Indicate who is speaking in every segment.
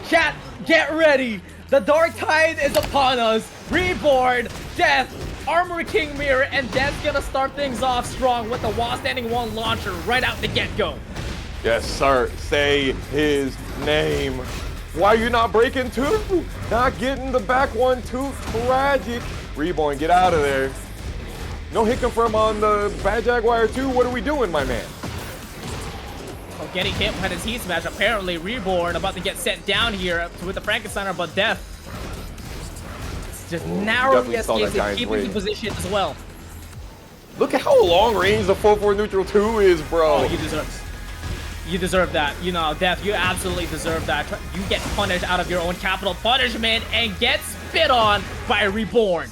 Speaker 1: Chat, get ready. The dark tide is upon us. Reborn, Death, Armor King Mirror, and Death's gonna start things off strong with the Wall Standing 1 launcher right out the get-go.
Speaker 2: Yes, sir. Say his name. Why are you not breaking 2? Not getting the back 1, too tragic. Reborn, get out of there. No hit confirm on the Bad Jaguar 2. What are we doing, my man?
Speaker 1: Oh, getting hit by his heat smash. Apparently, Reborn about to get sent down here with the Frankensteiner, but Death just narrowly escapes and keeping the position as well.
Speaker 2: Look at how long range the 4-4 neutral 2 is, bro.
Speaker 1: Oh, you deserve that. You know, Death, you absolutely deserve that. You get punished out of your own capital punishment and get spit on by Reborn.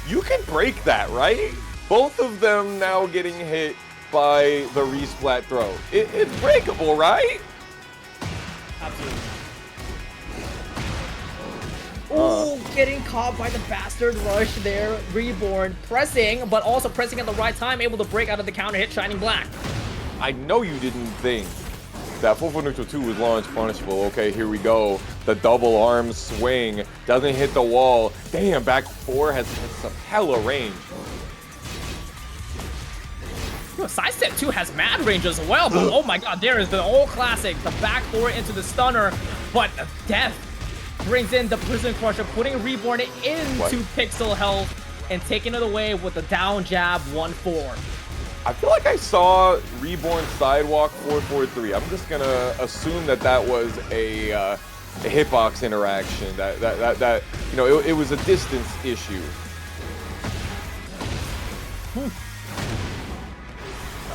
Speaker 2: You can break that, right? Both of them now getting hit by the resplat throw. It's breakable, right?
Speaker 1: Absolutely. Oh, getting caught by the bastard rush there. Reborn pressing, but also pressing at the right time, able to break out of the counter hit Shining Black.
Speaker 2: I know you didn't think that 4-4 neutral 2 was launch punishable. Okay, here we go. The double arm swing doesn't hit the wall. Damn, back 4 has some hella range.
Speaker 1: Sidestep 2 has mad range as well, but oh my god, there is the old classic, the back 4 into the stunner, but Death brings in the Prison Crusher, putting Reborn into pixel health and taking it away with the down jab 1-4.
Speaker 2: I feel like I saw Reborn sidewalk 4-4-3. I'm just gonna assume that that was a hitbox interaction. That you know, it was a distance issue.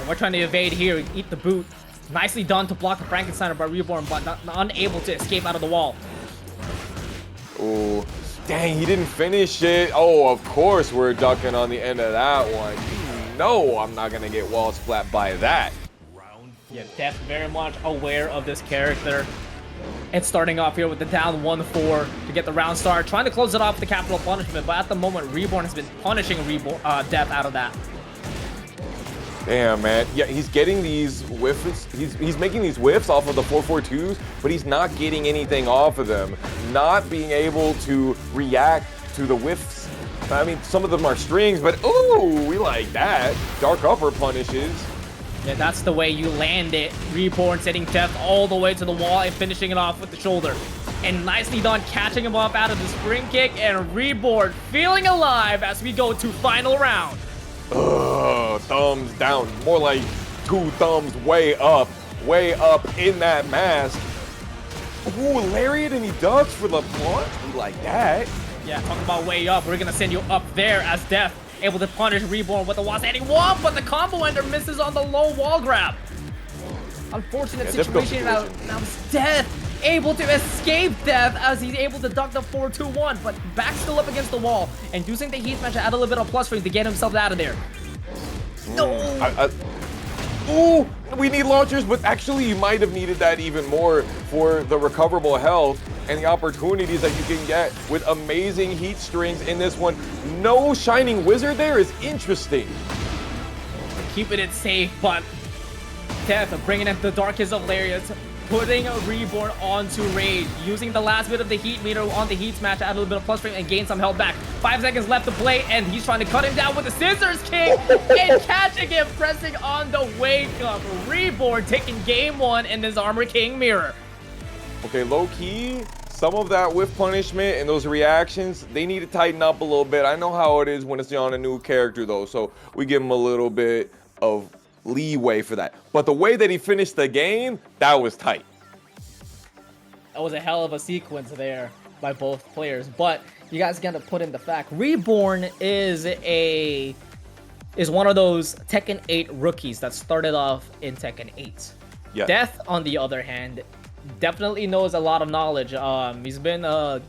Speaker 1: We're trying to evade here, eat the boot. Nicely done to block the Frankensteiner by Reborn, but unable to escape out of the wall.
Speaker 2: Oh, dang, he didn't finish it. Oh, of course we're ducking on the end of that one. No, I'm not gonna get wall splat by that.
Speaker 1: Yeah, Death very much aware of this character. And starting off here with the down 1-4 to get the round start, trying to close it off with the capital punishment, but at the moment Reborn has been punishing Death out of that.
Speaker 2: Damn, man. Yeah, he's getting these whiffs. He's making these whiffs off of the 4-4-2s, but he's not getting anything off of them. Not being able to react to the whiffs. I mean, some of them are strings, but ooh, we like that. Dark upper punishes.
Speaker 1: Yeah, that's the way you land it. Reborn sending Death all the way to the wall and finishing it off with the shoulder. And nicely done catching him up out of the spring kick, and Reborn feeling alive as we go to final round.
Speaker 2: Ugh, thumbs down. More like 2 thumbs way up in that mask. Ooh, lariat, and he ducks for the launch. We like that.
Speaker 1: Yeah, talk about way up. We're gonna send you up there as Death able to punish Reborn with the wall standing 1, but the combo ender misses on the low wall grab. Unfortunate situation. Now it's Death able to escape Death as he's able to duck the 4-2-1, but back still up against the wall and using the heat match to add a little bit of plus for him to get himself out of there.
Speaker 2: No. Ooh, we need launchers, but actually you might have needed that even more for the recoverable health and the opportunities that you can get with amazing heat strings in this one. No Shining Wizard there is interesting.
Speaker 1: Keeping it safe, but Death bringing in the darkest of lariats, putting a Reborn onto Rage, using the last bit of the heat meter on the heat smash to add a little bit of plus frame and gain some health back. 5 seconds left to play, and he's trying to cut him down with the Scissors King and catching him, pressing on the wake up. Reborn taking game 1 in this Armor King mirror.
Speaker 2: Okay, low key, some of that whiff punishment and those reactions, they need to tighten up a little bit. I know how it is when it's on a new character though, so we give him a little bit of leeway for that. But the way that he finished the game, that was tight.
Speaker 1: That was a hell of a sequence there by both players, but you guys gotta put in the fact Reborn is one of those Tekken 8 rookies that started off in Tekken 8.
Speaker 2: Yeah.
Speaker 1: Death, on the other hand, definitely knows a lot of knowledge. He's been a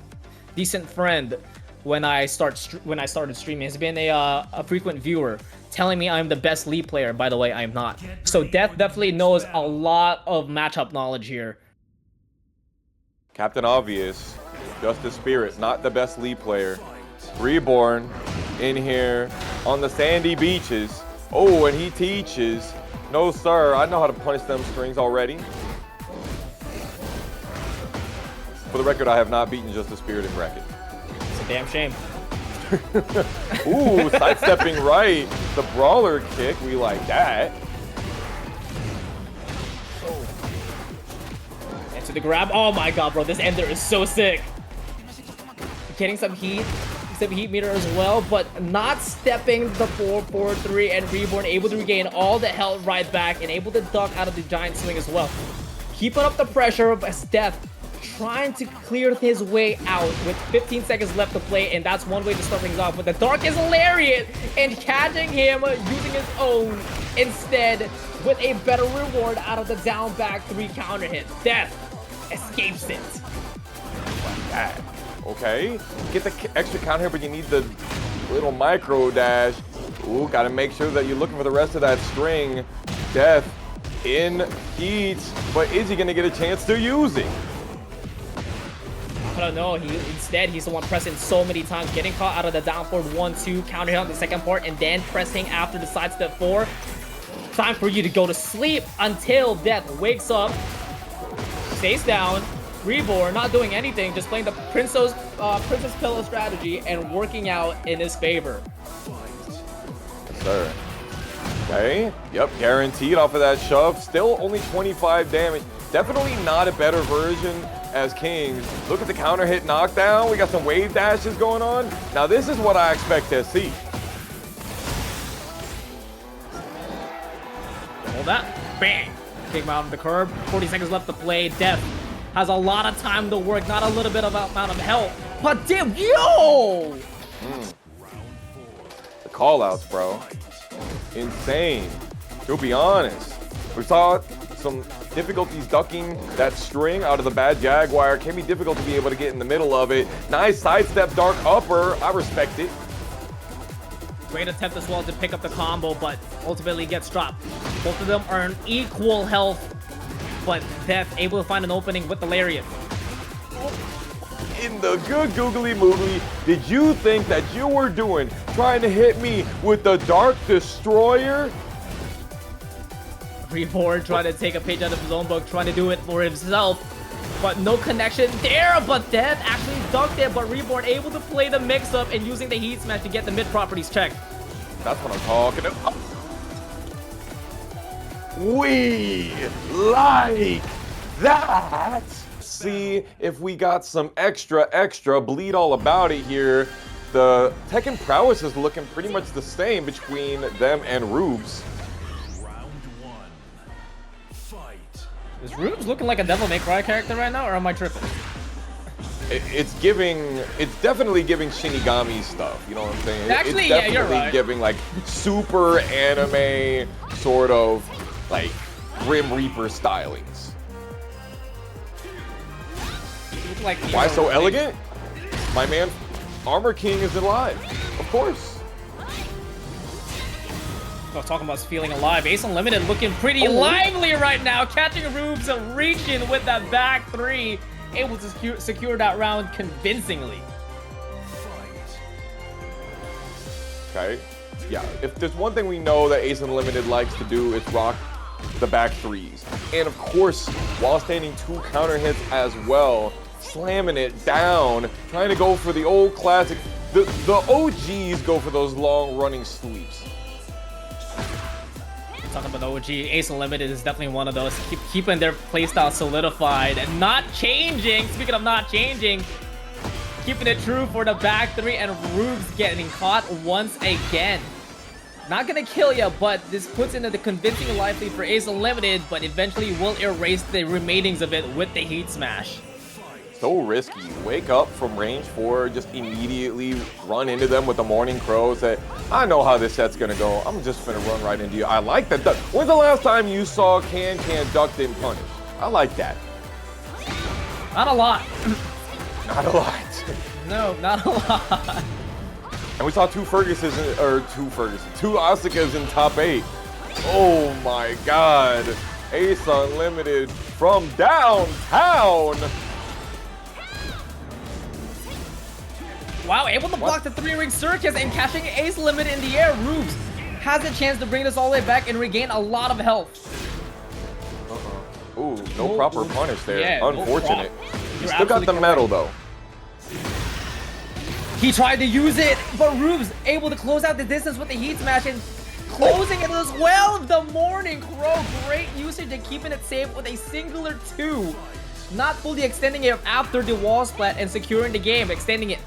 Speaker 1: decent friend when I started streaming. He's been a frequent viewer, telling me I'm the best lead player. By the way, I am not. So Death definitely knows a lot of matchup knowledge here.
Speaker 2: Captain Obvious, just the spirit, not the best lead player. Reborn in here on the sandy beaches. Oh, and he teaches. No, sir, I know how to punish them strings already. For the record, I have not beaten just the spirit in bracket.
Speaker 1: It's a damn shame.
Speaker 2: Ooh, sidestepping right. The brawler kick, we like that.
Speaker 1: To the grab. Oh my god, bro, this ender is so sick. Getting some heat meter as well, but not stepping the 4-4-3, and Reborn able to regain all the health right back and able to duck out of the giant swing as well. Keeping up the pressure of Death, trying to clear his way out with 15 seconds left to play, and that's one way to start things off with the Darkest Lariat and catching him using his own instead with a better reward out of the down back 3 counter hit. Death escapes it.
Speaker 2: Like that. Okay. Get the extra counter here, but you need the little micro dash. Ooh, gotta make sure that you're looking for the rest of that string. Death in heat, but is he gonna get a chance to use it?
Speaker 1: I don't know. Instead, he's the one pressing so many times, getting caught out of the down forward 1-2 counter hit on the second part, and then pressing after the sidestep 4. Time for you to go to sleep until Death wakes up. Stays down. Reborn not doing anything, just playing the Princess Pillow strategy and working out in his favor.
Speaker 2: Yes, sir. Okay. Yep, guaranteed off of that shove. Still only 25 damage. Definitely not a better version as Kings. Look at the counter hit knockdown. We got some wave dashes going on. Now this is what I expect to see.
Speaker 1: Hold that. Bang. Kick him out of the curb. 40 seconds left to play. Death has a lot of time to work, not a little bit of amount of health. But damn, yo!
Speaker 2: The call-outs, bro. Insane. To be honest, we saw some difficulties ducking that string out of the bad Jaguar. Can be difficult to be able to get in the middle of it. Nice sidestep dark upper. I respect it.
Speaker 1: Great attempt as well to pick up the combo, but ultimately gets dropped. Both of them are in equal health, but Death able to find an opening with the Lariat.
Speaker 2: In the good googly moogly, did you think that you were doing trying to hit me with the Dark Destroyer?
Speaker 1: Reborn trying to take a page out of his own book, trying to do it for himself, but no connection there. But Death actually ducked it, but Reborn able to play the mix-up and using the heat smash to get the mid properties checked.
Speaker 2: That's what I'm talking about. We like that. See if we got some extra bleed all about it here. The Tekken prowess is looking pretty much the same between them and Roobzz.
Speaker 1: Is Roobzz looking like a Devil May Cry character right now, or am I tripping?
Speaker 2: It's definitely giving Shinigami stuff, you know what I'm saying?
Speaker 1: Actually,
Speaker 2: it's
Speaker 1: yeah,
Speaker 2: definitely
Speaker 1: you're right.
Speaker 2: Giving like super anime sort of like Grim Reaper stylings.
Speaker 1: Like
Speaker 2: Why so elegant? My man, Armor King is alive, of course.
Speaker 1: I was talking about feeling alive. AceUnlimited looking pretty lively right now, catching Roobzz and reaching with that back 3, able to secure that round convincingly.
Speaker 2: Okay, yeah, if there's one thing we know that AceUnlimited likes to do, it's rock the back 3s. And of course, while standing 2 counter hits as well, slamming it down, trying to go for the old classic. The OGs go for those long running sweeps.
Speaker 1: Talking about the OG, AceUnlimited is definitely one of those. Keeping their playstyle solidified and not changing. Speaking of not changing, keeping it true for the back 3, and Roobzz getting caught once again. Not gonna kill ya, but this puts into the convincing life lead for AceUnlimited, but eventually will erase the remainings of it with the heat smash.
Speaker 2: So risky. Wake up from range 4, just immediately run into them with the Morning Crow. Say, I know how this set's gonna go. I'm just gonna run right into you. I like that duck. When's the last time you saw Can duck then punish? I like that.
Speaker 1: Not a lot.
Speaker 2: Not a lot.
Speaker 1: No, not a lot.
Speaker 2: And we saw two Asukas in top 8. Oh my god. AceUnlimited from downtown.
Speaker 1: Wow, able to block the 3-ring circus and catching AceUnlimited in the air. Roobzz has a chance to bring this all the way back and regain a lot of health.
Speaker 2: Ooh, no proper punish there.
Speaker 1: Yeah,
Speaker 2: Unfortunate. He's still got the metal, though.
Speaker 1: He tried to use it, but Roobzz able to close out the distance with the heat smash and closing it as well. The Morning Crow, great usage and keeping it safe with a singular 2. Not fully extending it after the wall splat and securing the game, extending it.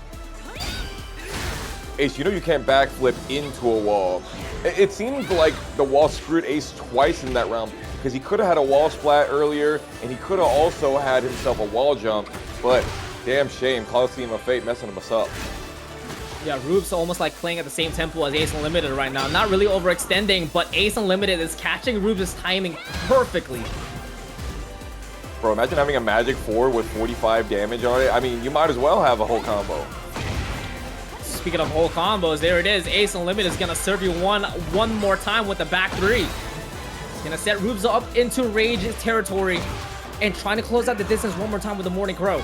Speaker 2: Ace, you know you can't backflip into a wall. It seemed like the wall screwed Ace twice in that round because he could have had a wall splat earlier and he could have also had himself a wall jump, but damn shame, Coliseum of Fate messing us up.
Speaker 1: Yeah, Roobzz almost like playing at the same tempo as AceUnlimited right now. Not really overextending, but AceUnlimited is catching Roobz's timing perfectly.
Speaker 2: Bro, imagine having a Magic 4 with 45 damage on it. I mean, you might as well have a whole combo.
Speaker 1: Speaking of whole combos, there it is. AceUnlimited is gonna serve you one more time with the back 3. Gonna set Roobzz up into Rage territory and trying to close out the distance one more time with the Morning Crow.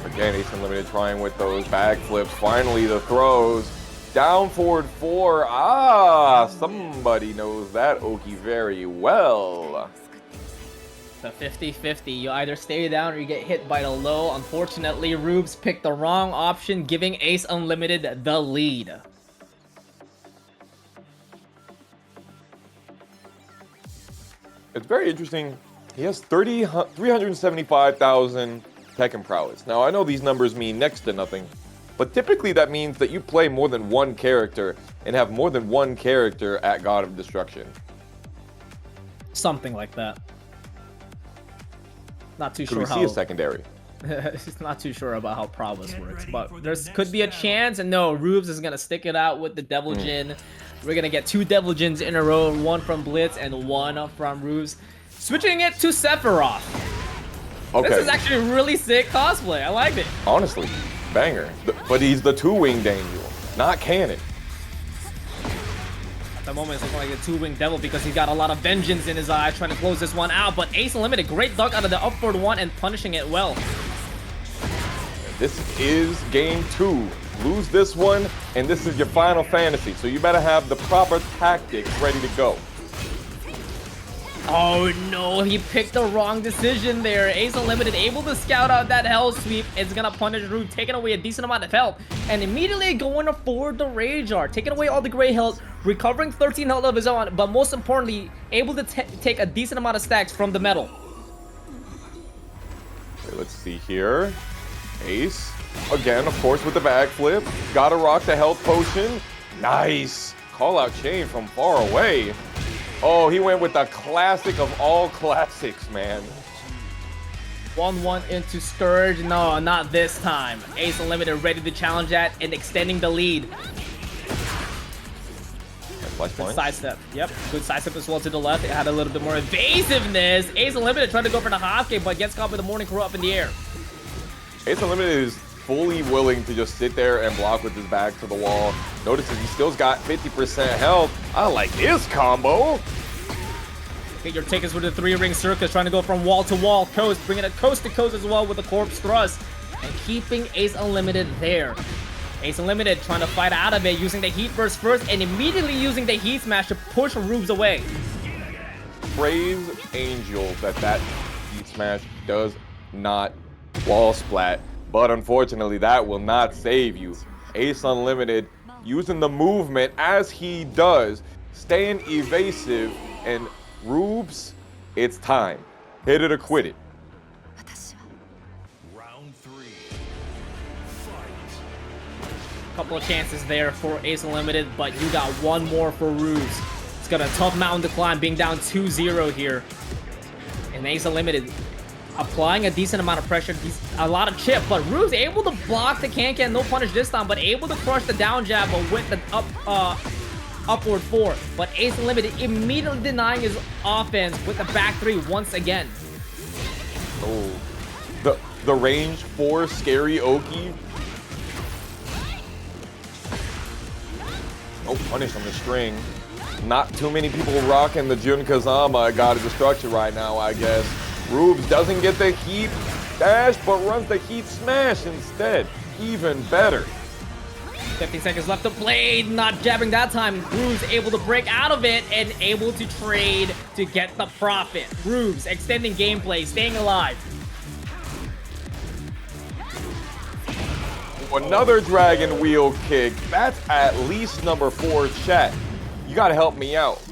Speaker 2: Again, AceUnlimited trying with those backflips. Finally, the throws. Down forward 4. Ah, somebody knows that Oki very well.
Speaker 1: The 50-50. You either stay down or you get hit by the low. Unfortunately, Roobzz picked the wrong option, giving AceUnlimited the lead.
Speaker 2: It's very interesting. He has 375,000 Tekken prowess. Now, I know these numbers mean next to nothing, but typically that means that you play more than one character and have more than one character at God of Destruction.
Speaker 1: Something like that. Not too sure
Speaker 2: Could we see a secondary?
Speaker 1: It's not too sure about how prowess works, but there could be a chance. And no, Roobzz is gonna stick it out with the Devil Jin. We're gonna get 2 Devil Jins in a row, one from Blitz and one from Roobzz. Switching it to Sephiroth.
Speaker 2: Okay.
Speaker 1: This is actually a really sick cosplay. I like it.
Speaker 2: Honestly, banger. But he's the 2-winged angel, not canon.
Speaker 1: At the moment, it's looking like a 2-winged devil because he's got a lot of vengeance in his eye, trying to close this one out. But AceUnlimited, great duck out of the upward one and punishing it well.
Speaker 2: This is game 2. Lose this one, and this is your Final Fantasy. So you better have the proper tactics ready to go.
Speaker 1: Oh no, he picked the wrong decision there. AceUnlimited able to scout out that hell sweep. It's gonna punish Roobzz, taking away a decent amount of health, and immediately going for the Rage Art, taking away all the gray health, recovering 13 health of his own, but most importantly, able to take a decent amount of stacks from the metal.
Speaker 2: Okay, let's see here. Ace, again, of course, with the backflip. Gotta rock the health potion. Nice. Call out chain from far away. Oh, he went with the classic of all classics, man.
Speaker 1: 1-1 into Scourge. No, not this time. AceUnlimited ready to challenge that and extending the lead. Good sidestep. Yep, good sidestep as well to the left. It had a little bit more evasiveness. AceUnlimited trying to go for the Hopkick, but gets caught with the Morning Crow up in the air.
Speaker 2: AceUnlimited is fully willing to just sit there and block with his back to the wall. Notices he still's got 50% health. I like this combo.
Speaker 1: Get your tickets with the 3-ring circus, trying to go from wall to wall, coast, bringing it coast to coast as well with the corpse thrust, and keeping AceUnlimited there. AceUnlimited trying to fight out of it, using the heat burst first, and immediately using the heat smash to push Roobzz away.
Speaker 2: Praise Angel that heat smash does not wall splat. But unfortunately, that will not save you. AceUnlimited using the movement as he does, staying evasive, and Roobzz, it's time. Hit it or quit it.
Speaker 3: Round 3.
Speaker 1: Couple of chances there for AceUnlimited, but you got one more for Roobzz. It's got a tough mountain to climb, being down 2-0 here. And AceUnlimited applying a decent amount of pressure, a lot of chip, but Roobzz able to block the can-can, no punish this time, but able to crush the down jab with the upward 4. But AceUnlimited immediately denying his offense with the back 3 once again.
Speaker 2: Oh, the range 4 scary Oki. Oh, punish on the string. Not too many people rocking the Jun Kazama at God of Destruction right now, I guess. Roobzz doesn't get the heat dash, but runs the heat smash instead. Even better.
Speaker 1: 15 seconds left to play. Not jabbing that time. Roobzz able to break out of it and able to trade to get the profit. Roobzz extending gameplay, staying alive.
Speaker 2: Another dragon wheel kick. That's at least number 4, chat. You gotta help me out.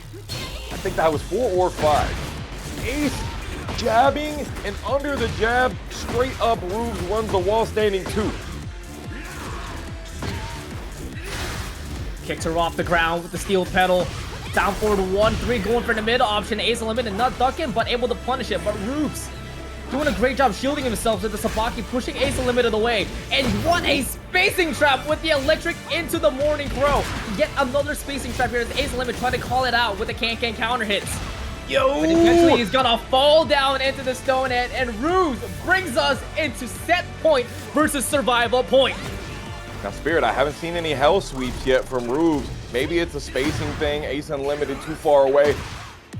Speaker 2: I think that was 4 or 5. Ace jabbing, and under the jab, straight up Roobzz runs the wall standing 2.
Speaker 1: Kicks her off the ground with the steel pedal. Down forward 1-3, going for the mid option. AceUnlimited not ducking, but able to punish it. But Roobzz doing a great job shielding himself with the Sabaki, pushing AceUnlimited away. And what a spacing trap with the electric into the Morning Crow. Yet another spacing trap here as AceUnlimited trying to call it out with the can counter hits.
Speaker 2: Yo!
Speaker 1: But eventually he's gonna fall down into the stone head, and Roobzz brings us into set point versus survival point.
Speaker 2: Now, Spirit, I haven't seen any hell sweeps yet from Roobzz. Maybe it's a spacing thing. AceUnlimited too far away.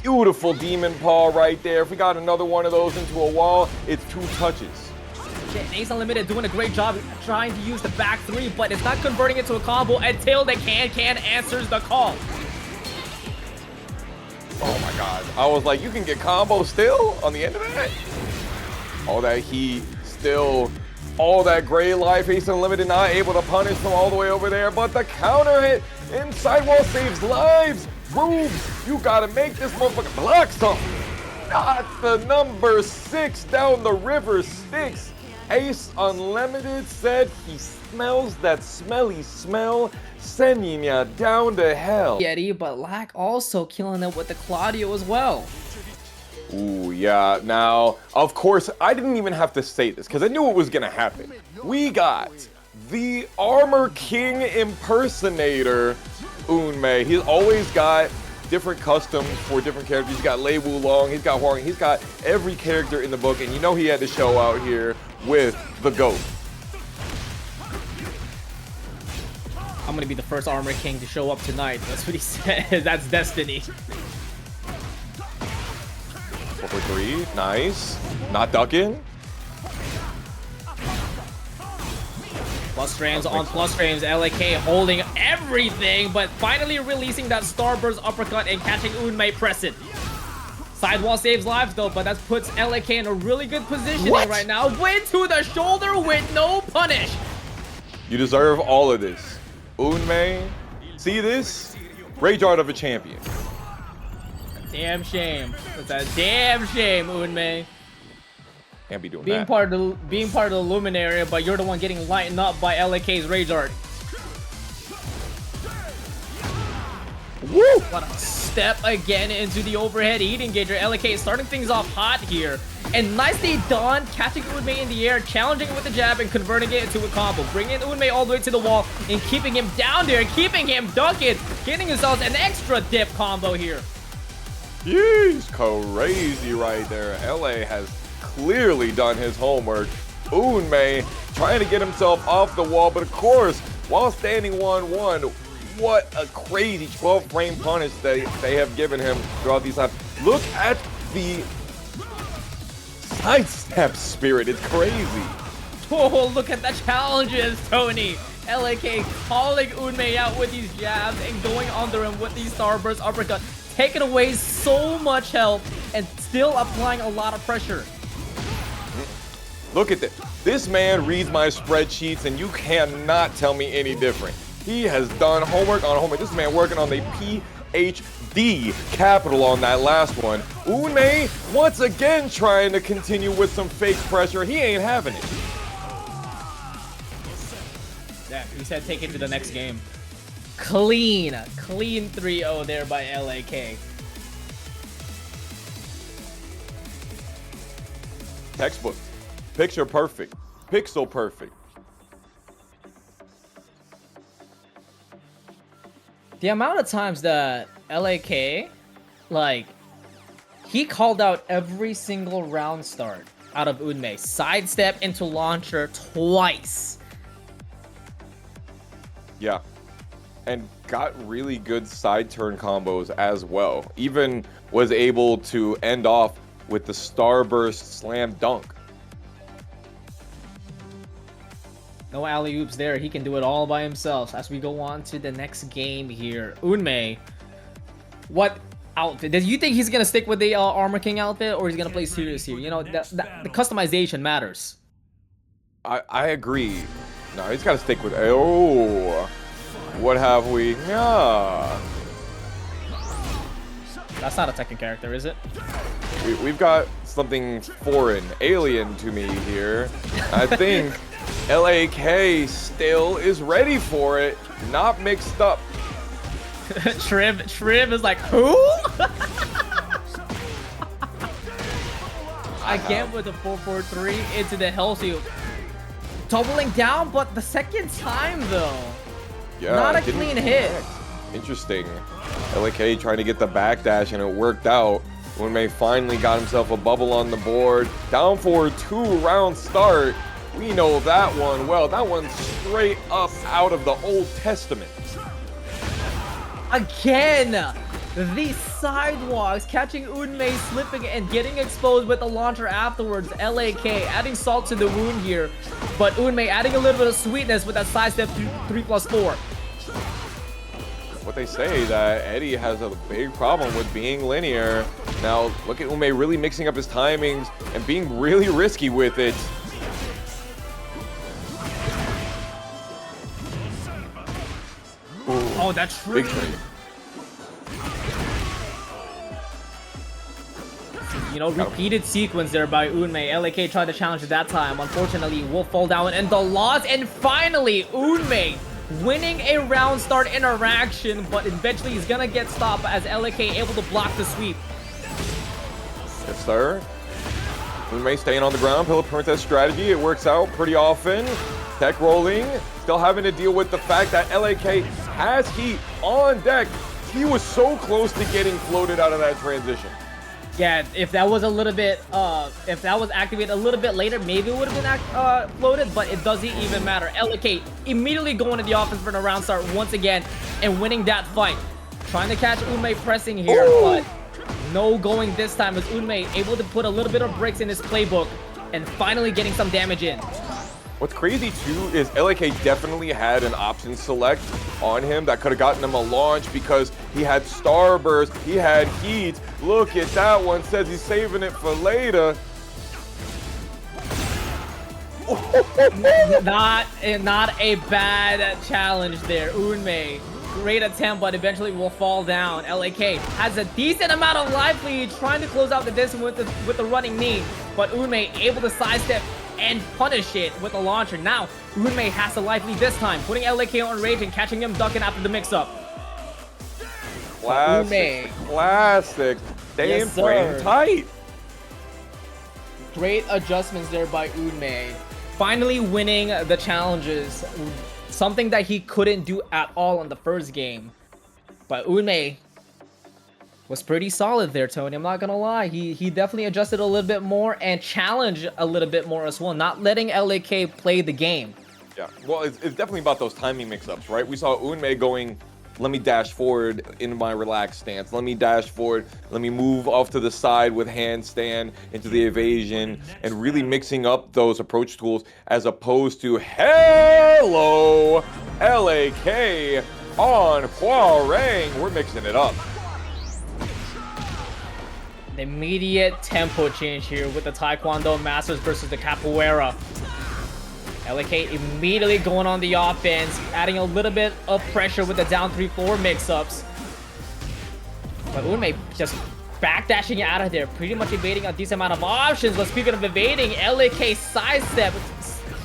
Speaker 2: Beautiful demon paw right there. If we got another one of those into a wall, it's 2 touches.
Speaker 1: And AceUnlimited doing a great job trying to use the back 3, but it's not converting it to a combo until the can answers the call.
Speaker 2: Oh my god. I was like, you can get combo still on the end of that? All that heat, still, all that gray life. AceUnlimited not able to punish from all the way over there, but the counter hit inside wall saves lives. Roobzz, you gotta make this motherfucker block something. Not the number 6 down the river Styx. AceUnlimited said he smells that smelly smell, sending ya down to hell.
Speaker 1: Eddy, but Lack also killing it with the Claudio as well.
Speaker 2: Ooh, yeah. Now, of course, I didn't even have to say this because I knew it was gonna happen. We got the Armor King impersonator, Unmei. He's always got different customs for different characters. He's got Lei Wulong, he's got Hwoarang, he's got every character in the book, and you know he had to show out here with the GOAT.
Speaker 1: I'm gonna be the first Armor King to show up tonight. That's what he says. That's destiny.
Speaker 2: 4 for 3, nice. Not ducking.
Speaker 1: Plus frames on plus frames. LAK holding everything, but finally releasing that Starburst uppercut and catching Unmei pressing. Sidewall saves lives though, but that puts LAK in a really good positioning right now. Win to the shoulder with no punish.
Speaker 2: You deserve all of this. Unmei, see this? Rage art of a champion.
Speaker 1: Damn shame. It's a damn shame, Unmei.
Speaker 2: Can't be doing
Speaker 1: being
Speaker 2: that.
Speaker 1: part of the Luminary, but you're the one getting lightened up by LAK's Rage Art.
Speaker 2: Woo!
Speaker 1: What a step again into the overhead heat engager. LAK starting things off hot here. And nicely done, catching Unmei in the air, challenging it with the jab, and converting it into a combo. Bringing Unmei all the way to the wall and keeping him down there, keeping him ducking, getting himself an extra dip combo here.
Speaker 2: Yeesh, crazy right there. LA has clearly done his homework. Unmei trying to get himself off the wall, but of course, while standing 1-1, what a crazy 12-frame punish they have given him throughout these times. Look at the sidestep Spirit. It's crazy.
Speaker 1: Oh, look at the challenges, Tony. LAK calling Unmei out with these jabs and going under him with these Starburst uppercut, taking away so much health and still applying a lot of pressure.
Speaker 2: Look at this. This man reads my spreadsheets and you cannot tell me any different. He has done homework on homework. This man working on the PhD capital on that last one. Unmei once again trying to continue with some fake pressure. He ain't having it.
Speaker 1: Yeah, he said take it to the next game. Clean 3-0 there by LAK.
Speaker 2: Textbook. Picture perfect. Pixel perfect.
Speaker 1: The amount of times that LAK, like, he called out every single round start out of Unmei. Sidestep into launcher twice.
Speaker 2: Yeah. And got really good side turn combos as well. Even was able to end off with the Starburst slam dunk.
Speaker 1: No alley-oops there. He can do it all by himself. As we go on to the next game here. Unmei, what outfit? Do you think he's going to stick with the Armor King outfit, or he's going to play serious here? You know, the customization matters.
Speaker 2: I agree. No, he's got to stick with. Oh, what have we? Yeah.
Speaker 1: That's not a Tekken character, is it?
Speaker 2: We've got something foreign, alien to me here. I think LAK still is ready for it, not mixed up.
Speaker 1: Triv is like, who? Again with the 4-4-3 into the Hellshield. Doubling down, but the second time though.
Speaker 2: Yeah,
Speaker 1: not a clean hit.
Speaker 2: Interesting. LAK trying to get the backdash and it worked out. Unmei finally got himself a bubble on the board. Down for a 2-round start. We know that one well. That one's straight up out of the Old Testament.
Speaker 1: Again, the sidewalks catching Unmei slipping and getting exposed with the launcher afterwards. LAK adding salt to the wound here, but Unmei adding a little bit of sweetness with that sidestep 3+4.
Speaker 2: What they say that Eddy has a big problem with being linear. Now look at Unmei really mixing up his timings and being really risky with it. Ooh,
Speaker 1: oh, that's true.
Speaker 2: Big trade.
Speaker 1: You know, repeated sequence there by Unmei. LAK tried to challenge it that time. Unfortunately, will fall down and the loss. And finally, Unmei winning a round start interaction, but eventually he's gonna get stopped as LAK able to block the sweep.
Speaker 2: Yes, sir. Unmei staying on the ground. Pillar Princess strategy. It works out pretty often. Tech rolling. Still having to deal with the fact that LAK has heat on deck. He was so close to getting floated out of that transition.
Speaker 1: Yeah, if that was a little bit, if that was activated a little bit later, maybe it would have been floated, but it doesn't even matter. LAK immediately going to the offense for the round start once again and winning that fight. Trying to catch Unmei pressing here, but no going this time as Unmei able to put a little bit of breaks in his playbook and finally getting some damage in.
Speaker 2: What's crazy too is LAK definitely had an option select on him that could have gotten him a launch because he had Starburst, he had Heat. Look at that one, says he's saving it for later.
Speaker 1: Not a bad challenge there, Unmei. Great attempt, but eventually will fall down. LAK has a decent amount of life lead, trying to close out the distance with the running knee, but Unmei able to sidestep and punish it with a launcher. Now, Unmei has a life lead this time, putting LAK on rage and catching him ducking after the mix-up.
Speaker 2: Classic, classic. Staying frame tight.
Speaker 1: Great adjustments there by Unmei. Finally winning the challenges. Something that he couldn't do at all in the first game. But Unmei was pretty solid there, Tony. I'm not gonna lie. He definitely adjusted a little bit more and challenged a little bit more as well, not letting LAK play the game.
Speaker 2: Yeah, well, it's definitely about those timing mix-ups, right? We saw Unmei going, let me dash forward in my relaxed stance. Let me dash forward. Let me move off to the side with handstand into the evasion and really mixing up those approach tools as opposed to hello, LAK on Hwoarang. We're mixing it up.
Speaker 1: An immediate tempo change here with the Taekwondo Masters versus the Capoeira. LAK immediately going on the offense, adding a little bit of pressure with the down 3-4 mix-ups. But Unmei just backdashing out of there, pretty much evading a decent amount of options. But speaking of evading, LAK sidestep,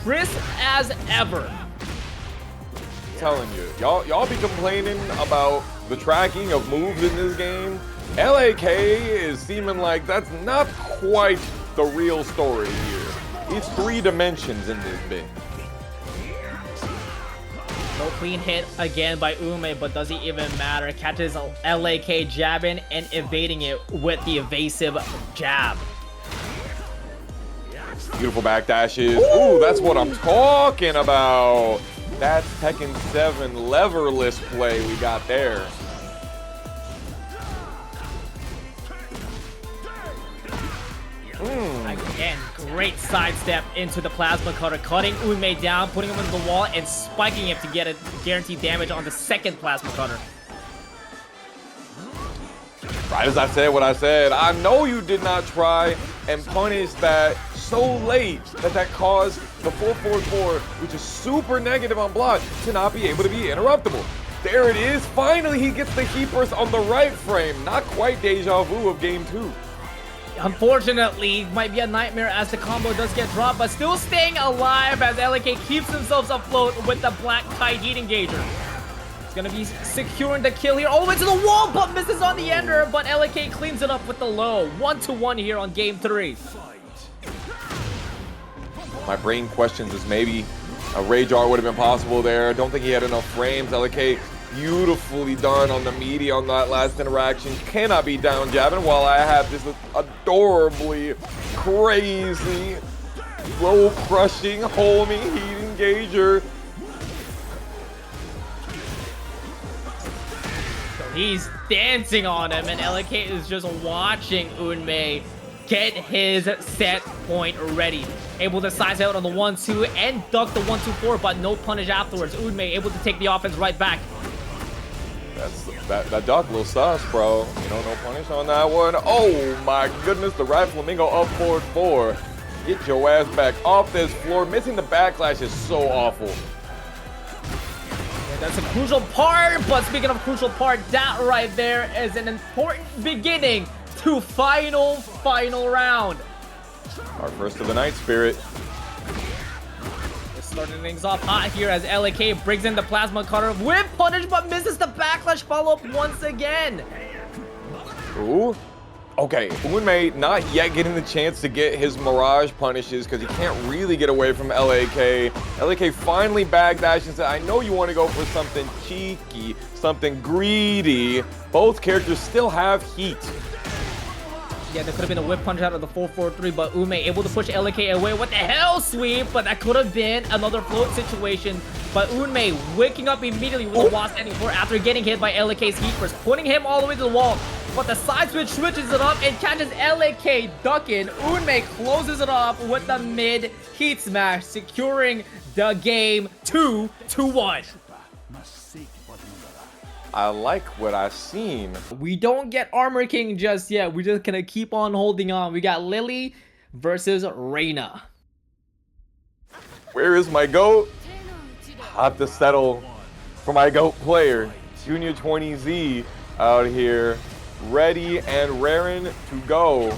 Speaker 1: crisp as ever.
Speaker 2: I'm telling you, y'all be complaining about the tracking of moves in this game. LAK is seeming like that's not quite the real story here. It's 3 dimensions in this bit.
Speaker 1: No clean hit again by Unmei, but does it even matter? Catches LAK jabbing and evading it with the evasive jab.
Speaker 2: Beautiful backdashes. Ooh, that's what I'm talking about. That's Tekken 7 leverless play we got there.
Speaker 1: Again, great sidestep into the plasma cutter, cutting Unmei down, putting him into the wall, and spiking him to get a guaranteed damage on the second plasma cutter.
Speaker 2: Right as I said what I said, I know you did not try and punish that so late that caused the 444, which is super negative on block, to not be able to be interruptible. There it is. Finally, he gets the heat burst on the right frame. Not quite deja vu of game 2.
Speaker 1: Unfortunately, might be a nightmare as the combo does get dropped, but still staying alive as LK keeps themselves afloat with the black kite heat engager. It's gonna be securing the kill here all the way to the wall, but misses on the ender, but LK cleans it up with the low. 1-1 here on game 3.
Speaker 2: My brain questions is maybe a Rage Art would have been possible there. Don't think he had enough frames. LK beautifully done on the media on that last interaction. Cannot be down jabbing while I have this adorably crazy low crushing homing heat engager.
Speaker 1: He's dancing on him, and LK is just watching Unmei get his set point ready. Able to size out on the 1-2 and duck the 1-2-4, but no punish afterwards. Unmei able to take the offense right back.
Speaker 2: That duck, little sus, bro. You know, no punish on that one. Oh my goodness, the right flamingo up forward 4. Get your ass back off this floor. Missing the backlash is so awful.
Speaker 1: That's a crucial part, but speaking of crucial part, that right there is an important beginning to final round.
Speaker 2: Our first of the night, Spirit.
Speaker 1: Just starting things off hot here as LK brings in the plasma cutter with punish, but misses the backlash follow-up once again.
Speaker 2: Ooh. Okay, Unmei not yet getting the chance to get his Mirage punishes because he can't really get away from LAK. LAK finally backdashed and said, I know you want to go for something cheeky, something greedy. Both characters still have heat.
Speaker 1: Yeah, there could have been a whip punch out of the 4-4-3, but Unmei able to push LK away. What the hell, sweep? But that could have been another float situation. But Unmei waking up immediately with the Wasp ending 4 after getting hit by LK's heat burst, putting him all the way to the wall. But the side switch switches it up and catches LK ducking. Unmei closes it off with the mid heat smash, securing the game 2-1.
Speaker 2: I like what I've seen.
Speaker 1: We don't get Armor King just yet. We're just gonna keep on holding on. We got Lili versus Reina.
Speaker 2: Where is my GOAT? I have to settle for my GOAT player. Joonya 20Z out here. Ready and raring to go.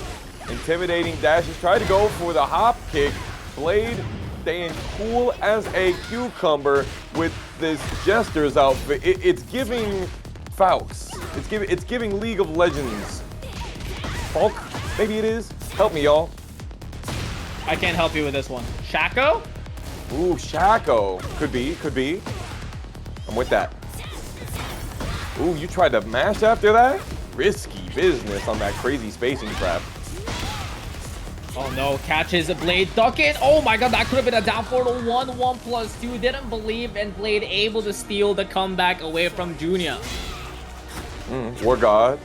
Speaker 2: Intimidating dashes. Tried to go for the hop kick. Blade staying cool as a cucumber with this Jester's outfit. It's giving Faust. It's giving League of Legends. Falk? Maybe it is. Help me, y'all.
Speaker 1: I can't help you with this one. Shaco?
Speaker 2: Ooh, Shaco. Could be. I'm with that. Ooh, you tried to mash after that? Risky business on that crazy spacing trap.
Speaker 1: Oh no, catches a Blade ducking. Oh my god, that could have been a down forward 1-1+2. Didn't believe, and Blade able to steal the comeback away from Joonya.
Speaker 2: War God.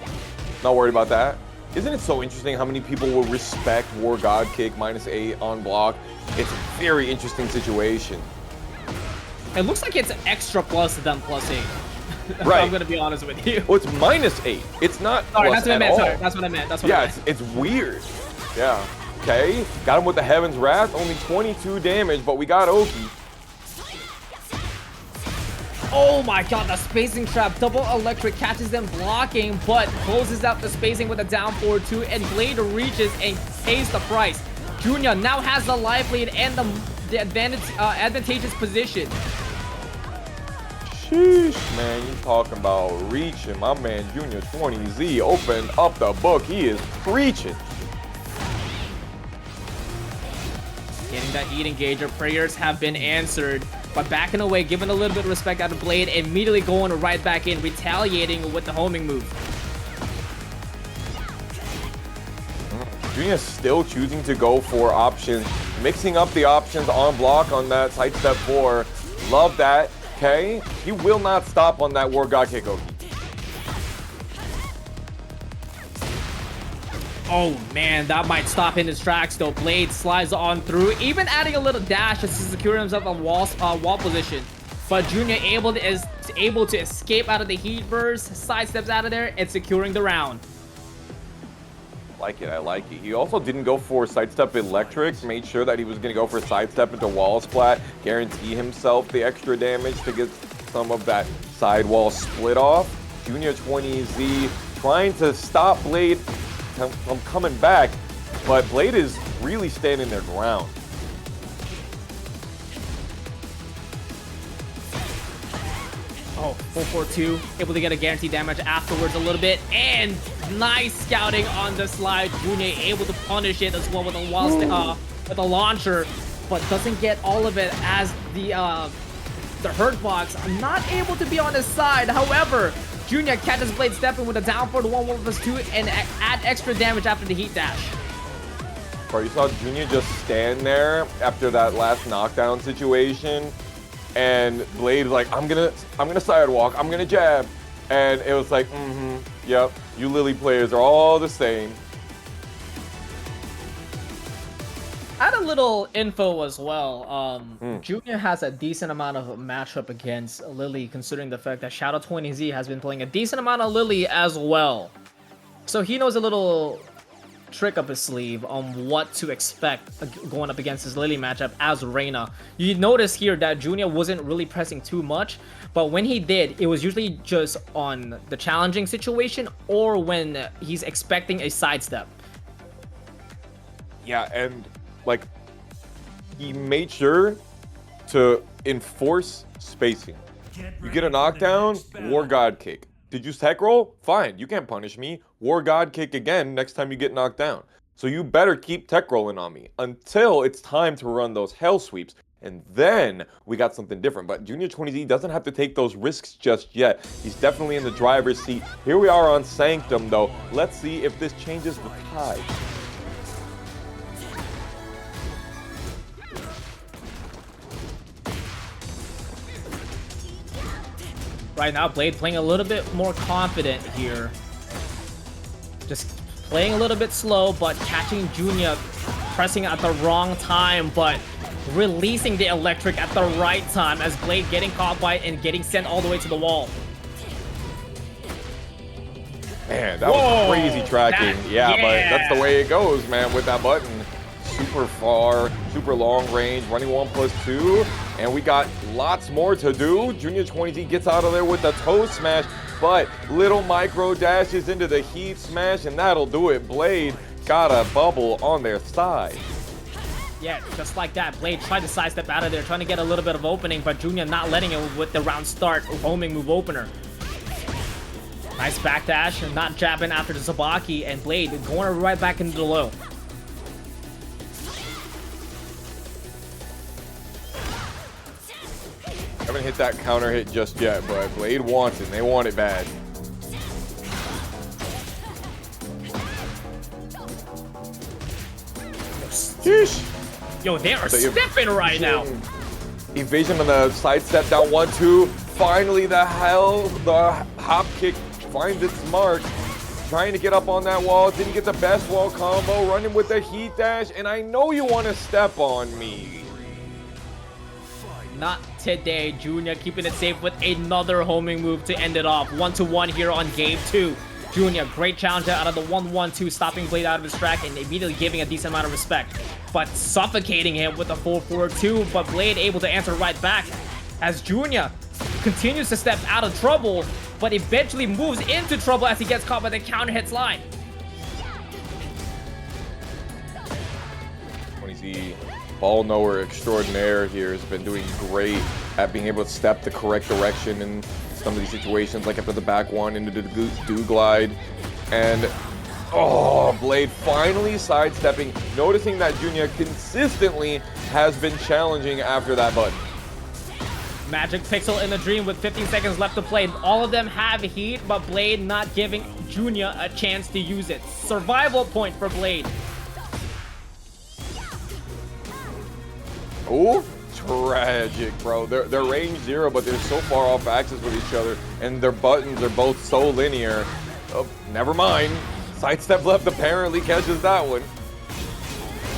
Speaker 2: Not worried about that. Isn't it so interesting how many people will respect War God kick -8 on block? It's a very interesting situation.
Speaker 1: It looks like it's extra plus than +8.
Speaker 2: Right.
Speaker 1: I'm gonna be honest with you.
Speaker 2: Well, it's -8. It's not
Speaker 1: Sorry,
Speaker 2: plus
Speaker 1: that's what I meant.
Speaker 2: at
Speaker 1: Sorry,
Speaker 2: all.
Speaker 1: that's what I meant. That's what I meant.
Speaker 2: It's weird. Yeah. Okay. Got him with the Heaven's Wrath. Only 22 damage, but we got Oki.
Speaker 1: Oh my god, the spacing trap. Double electric catches them blocking, but closes out the spacing with a down forward 2, and Blade reaches and pays the price. Joonya now has the life lead and the advantageous position.
Speaker 2: Sheesh, man, you talking about reaching. My man Joonya 20Z opened up the book. He is preaching.
Speaker 1: Getting that heat engager, prayers have been answered, but backing away, giving a little bit of respect out of Blade, immediately going right back in, retaliating with the homing move.
Speaker 2: Joonya's still choosing to go for options, mixing up the options on block on that sidestep 4. Love that. Okay, he will not stop on that War God kick, Oki.
Speaker 1: Oh man, that might stop in his tracks though. Blade slides on through, even adding a little dash to secure himself a wall position. But Joonya is able to escape out of the heat burst, sidesteps out of there, and securing the round.
Speaker 2: Like it, I like it. He also didn't go for sidestep electric, made sure that he was going to go for sidestep into wall splat, guarantee himself the extra damage to get some of that sidewall split off. Joonya 20Z trying to stop Blade from coming back, but Blade is really standing their ground.
Speaker 1: Oh, 442, able to get a guaranteed damage afterwards a little bit, and nice scouting on the slide. Joonya able to punish it as well with a launcher, but doesn't get all of it as the hurt box not able to be on his side. However, Joonya catches Blade stepping with a down forward 1-1+2 and add extra damage after the heat dash.
Speaker 2: Bro, you saw Joonya just stand there after that last knockdown situation. And Blade like, I'm gonna sidewalk, I'm gonna jab. And it was like, yep, you Lili players are all the same.
Speaker 1: Add a little info as well. Joonya has a decent amount of matchup against Lili, considering the fact that Shadow20Z has been playing a decent amount of Lili as well. So he knows a little trick up his sleeve on what to expect going up against his Lili matchup as Reina. You notice here that Joonya wasn't really pressing too much, but when he did, it was usually just on the challenging situation or when he's expecting a sidestep.
Speaker 2: Yeah, and like he made sure to enforce spacing. You get a knockdown, War God kick. Did you tech roll? Fine, you can't punish me. War God kick again next time you get knocked down. So you better keep tech rolling on me until it's time to run those hell sweeps. And then we got something different. But Joonya 20Z doesn't have to take those risks just yet. He's definitely in the driver's seat. Here we are on Sanctum though. Let's see if this changes the tide.
Speaker 1: Right now, Blade playing a little bit more confident here. Just playing a little bit slow, but catching Joonya pressing at the wrong time, but releasing the electric at the right time as Blade getting caught by it and getting sent all the way to the wall.
Speaker 2: Man, that was crazy tracking. Yeah, but that's the way it goes, man, with that button. Super far, super long range, running 1+2, and we got lots more to do. Joonya 20Z gets out of there with the toe smash, but little micro dashes into the heat smash, and that'll do it. Blade got a bubble on their side.
Speaker 1: Yeah, just like that. Blade tried to sidestep out of there, trying to get a little bit of opening, but Joonya not letting it with the round start homing move opener. Nice backdash, and not jabbing after the Sabaki, and Blade going right back into the low.
Speaker 2: Haven't hit that counter hit just yet, but Blade wants it. They want it bad. Sheesh.
Speaker 1: Yo, they are stepping right now.
Speaker 2: Evasion on the sidestep down 1-2. Finally, the hop kick finds its mark. Trying to get up on that wall. Didn't get the best wall combo. Running with the heat dash. And I know you want to step on me.
Speaker 1: Not today. Joonya keeping it safe with another homing move to end it off. 1-1 here on game 2. Joonya, great challenge out of the 1-1-2, stopping Blade out of his track and immediately giving a decent amount of respect. But suffocating him with a 4-4-2, but Blade able to answer right back as Joonya continues to step out of trouble, but eventually moves into trouble as he gets caught by the counter hits line.
Speaker 2: 20Z. Ball knower extraordinaire here has been doing great at being able to step the correct direction in some of these situations, like after the back one into the do glide. And Blade finally sidestepping, noticing that Joonya consistently has been challenging after that button.
Speaker 1: Magic Pixel in the Dream with 15 seconds left to play. All of them have heat, but Blade not giving Joonya a chance to use it. Survival point for Blade.
Speaker 2: Oh, tragic, bro. They're range 0, but they're so far off axis with each other, and their buttons are both so linear. Oh, never mind. Sidestep left apparently catches that one.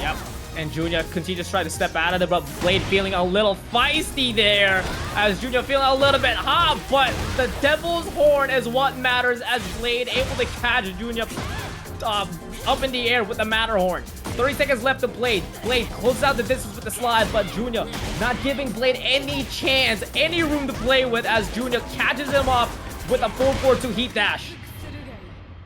Speaker 1: Yep. And Joonya continues to try to step out of it, but Blade feeling a little feisty there. As Joonya feeling a little bit hot, but the Devil's Horn is what matters as Blade able to catch Joonya up in the air with the Matterhorn. 30 seconds left to Blade. Blade closes out the distance with the slide, but Joonya not giving Blade any chance, any room to play with as Joonya catches him up with a 4-4-2 heat dash.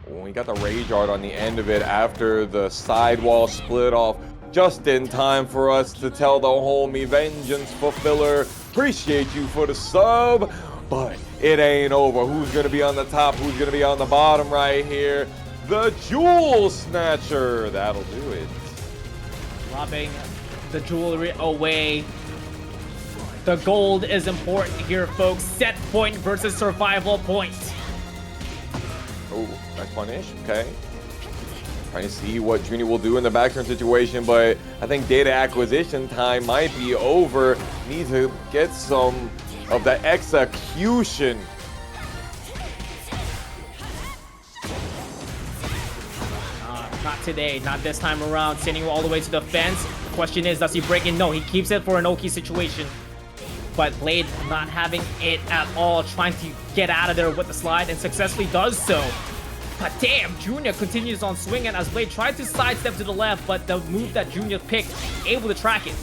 Speaker 2: We got the Rage Art on the end of it after the sidewall split off just in time for us to tell the homie Vengeance Fulfiller, appreciate you for the sub, but it ain't over. Who's gonna be on the top? Who's gonna be on the bottom right here? The Jewel Snatcher, that'll do it.
Speaker 1: Robbing the jewelry away. The gold is important here, folks. Set point versus survival point.
Speaker 2: Oh, nice punish, okay. Trying to see what Joonya will do in the backturn situation, but I think data acquisition time might be over. Needs to get some of the execution.
Speaker 1: Not today, not this time around. Sending all the way to the fence. The question is, does he break it? No, he keeps it for an Oki situation. But Blade not having it at all, trying to get out of there with the slide and successfully does so. But damn, Joonya continues on swinging as Blade tried to sidestep to the left, but the move that Joonya picked, able to track it.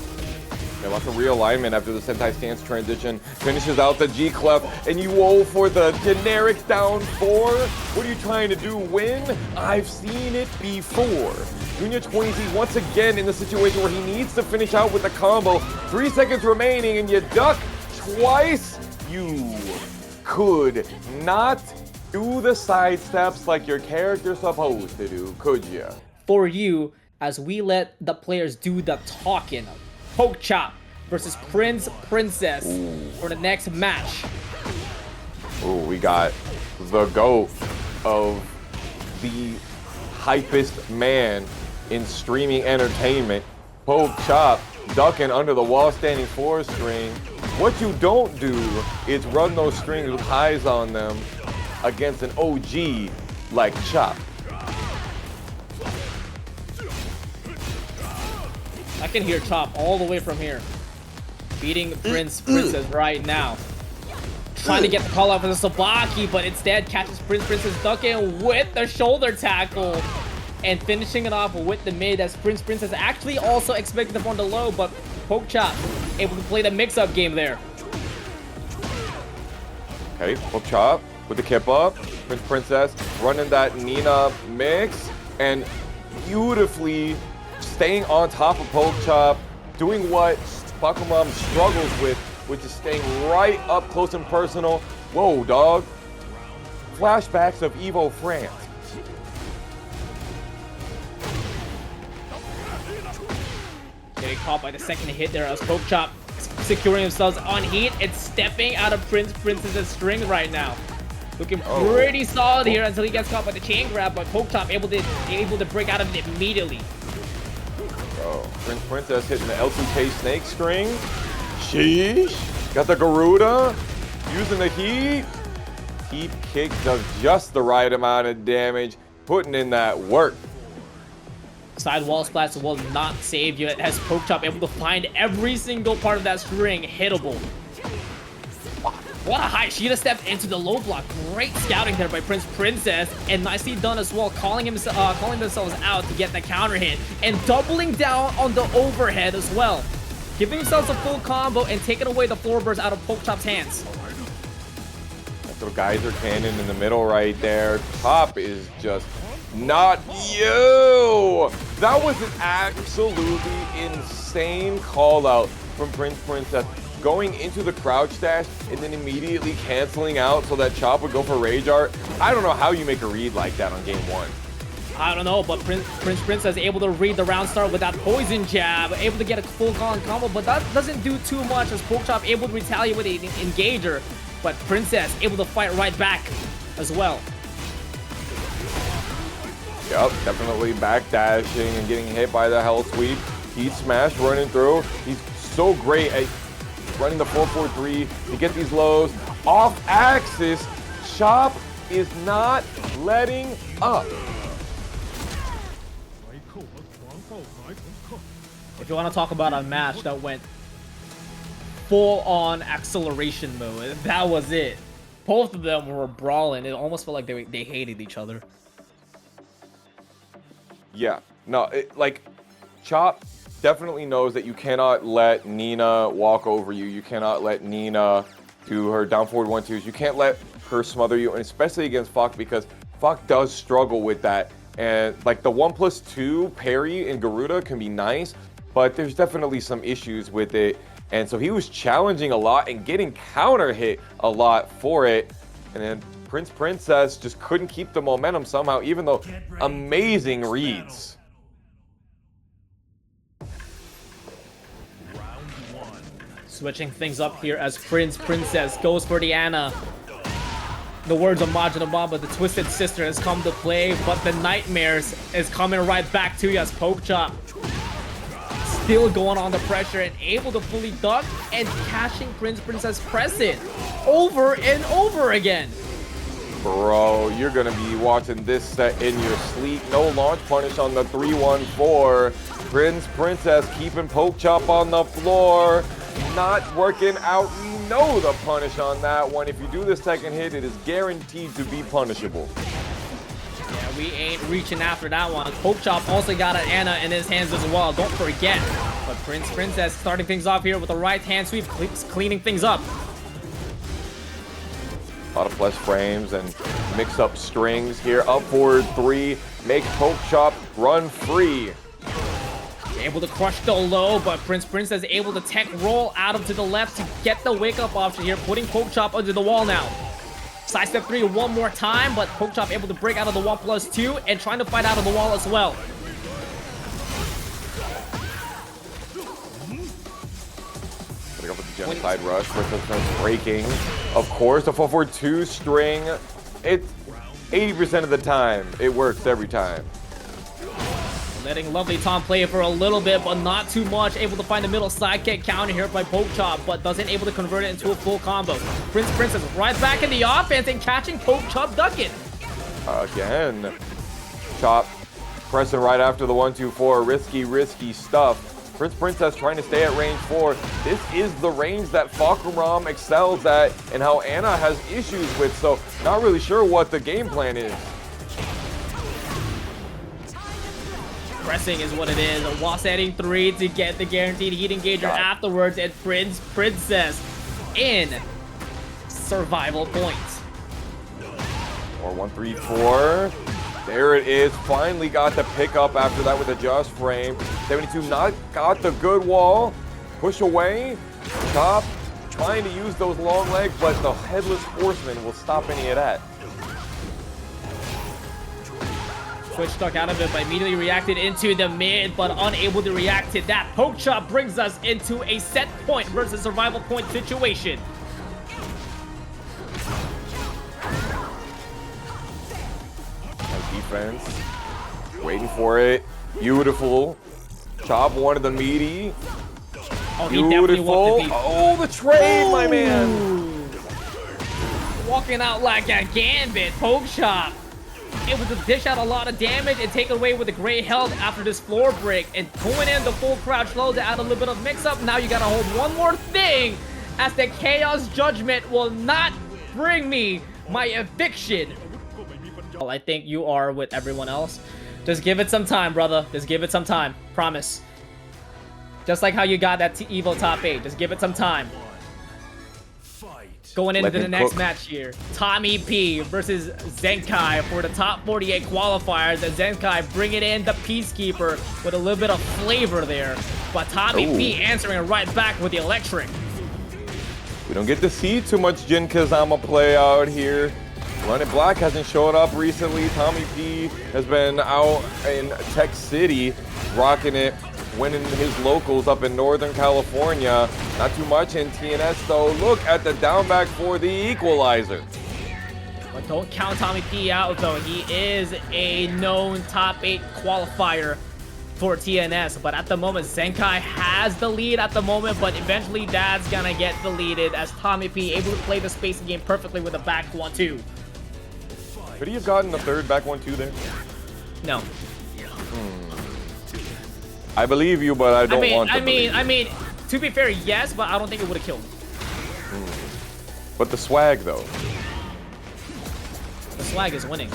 Speaker 2: Yeah, lots of realignment after the Sentai stance transition. Finishes out the G clef, and you roll for the generic down 4. What are you trying to do? Win? I've seen it before. Joonya 20 once again in the situation where he needs to finish out with the combo. 3 seconds remaining, and you duck twice. You could not do the side steps like your character's supposed to do, could you?
Speaker 1: For you, as we let the players do the talking. Pokchop versus Prinzeprincess for the next match.
Speaker 2: Oh, we got the GOAT of the hypest man in streaming entertainment. Pokchop ducking under the wall standing 4 string. What you don't do is run those strings with highs on them against an OG like Chop.
Speaker 1: I can hear Chop all the way from here. Beating Princess right now. Trying to get the call out for the Sabaki, but instead catches Princess ducking with the shoulder tackle. And finishing it off with the mid as Princess actually also expected to on the low, but Pokchop able to play the mix-up game there.
Speaker 2: Okay, Pokchop with the kip up. Princess running that Nina mix and beautifully staying on top of Pokchop, doing what Fahkumram struggles with, which is staying right up close and personal. Whoa, dog. Flashbacks of Evo France.
Speaker 1: Getting caught by the second hit there as Pokchop securing themselves on heat and stepping out of Princess's string right now. Looking pretty solid here until he gets caught by the chain grab, but Pokchop able to break out of it immediately.
Speaker 2: Princess hitting the L2K snake string. Sheesh. Got the Garuda. Using the heat. Heat kick does just the right amount of damage. Putting in that work.
Speaker 1: Side wall splash will not save you as Pokchop able to find every single part of that string hittable. What a high. She'd have stepped into the low block. Great scouting there by Princess, and nicely done as well, calling themselves out to get the counter hit and doubling down on the overhead as well, giving themselves a full combo and taking away the floor burst out of Pokchop's hands.
Speaker 2: That little geyser cannon in the middle right there. Top is just not you. That was an absolutely insane call out from Princess. Going into the crouch dash and then immediately canceling out so that Chop would go for Rage Art. I don't know how you make a read like that on game 1.
Speaker 1: I don't know, but Princess able to read the round start with that poison jab, able to get a full on combo, but that doesn't do too much as Pokchop able to retaliate with an engager, but Princess able to fight right back as well.
Speaker 2: Yep, definitely backdashing and getting hit by the Hell Sweep. Heat Smash running through. He's so great at running the 4-4-3 to get these lows off axis. Chop is not letting up.
Speaker 1: If you want to talk about a match that went full on acceleration mode, that was it. Both of them were brawling. It almost felt like they hated each other.
Speaker 2: Yeah, no, like, Chop definitely knows that you cannot let Nina walk over you. You cannot let Nina do her down forward 1-2s. You can't let her smother you, and especially against Fahk, because Fahk does struggle with that. And like the 1+2 parry in Garuda can be nice, but there's definitely some issues with it. And so he was challenging a lot and getting counter hit a lot for it. And then Princess just couldn't keep the momentum somehow, even though amazing reads.
Speaker 1: Switching things up here as Princess goes for the Ana. The words of Majin Baba, the Twisted Sister, has come to play, but the Nightmares is coming right back to you as Pokchop still going on the pressure and able to fully duck and cashing Princess present over and over again.
Speaker 2: Bro, you're gonna be watching this set in your sleep. No launch punish on the 3-1-4. Princess keeping Pokchop on the floor. Not working out. We know the punish on that one. If you do the second hit, it is guaranteed to be punishable.
Speaker 1: Yeah, we ain't reaching after that one. Pokchop also got an Ana in his hands as well. Don't forget. But Princess starting things off here with a right hand sweep, cleaning things up.
Speaker 2: A lot of plus frames and mix up strings here. Up forward 3. Make Pokchop run free.
Speaker 1: Able to crush the low, but Princess able to tech roll out of to the left to get the wake up option here, putting Pokchop under the wall now. Sidestep 3 one more time, but Pokchop able to break out of the 1+2 and trying to fight out of the wall as well.
Speaker 2: Putting up with the genocide rush. Princess breaking. Of course, the 4-4-2 string. It's 80% of the time. It works every time.
Speaker 1: Letting Lovely Tom play for a little bit, but not too much. Able to find the middle sidekick counter here by Pokchop, but doesn't able to convert it into a full combo. Princess right back in the offense and catching Pokchop ducking.
Speaker 2: Again. Chop pressing right after the 1-2-4. Risky stuff. Princess trying to stay at range 4. This is the range that Fahkumram excels at and how Ana has issues with, so not really sure what the game plan is.
Speaker 1: Pressing is what it is. While setting 3 to get the guaranteed heat engager afterwards, and Princess in survival points.
Speaker 2: Or 1-3-4. There it is. Finally got the pickup after that with a just frame. 72 not got the good wall. Push away. Chop trying to use those long legs, but the Headless Horseman will stop any of that.
Speaker 1: Switch stuck out of it, but immediately reacted into the mid, but unable to react to that. Pokchop brings us into a set point versus survival point situation.
Speaker 2: Nice defense. Waiting for it. Beautiful. Chop wanted the meaty.
Speaker 1: Oh, he definitely wanted the
Speaker 2: Oh, the trade, my man.
Speaker 1: Walking out like a gambit. Pokchop able to dish out a lot of damage and take away with a great health after this floor break, and going in the full crouch low to add a little bit of mix up. Now you gotta hold one more thing, as the Chaos Judgment will not bring me my eviction. Well, I think you are with everyone else. Just give it some time, brother. Just give it some time. Promise. Just like how you got that Evo top 8. Just give it some time. Going into the next match here, tommyp versus Zexnkai for the top 48 qualifiers, and Zexnkai bringing in the Peacekeeper with a little bit of flavor there, but tommyp answering right back with the electric.
Speaker 2: We don't get to see too much Jin Kazama play out here. Running Black hasn't showed up recently. tommyp has been out in Tech City, rocking it, winning his locals up in Northern California. Not too much in TNS though. Look at the down back for the equalizer.
Speaker 1: But don't count tommyp out though. He is a known top 8 qualifier for TNS. But at the moment, Zexnkai has the lead at the moment, but eventually Dad's gonna get deleted as tommyp able to play the spacing game perfectly with a back 1-2.
Speaker 2: Could he have gotten the third back 1-2 there?
Speaker 1: No.
Speaker 2: I believe you, but I don't want to
Speaker 1: I mean, to be fair, yes, but I don't think it would have killed him.
Speaker 2: But the swag, though.
Speaker 1: The swag is winning.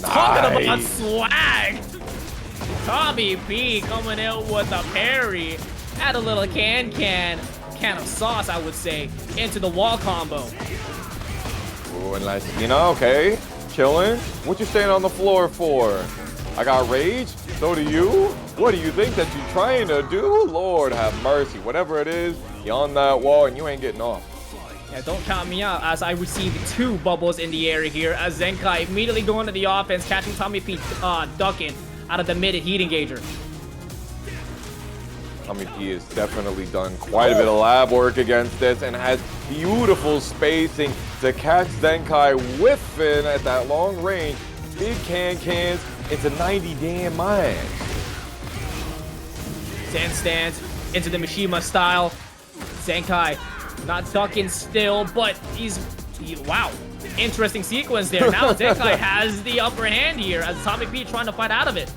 Speaker 1: Talking about swag. Tommy P coming in with a parry. Add a little can of sauce, I would say, into the wall combo.
Speaker 2: Ooh, and okay. Chilling. What you staying on the floor for? I got rage. So do you. What do you think that you're trying to do? Lord have mercy. Whatever it is, you're on that wall and you ain't getting off.
Speaker 1: Yeah, don't count me out as I receive 2 bubbles in the air here as Zexnkai immediately going to the offense, catching Tommy P ducking out of the mid heat engager.
Speaker 2: Tommy P has definitely done quite a bit of lab work against this and has beautiful spacing to catch Zexnkai whiffing at that long range. Big cans into 90 damn mines.
Speaker 1: Sand stands into the Mishima style. Zexnkai not ducking still, but wow. Interesting sequence there. Now Zexnkai has the upper hand here as Tommy P trying to fight out of it.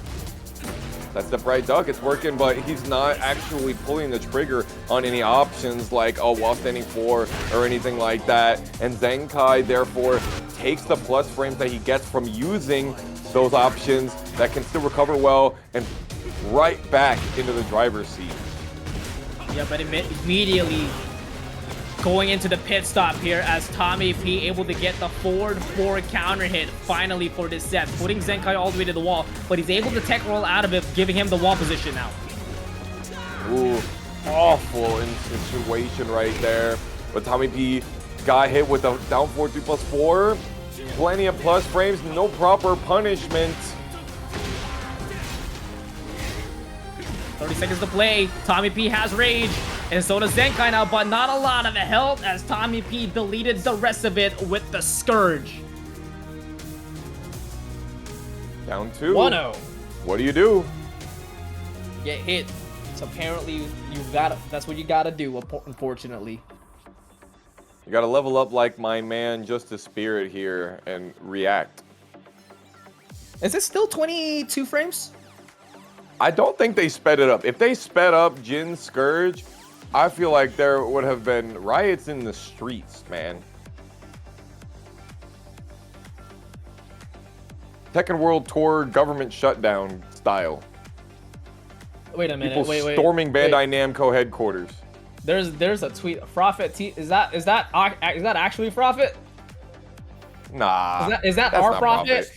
Speaker 2: That's the right duck. It's working, but he's not actually pulling the trigger on any options like wall standing 4 or anything like that. And Zexnkai therefore takes the plus frames that he gets from using those options that can still recover well and right back into the driver's seat.
Speaker 1: Yeah, but immediately going into the pit stop here as Tommy P able to get the forward 4 counter hit finally for this set, putting Zexnkai all the way to the wall, but he's able to tech roll out of it, giving him the wall position now.
Speaker 2: Ooh, awful situation right there. But Tommy P got hit with a down 4 3+4. Plenty of plus frames, no proper punishment.
Speaker 1: 30 seconds to play. Tommy P has rage, and so does Zexnkai now, but not a lot of health as Tommy P deleted the rest of it with the Scourge.
Speaker 2: Down 2.
Speaker 1: 1-0.
Speaker 2: What do you do?
Speaker 1: Get hit. So apparently that's what you gotta do, unfortunately.
Speaker 2: You gotta level up like my man, just a spirit here and react.
Speaker 1: Is it still 22 frames?
Speaker 2: I don't think they sped it up. If they sped up Jin's Scourge, I feel like there would have been riots in the streets, man. Tekken World Tour government shutdown style.
Speaker 1: Wait a minute.
Speaker 2: People
Speaker 1: Wait.
Speaker 2: storming Bandai Namco headquarters.
Speaker 1: There's a tweet. Prophet T. Is that actually Prophet?
Speaker 2: Nah.
Speaker 1: Is that our Prophet?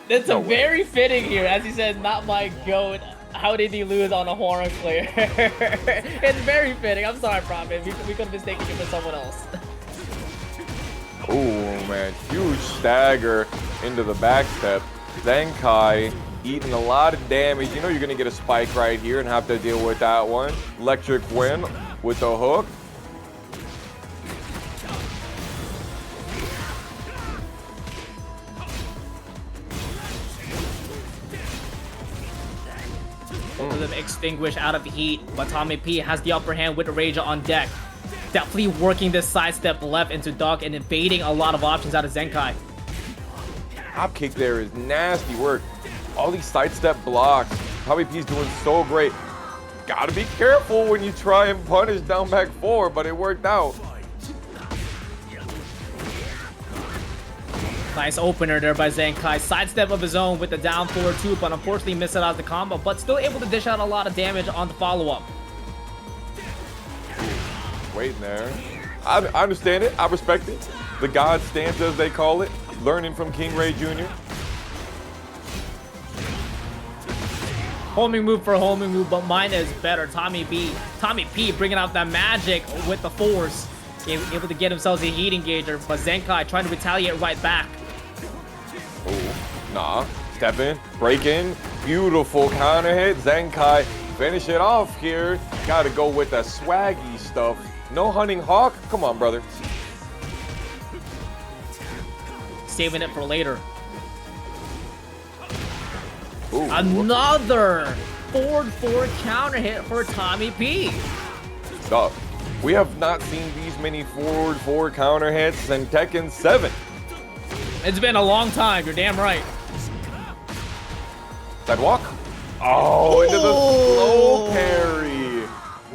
Speaker 1: It's a very fitting here, as he says, not my goat. How did he lose on a Hwoarang player? It's very fitting. I'm sorry, Prophet. We could have mistaken you for someone else.
Speaker 2: Oh man, huge stagger into the backstep. Zexnkai eating a lot of damage. You know you're gonna get a spike right here and have to deal with that one. Electric win with the hook.
Speaker 1: Both of them extinguished out of the heat, but Tommy P has the upper hand with the Rage on deck. Definitely working this sidestep left into Duck and evading a lot of options out of Zexnkai.
Speaker 2: Top kick there is nasty work. All these sidestep blocks. Tommy P's doing so great. Gotta be careful when you try and punish down back 4, but it worked out.
Speaker 1: Nice opener there by Zexnkai. Sidestep of his own with the down 4-2, but unfortunately missed out the combo, but still able to dish out a lot of damage on the follow-up.
Speaker 2: Waiting there. I understand it. I respect it. The God stance, as they call it. Learning from King Ray Jr.
Speaker 1: Homing move for a homing move, but mine is better. Tommy P bringing out that magic with the force. Able to get himself a heat engager, but Zexnkai trying to retaliate right back.
Speaker 2: Oh, nah. Step in, break in. Beautiful counter hit. Zexnkai finish it off here. Gotta go with the swaggy stuff. No hunting hawk? Come on, brother.
Speaker 1: Saving it for later.
Speaker 2: Ooh.
Speaker 1: Another forward 4 counter hit for Tommy P.
Speaker 2: Stop. We have not seen these many forward 4 counter hits in Tekken 7.
Speaker 1: It's been a long time, you're damn right.
Speaker 2: Sidewalk. Oh, into the slow parry.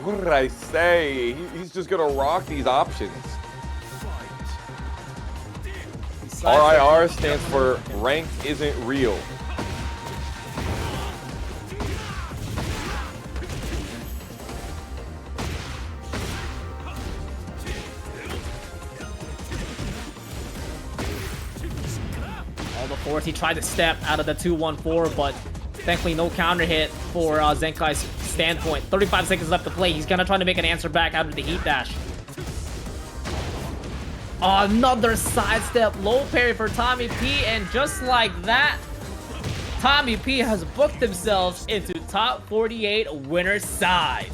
Speaker 2: What did I say? He's just gonna rock these options. RIR stands for ranked isn't real.
Speaker 1: He tried to step out of the 2-1-4, but thankfully no counter hit for Zexnkai's standpoint. 35 seconds left to play. He's gonna try to make an answer back out of the heat dash. Another sidestep low parry for tommyp, and just like that, tommyp has booked themselves into top 48 winner's side.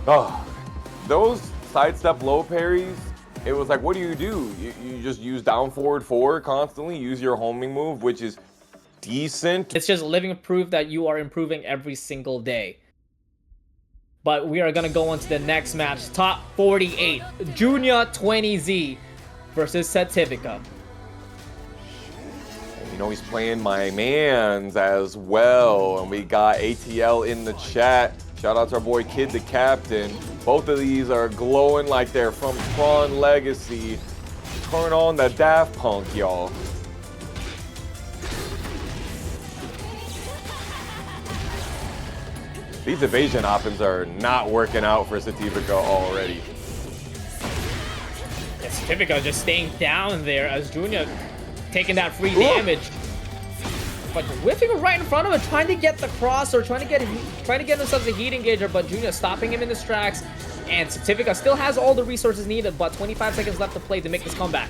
Speaker 2: Oh, those sidestep low parries. It was like, what do? You just use down forward 4 constantly, use your homing move, which is decent.
Speaker 1: It's just living proof that you are improving every single day. But we are going to go on to the next match. Top 48. Joonya 20Z versus Sativicaa.
Speaker 2: You know, he's playing my mans as well. And we got ATL in the chat. Shout out to our boy Kid the Captain. Both of these are glowing like they're from Tron Legacy. Turn on the Daft Punk, y'all. These evasion options are not working out for Sativicaa already.
Speaker 1: Yeah, Sativicaa just staying down there as Joonya taking that free damage. But whiffing right in front of him, trying to get the cross or trying to get himself a heat engager, but Joonya stopping him in his tracks. And Sativicaa still has all the resources needed, but 25 seconds left to play to make this comeback.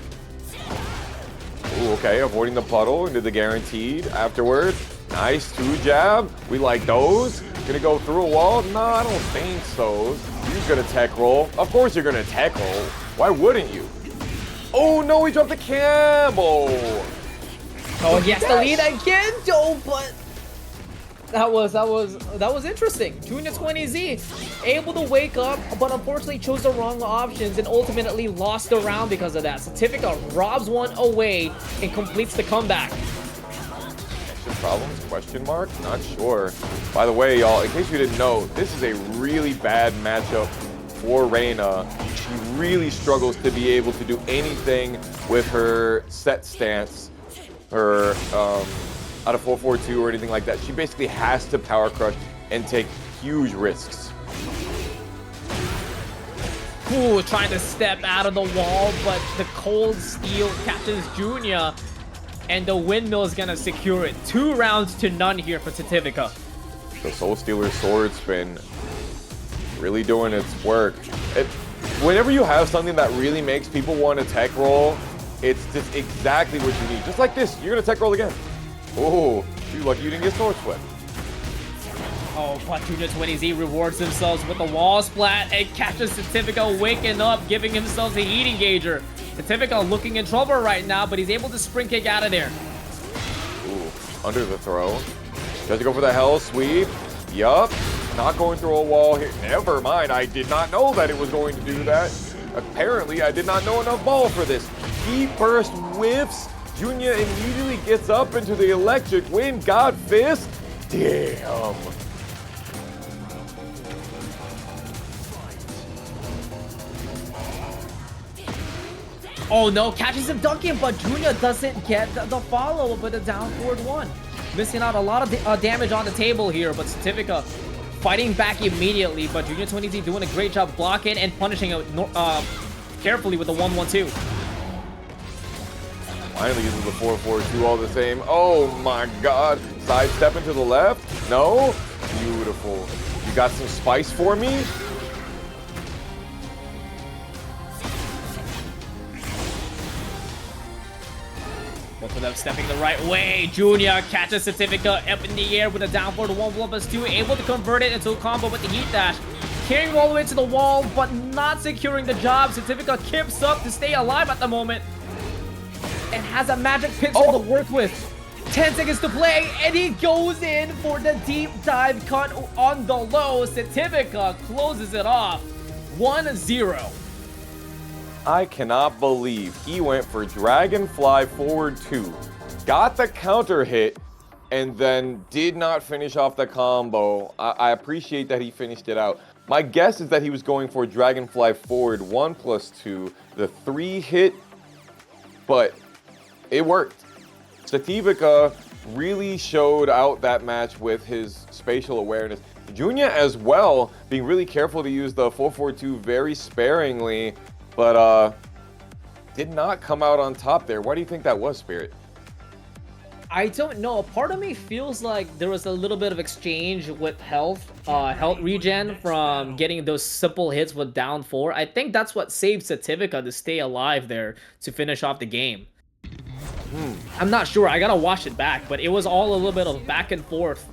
Speaker 2: Ooh, okay, avoiding the puddle into the guaranteed afterwards. Nice 2 jab. We like those. Gonna go through a wall? No, I don't think so. You're gonna tech roll. Of course you're gonna tech roll. Why wouldn't you? Oh no, he dropped the Campbell.
Speaker 1: Oh, yes, the lead again, though, but that was interesting. Joonya 20Z able to wake up, but unfortunately chose the wrong options and ultimately lost the round because of that. Sativicaa robs one away and completes the comeback.
Speaker 2: Problems? Question mark? Not sure. By the way, y'all, in case you didn't know, this is a really bad matchup for Reina. She really struggles to be able to do anything with her set stance, her out of 4-4-2 or anything like that. She basically has to power crush and take huge risks.
Speaker 1: Ooh, trying to step out of the wall, but the cold steel catches Joonya. And the windmill is gonna secure it. 2 rounds to none here for Sativicaa.
Speaker 2: The Soul Stealer sword spin really doing its work. Whenever you have something that really makes people want to tech roll, it's just exactly what you need. Just like this, you're gonna tech roll again. Oh, you're lucky you didn't get sword split.
Speaker 1: Oh, but Joonya 20Z rewards themselves with a wall splat and catches Sativicaa waking up, giving himself a heat engager. Sativicaa looking in trouble right now, but he's able to spring kick out of there.
Speaker 2: Ooh, under the throw. Does he go for the hell sweep? Yup. Not going through a wall here. Never mind, I did not know that it was going to do that. Apparently, I did not know enough ball for this. He burst whiffs. Joonya immediately gets up into the electric wind. God fist. Damn.
Speaker 1: Oh no, catches him dunking, but Joonya doesn't get the follow-up with a down forward 1. Missing out a lot of damage on the table here, but Sativicaa fighting back immediately, but Joonya 20Z doing a great job blocking and punishing it carefully with the 1-1-2.
Speaker 2: Finally uses the 4-4-2 all the same. Oh my god. Sidestep into the left? No? Beautiful. You got some spice for me?
Speaker 1: Both of them stepping the right way. Joonya catches Sativicaa up in the air with a down forward 1+2, able to convert it into a combo with the heat dash. Carrying all the way to the wall, but not securing the job. Sativicaa keeps up to stay alive at the moment. And has a magic pistol to work with. 10 seconds to play, and he goes in for the deep dive cut on the low. Sativicaa closes it off 1-0.
Speaker 2: I cannot believe he went for Dragonfly forward 2, got the counter hit, and then did not finish off the combo. I appreciate that he finished it out. My guess is that he was going for Dragonfly forward 1+2, the 3 hit, but it worked. Sativicaa really showed out that match with his spatial awareness. Joonya as well, being really careful to use the 442 very sparingly, but did not come out on top there. Why do you think that was, Spirit?
Speaker 1: I don't know. A part of me feels like there was a little bit of exchange with health regen from getting those simple hits with down 4. I think that's what saved Sativicaa to stay alive there to finish off the game. I'm not sure. I gotta watch it back, but it was all a little bit of back and forth,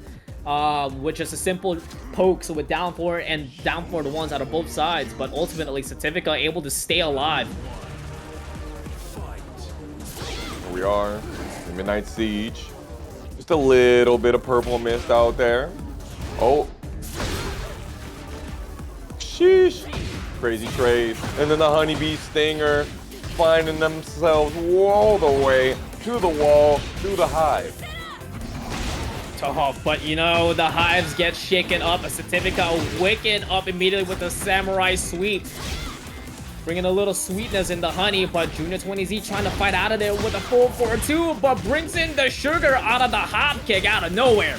Speaker 1: with just a simple pokes with down 4 and down 4 to ones out of both sides. But ultimately, Sativicaa able to stay alive.
Speaker 2: Here we are. Midnight Siege. Just a little bit of purple mist out there. Oh. Sheesh. Crazy trade. And then the Honeybee Stinger finding themselves all the way to the wall, to the hive.
Speaker 1: Tough, but you know, the hives get shaken up. A Sativicaa waking up immediately with the samurai sweep. Bringing a little sweetness in the honey, but Joonya 20Z trying to fight out of there with a 442, but brings in the sugar out of the hop kick out of nowhere.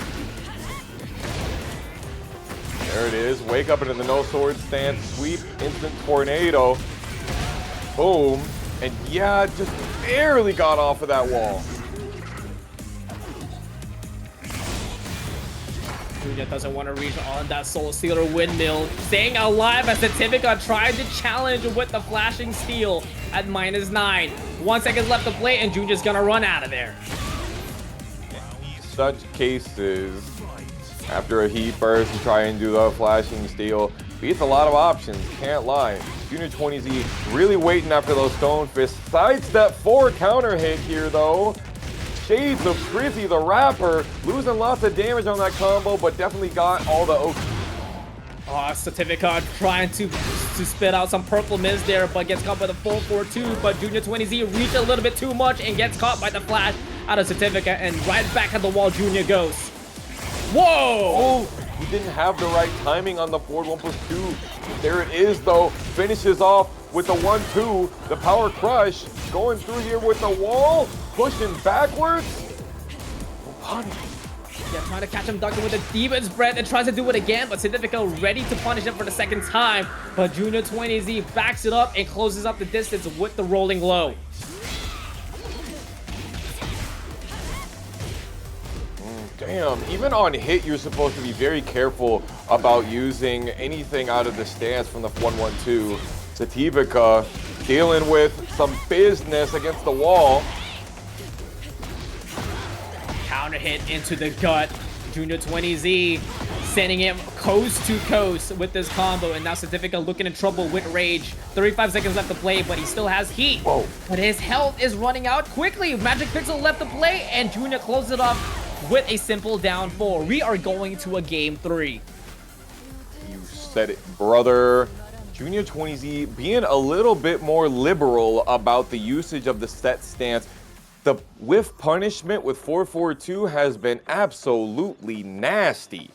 Speaker 2: There it is. Wake up into the no sword stance, sweep, instant tornado. Boom. And yeah, just barely got off of that wall.
Speaker 1: Joonya doesn't want to reach on that Soul Stealer windmill. Staying alive as Sativicaa tried to challenge with the flashing steel at -9. 1 second left to play, and Joonya's gonna run out of there.
Speaker 2: Such cases, after a heat burst and try and do the flashing steel, beats a lot of options, can't lie. Joonya 20Z really waiting after those stone fists. Sidestep 4 counter hit here though. Shades of Crizzy the Rapper, losing lots of damage on that combo, but definitely got all the OK.
Speaker 1: Oh, Sativicaa trying to spit out some purple mist there, but gets caught by the 442. But Joonya 20Z reached a little bit too much and gets caught by the flash out of Sativicaa, and right back at the wall Joonya goes. Whoa!
Speaker 2: Oh, he didn't have the right timing on the forward 1+2. There it is though, finishes off with the 1-2, the power crush, going through here with the wall, pushing backwards.
Speaker 1: Yeah, trying to catch him ducking with a Demon's Breath and tries to do it again, but Sativicaa ready to punish him for the second time. But Joonya 20Z backs it up and closes up the distance with the rolling low.
Speaker 2: Damn, even on hit, you're supposed to be very careful about using anything out of the stance from the 1-1-2. Sativicaa dealing with some business against the wall.
Speaker 1: Counter hit into the gut. Joonya 20Z sending him coast to coast with this combo, and now Sativicaa looking in trouble with rage. 35 seconds left to play, but he still has heat.
Speaker 2: Whoa.
Speaker 1: But his health is running out quickly. Magic Pixel left to play, and Joonya closes it up with a simple down 4. We are going to a game 3.
Speaker 2: You said it, brother. Joonya 20Z being a little bit more liberal about the usage of the set stance. The whiff punishment with 442 has been absolutely nasty.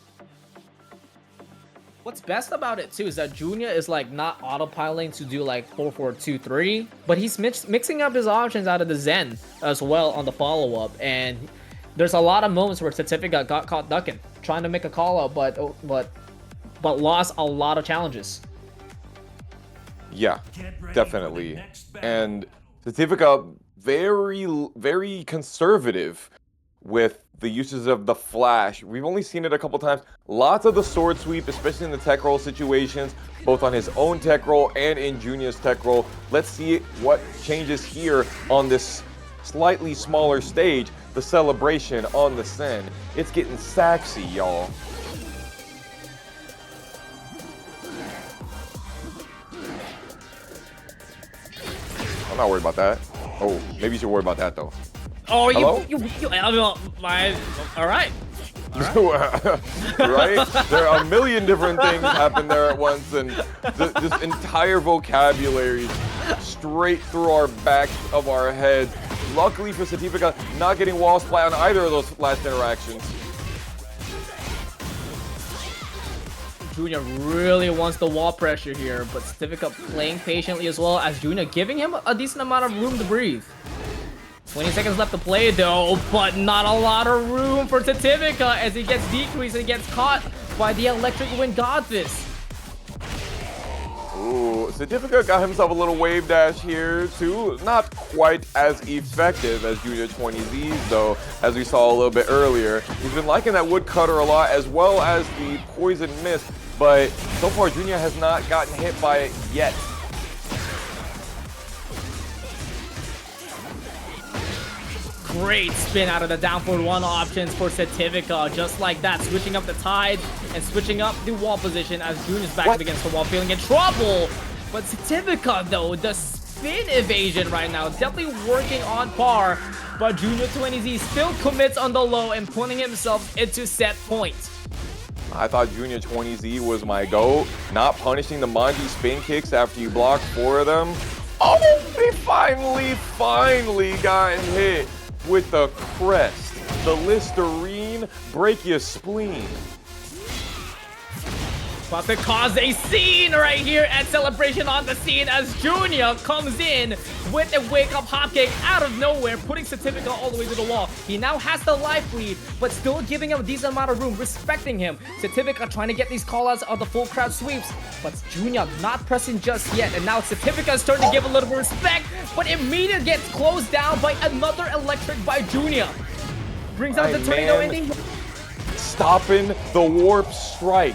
Speaker 1: What's best about it too is that Joonya is like not autopiloting to do like 4-4-2-3, but he's mixing up his options out of the Zen as well on the follow-up. And there's a lot of moments where Sativicaa got caught ducking, trying to make a call out, but lost a lot of challenges.
Speaker 2: Yeah, definitely. And Sativicaa very conservative with the uses of the flash. We've only seen it a couple times. Lots of the sword sweep, especially in the tech roll situations, both on his own tech roll and in Joonya's tech roll. Let's see what changes here on this slightly smaller stage, the celebration on the Sen. It's getting sexy, y'all. I'm not worried about that. Oh, maybe you should worry about that though.
Speaker 1: Oh,
Speaker 2: Hello?
Speaker 1: All right.
Speaker 2: Right? There are a million different things happen there at once, and this entire vocabulary straight through our backs of our heads. Luckily for Sativicaa, not getting wall splat on either of those last interactions.
Speaker 1: Joonya really wants the wall pressure here, but Sativicaa playing patiently as well as Joonya giving him a decent amount of room to breathe. 20 seconds left to play though, but not a lot of room for Sativicaa as he gets decreased and gets caught by the Electric Wind Goddess.
Speaker 2: Ooh, Sativicaa got himself a little wave dash here too. Not quite as effective as Joonya 20Z's though, as we saw a little bit earlier. He's been liking that woodcutter a lot as well as the poison mist, but so far Joonya has not gotten hit by it yet.
Speaker 1: Great spin out of the down forward 1 options for Sativicaa, just like that, switching up the tide and switching up the wall position as Joonya's back up against the wall, feeling in trouble. But Sativicaa though, the spin evasion right now, definitely working on par, but Joonya 20Z still commits on the low and putting himself into set point.
Speaker 2: I thought Joonya 20Z was my GOAT, not punishing the Manji spin kicks after you block 4 of them. Oh, they finally got hit with the crest, the Listerine, break your spleen.
Speaker 1: About to cause a scene right here at Celebration on the scene as Joonya comes in with a wake-up hopkick out of nowhere, putting Sativicaa all the way to the wall. He now has the life lead, but still giving him a decent amount of room, respecting him. Sativicaa trying to get these callouts of the full crowd sweeps, but Joonya not pressing just yet. And now Sativicaa is starting to give a little bit of respect, but immediately gets closed down by another electric by Joonya. Brings out the tornado ending.
Speaker 2: Stopping the warp strike.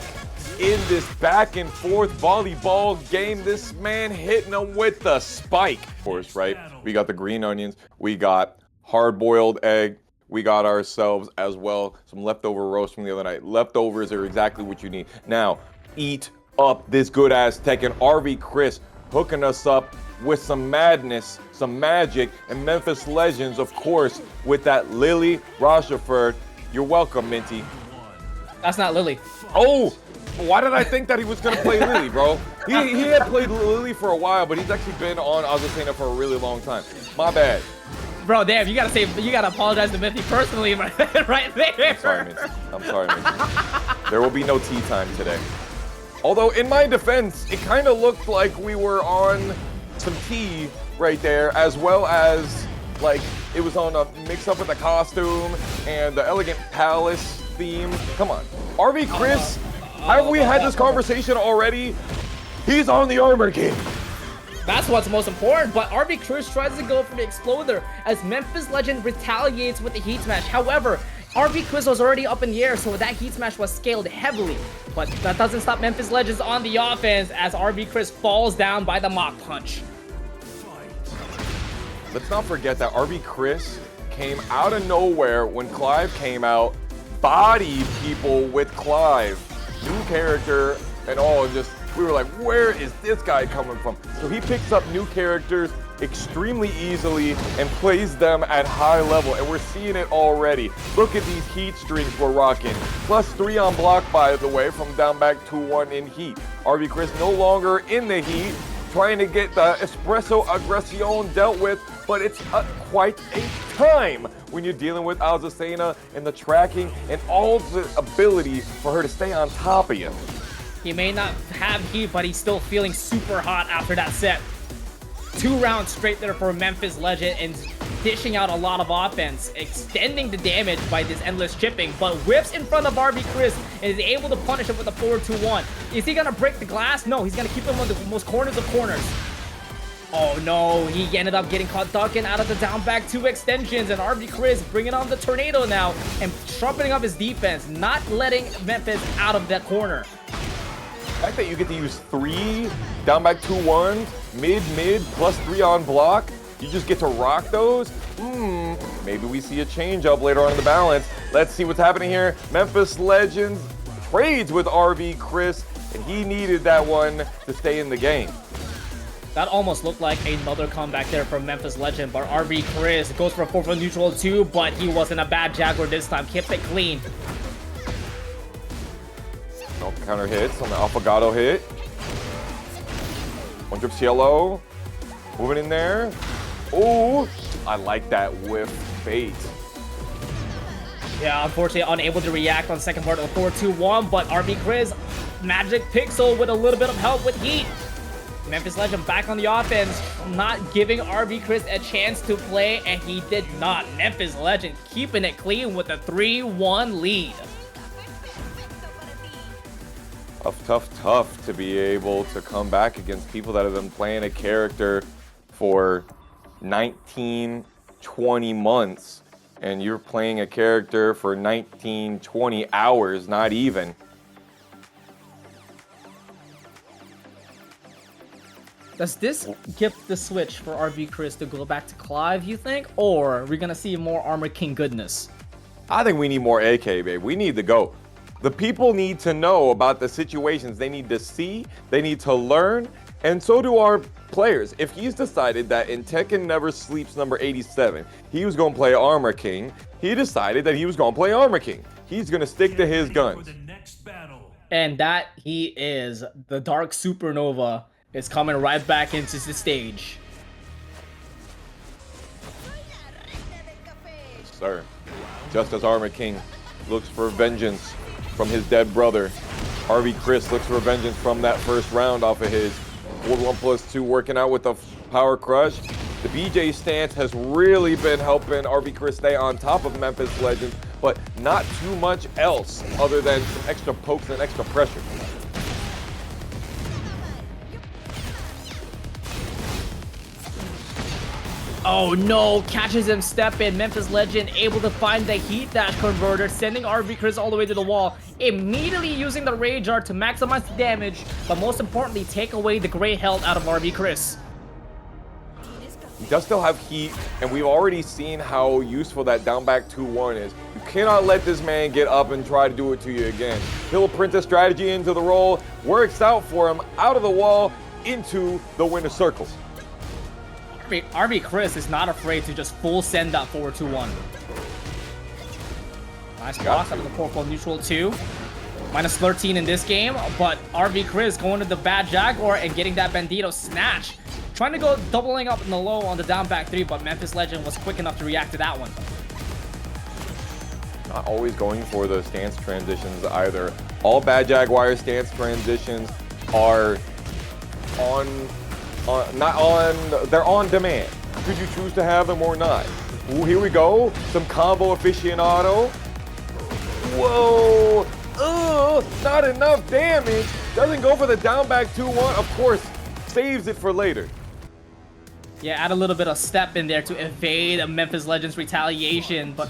Speaker 2: In this back and forth volleyball game, this man hitting them with the spike. Of course, right? We got the green onions, we got hard-boiled egg, we got ourselves as well some leftover roast from the other night. Leftovers are exactly what you need. Now, eat up this good-ass Tekken. RV Cris hooking us up with some madness, some magic, and Memphis Legends, of course, with that Lili Rochefort. You're welcome, Minty.
Speaker 1: That's not Lili.
Speaker 2: Oh! Why did I think that he was going to play Lili, bro? He had played Lili for a while, but he's actually been on Azucena for a really long time. My bad.
Speaker 1: Bro, damn, you gotta apologize to Minty personally right there.
Speaker 2: I'm sorry, Minty. I'm sorry, Minty. There will be no tea time today. Although, in my defense, it kind of looked like we were on some tea right there, as well as, like, it was on a mix-up with the costume and the Elegant Palace theme. Come on. RV Cris... Have we had this conversation already? He's on the Armor King.
Speaker 1: That's what's most important, but RV Cris tries to go for the Exploder as Memphis Legend retaliates with the Heat Smash. However, RV Cris was already up in the air, so that Heat Smash was scaled heavily. But that doesn't stop Memphis Legends on the offense as RV Cris falls down by the Mach Punch.
Speaker 2: Let's not forget that RV Cris came out of nowhere when Clive came out, bodied people with Clive. New character and all, just we were like, where is this guy coming from? So he picks up new characters extremely easily and plays them at high level, and we're seeing it already. Look at these heat streaks we're rocking. +3 on block, by the way, from down back 2-1 in heat. RV Cris no longer in the heat, trying to get the espresso aggression dealt with, but it's quite a time when you're dealing with Azucena and the tracking and all the ability for her to stay on top of you.
Speaker 1: He may not have heat, but he's still feeling super hot after that set. 2 rounds straight there for Memphis Legend and dishing out a lot of offense, extending the damage by this endless chipping, but whips in front of RV Cris and is able to punish him with a 4-2-1. Is he gonna break the glass? No, he's gonna keep him on the most corners of corners. Oh no, he ended up getting caught ducking out of the down back 2 extensions, and RV Cris bringing on the tornado now and sharpening up his defense, not letting Memphis out of that corner.
Speaker 2: The fact that you get to use 3 down back 2-1s, mid, +3 on block, you just get to rock those? Maybe we see a change up later on in the balance. Let's see what's happening here. Memphis Legends trades with RV Cris, and he needed that one to stay in the game.
Speaker 1: That almost looked like another comeback there from Memphis Legend, but RV Cris goes for a 4-4 neutral too, but he wasn't a bad Jaguar this time. Kept it clean.
Speaker 2: No counter hits on the Affogato hit. 1 drip cielo. Moving in there. Oh, I like that whiff bait.
Speaker 1: Yeah, unfortunately unable to react on second part of the 4-2-1, but RV Cris, Magic Pixel with a little bit of help with heat. Memphis Legend back on the offense, not giving RB Cris a chance to play, and he did not. Memphis Legend keeping it clean with a 3-1 lead.
Speaker 2: Tough to be able to come back against people that have been playing a character for 19, 20 months, and you're playing a character for 19, 20 hours, not even.
Speaker 1: Does this give the switch for RB Cris to go back to Clive, you think? Or are we gonna see more Armor King goodness?
Speaker 2: I think we need more AK, babe. We need to go. The people need to know about the situations. They need to see, they need to learn, and so do our players. If he's decided that in Tekken Never Sleeps number 87, he was gonna play Armor King, he decided that he was gonna play Armor King. He's gonna stick to his guns.
Speaker 1: And that he is. The Dark Supernova is coming right back into the stage.
Speaker 2: Sir, just as Armor King looks for vengeance from his dead brother, RB Cris looks for vengeance from that first round off of his 1+2 working out with the Power Crush. The BJ stance has really been helping RB Cris stay on top of Memphis Legends, but not too much else other than some extra pokes and extra pressure.
Speaker 1: Oh no, catches him step in. Memphis Legend able to find the heat dash converter, sending RB Cris all the way to the wall, immediately using the Rage Art to maximize the damage, but most importantly, take away the great health out of RB Cris.
Speaker 2: He does still have heat, and we've already seen how useful that down back 2-1 is. You cannot let this man get up and try to do it to you again. He'll Princess strategy into the roll, works out for him, out of the wall, into the winner's circle.
Speaker 1: RB Cris is not afraid to just full send that forward 2-1. Nice block out of the Porco neutral 2. Minus 13 in this game, but RB Cris going to the bad Jaguar and getting that Bandito snatch. Trying to go doubling up in the low on the down back 3, but Memphis Legend was quick enough to react to that one.
Speaker 2: Not always going for the stance transitions either. All bad Jaguar stance transitions are they're on demand. Could you choose to have them or not? Ooh, here we go. Some combo aficionado. Whoa. Not enough damage. Doesn't go for the down back 2-1. Of course, saves it for later.
Speaker 1: Yeah, add a little bit of step in there to evade a Memphis Legends retaliation, but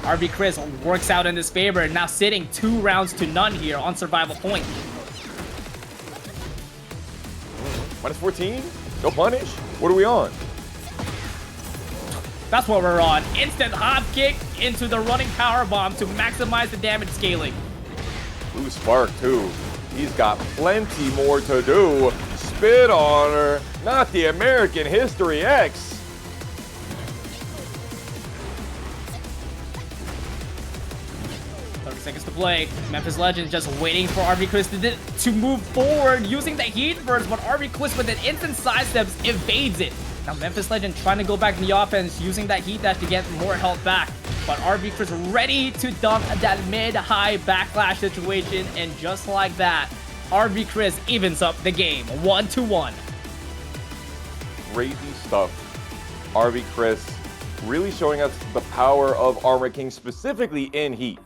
Speaker 1: RB Cris works out in his favor, now sitting 2 rounds to none here on survival point.
Speaker 2: Minus 14? No punish? What are we on?
Speaker 1: That's what we're on. Instant hop kick into the running power bomb to maximize the damage scaling.
Speaker 2: Ooh, Spark too. He's got plenty more to do. Spit on her. Not the American History X.
Speaker 1: Seconds to play. Memphis Legends just waiting for RB Cris to move forward using the heat burst, but RB Cris with an instant sidesteps evades it. Now Memphis Legend trying to go back in the offense using that heat dash to get more health back, but RB Cris ready to dump that mid-high backlash situation, and just like that, RB Cris evens up the game 1-1.
Speaker 2: Crazy stuff. RB Cris really showing us the power of Armor King, specifically in heat.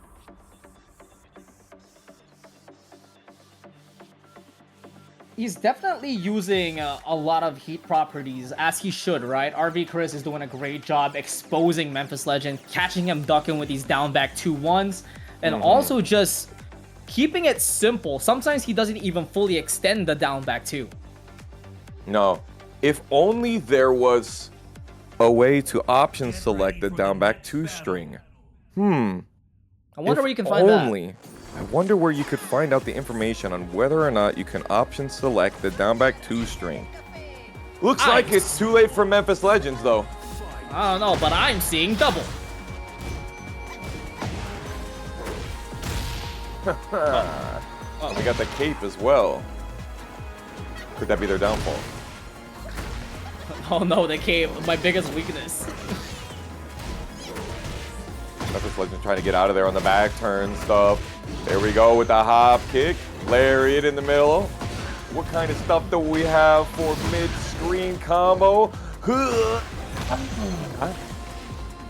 Speaker 1: He's definitely using a lot of heat properties, as he should, right? RB Cris is doing a great job exposing Memphis Legend, catching him ducking with these down back 2-1s, and also just keeping it simple. Sometimes he doesn't even fully extend the down back 2.
Speaker 2: No. If only there was a way to option select the down back 2 string.
Speaker 1: I wonder where you can find that.
Speaker 2: I wonder where you could find out the information on whether or not you can option select the down back 2 string. Looks like it's too late for Memphis Legends though.
Speaker 1: I don't know, but I'm seeing double.
Speaker 2: They got the cape as well. Could that be their downfall?
Speaker 1: Oh no, the cape, my biggest weakness.
Speaker 2: Memphis Legends trying to get out of there on the back turn stuff. There we go with the hop kick. Lariat in the middle. What kind of stuff do we have for mid-screen combo?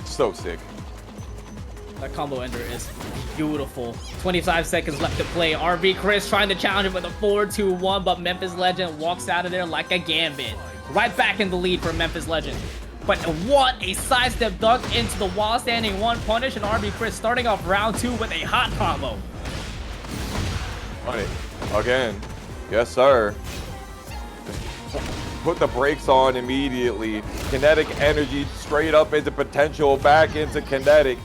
Speaker 2: So sick.
Speaker 1: That combo ender is beautiful. 25 seconds left to play. RB Cris trying to challenge him with a 4-2-1, but Memphis Legend walks out of there like a gambit. Right back in the lead for Memphis Legend. But what a sidestep dunk into the while standing one punish, and RB Cris starting off round 2 with a hot combo.
Speaker 2: On it again. Yes, sir. Put the brakes on immediately. Kinetic energy straight up into potential, back into kinetic.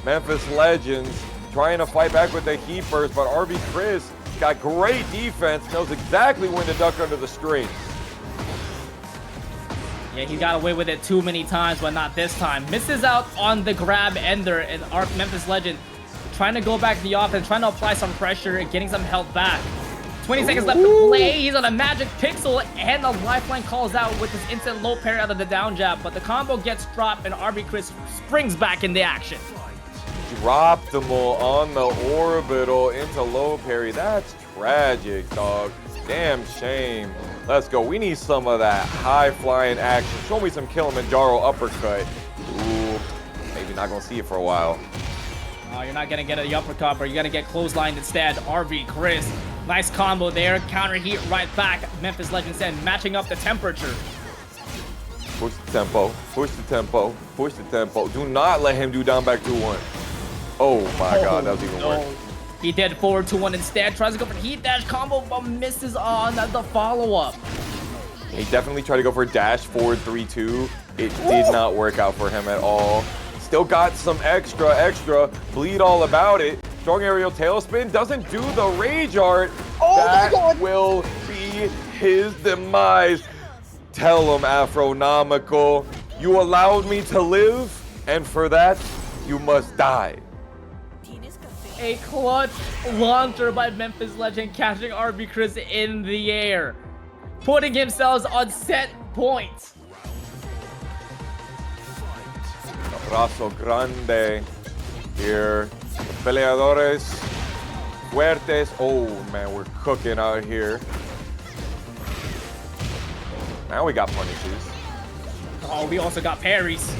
Speaker 2: Memphis Legends trying to fight back with the heat burst, but RB Cris got great defense, knows exactly when to duck under the strings.
Speaker 1: Yeah, he got away with it too many times, but not this time. Misses out on the grab ender, and our Memphis Legend trying to go back to the offense, trying to apply some pressure and getting some health back. 20 seconds left to play. He's on a magic pixel, and the lifeline calls out with his instant low parry out of the down jab, but the combo gets dropped, and RB Cris springs back into action.
Speaker 2: Dropped him on the orbital into low parry. That's tragic, dog. Damn shame. Let's go. We need some of that high flying action. Show me some Kilimanjaro uppercut. Ooh, maybe not gonna see it for a while.
Speaker 1: Oh, you're not gonna get the uppercut, but you're gonna get clotheslined instead. RB Cris, nice combo there. Counter heat right back. Memphis Legend said, matching up the temperature.
Speaker 2: Push the tempo. Push the tempo. Push the tempo. Do not let him do down back 2-1. Oh my God, that was even worse.
Speaker 1: He did 4-2-1 instead. Tries to go for the heat dash combo, but misses on the follow-up.
Speaker 2: He definitely tried to go for a dash forward 3-2. It did not work out for him at all. Still got some extra. Bleed all about it. Strong aerial tailspin doesn't do the rage art. That will be his demise. Tell him, Afronomical. You allowed me to live, and for that, you must die.
Speaker 1: A clutch launcher by Memphis Legend, catching RB Cris in the air, putting himself on set point.
Speaker 2: Abrazo grande here. The peleadores fuertes. Oh man, we're cooking out here. Now we got punishes.
Speaker 1: Oh, we also got parries.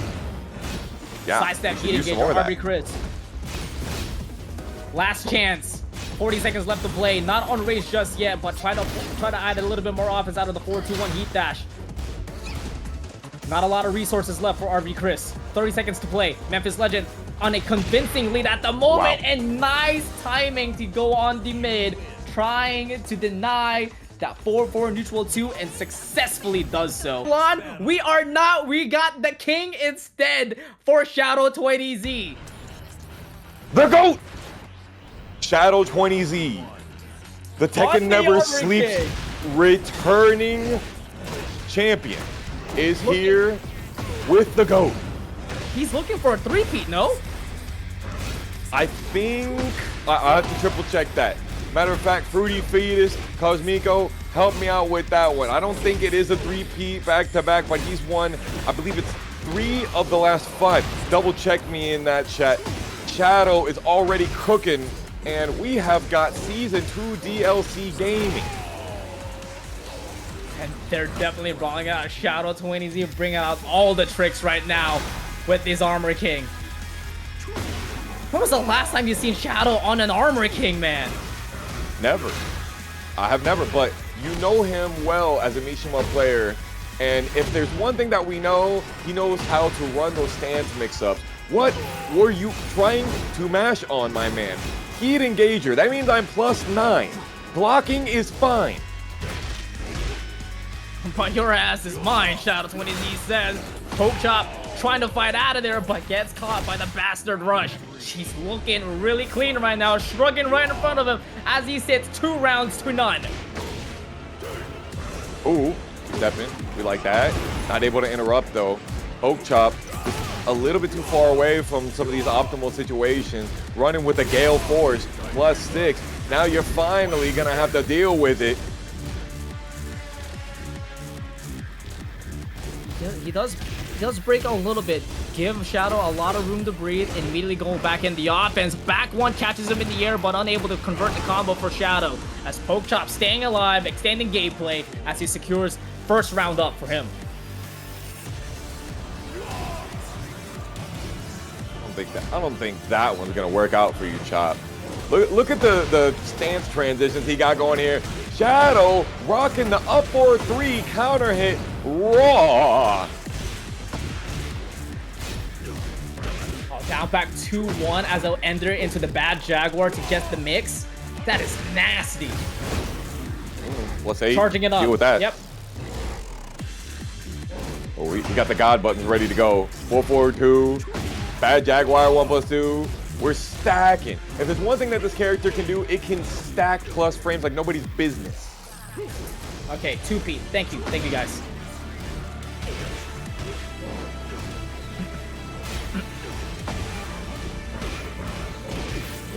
Speaker 2: Yeah.
Speaker 1: Sidestep heat engage for RB Cris. Last chance. 40 seconds left to play. Not on race just yet, but try to add a little bit more offense out of the 4-2-1 heat dash. Not a lot of resources left for RB Cris. 30 seconds to play. Memphis Legend on a convincing lead at the moment, and nice timing to go on the mid, trying to deny that 4-4 neutral 2, and successfully does so. We got the king instead for Shadow 20Z.
Speaker 2: The GOAT! Shadow 20Z, the Tekken Never Sleeps returning champion, is here with the GOAT.
Speaker 1: He's looking for a three-peat, no?
Speaker 2: I think I have to triple check that. Matter of fact, Fruity Fetus, Cosmico, help me out with that one. I don't think it is a three-peat back-to-back, but he's won, I believe it's 3 of the last 5. Double check me in that chat. Shadow is already cooking, and we have got Season 2 DLC gaming.
Speaker 1: And they're definitely rolling out Shadow 20Z, bringing out all the tricks right now with this Armor King. When was the last time you seen Shadow on an Armor King, man?
Speaker 2: Never. I have never, but you know him well as a Mishima player, and if there's one thing that we know, he knows how to run those stance mix-ups. What were you trying to mash on, my man? Heat engager. That means I'm +9. Blocking is fine.
Speaker 1: But your ass is mine, Shadow 20Z says. Pokchop trying to fight out of there, but gets caught by the bastard rush. She's looking really clean right now, shrugging right in front of him as he sits 2 rounds to none.
Speaker 2: Ooh, step in. We like that. Not able to interrupt though. Pokchop a little bit too far away from some of these optimal situations. Running with a Gale Force +6. Now you're finally gonna have to deal with it.
Speaker 1: He does break a little bit. give Shadow a lot of room to breathe, and immediately going back in the offense. Back one catches him in the air, but unable to convert the combo for Shadow. As Pokchop staying alive, extending gameplay as he secures first round up for him.
Speaker 2: I don't think that one's gonna work out for you, Chop. Look at the stance transitions he got going here. Shadow rocking the up 4-3 counter hit raw.
Speaker 1: Oh, down back 2-1 as they'll enter into the bad Jaguar to get the mix. That is nasty.
Speaker 2: Let's say
Speaker 1: Charging it up.
Speaker 2: Deal with that.
Speaker 1: Yep.
Speaker 2: Oh, we got the God buttons ready to go. 4-4-2. Bad Jaguar 1+2. We're stacking. If there's one thing that this character can do, it can stack plus frames like nobody's business.
Speaker 1: Okay, 2P. Thank you. Thank you, guys.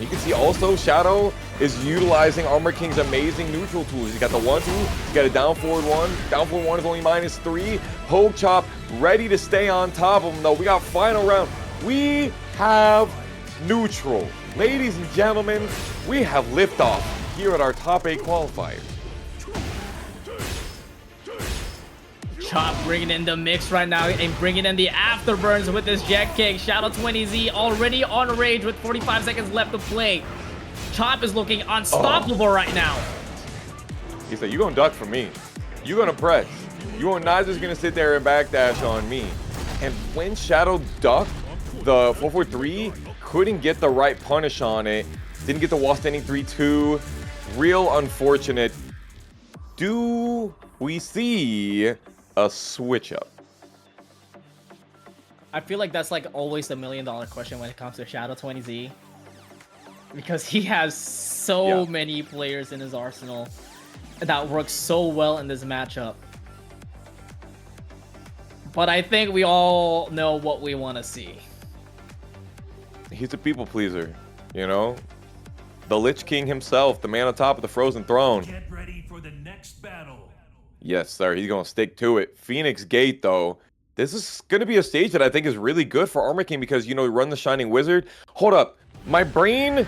Speaker 2: You can see also Shadow is utilizing Armor King's amazing neutral tools. He's got the 1-2, he's got a down forward 1. Down forward 1 is only -3. Pokchop ready to stay on top of him though. We got final round. We have neutral. Ladies and gentlemen, we have liftoff here at our top 8 qualifier.
Speaker 1: Chop bringing in the mix right now and bringing in the afterburns with this jet kick. Shadow 20Z already on rage with 45 seconds left to play. Chop is looking unstoppable right now.
Speaker 2: He said, "You gonna duck for me. You gonna press. You are not just gonna sit there and backdash on me." And when Shadow ducked the 4-4-3, couldn't get the right punish on it. Didn't get the wall standing 3-2. Real unfortunate. Do we see a switch up?
Speaker 1: I feel like that's like always the $1 million question when it comes to Shadow 20Z. Because he has so many players in his arsenal that work so well in this matchup. But I think we all know what we want to see.
Speaker 2: He's a people pleaser, you know? The Lich King himself, the man on top of the Frozen Throne.
Speaker 3: Get ready for the next battle.
Speaker 2: Yes, sir. He's going to stick to it. Phoenix Gate, though. This is going to be a stage that I think is really good for Armor King because, you know, run the Shining Wizard. Hold up. My brain...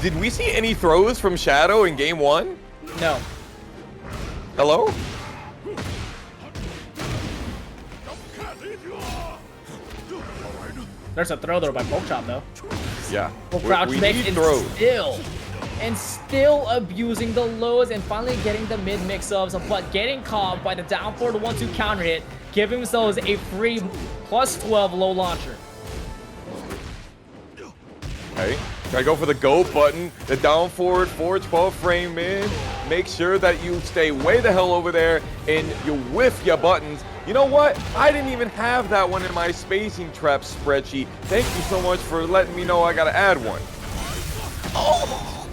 Speaker 2: Did we see any throws from Shadow in game 1?
Speaker 1: No.
Speaker 2: Hello?
Speaker 1: There's a throw there by Pokchop, though.
Speaker 2: Yeah.
Speaker 1: Well, Crouch
Speaker 2: we
Speaker 1: mix
Speaker 2: need
Speaker 1: and
Speaker 2: throws.
Speaker 1: still abusing the lows and finally getting the mid mix-ups, but getting caught by the down forward 1-2 counter hit, giving themselves a free +12 low launcher.
Speaker 2: Okay. Gotta go for the go button, the down forward 412 frame in. Make sure that you stay way the hell over there and you whiff your buttons. You know what? I didn't even have that one in my spacing trap spreadsheet. Thank you so much for letting me know I gotta add one. Oh!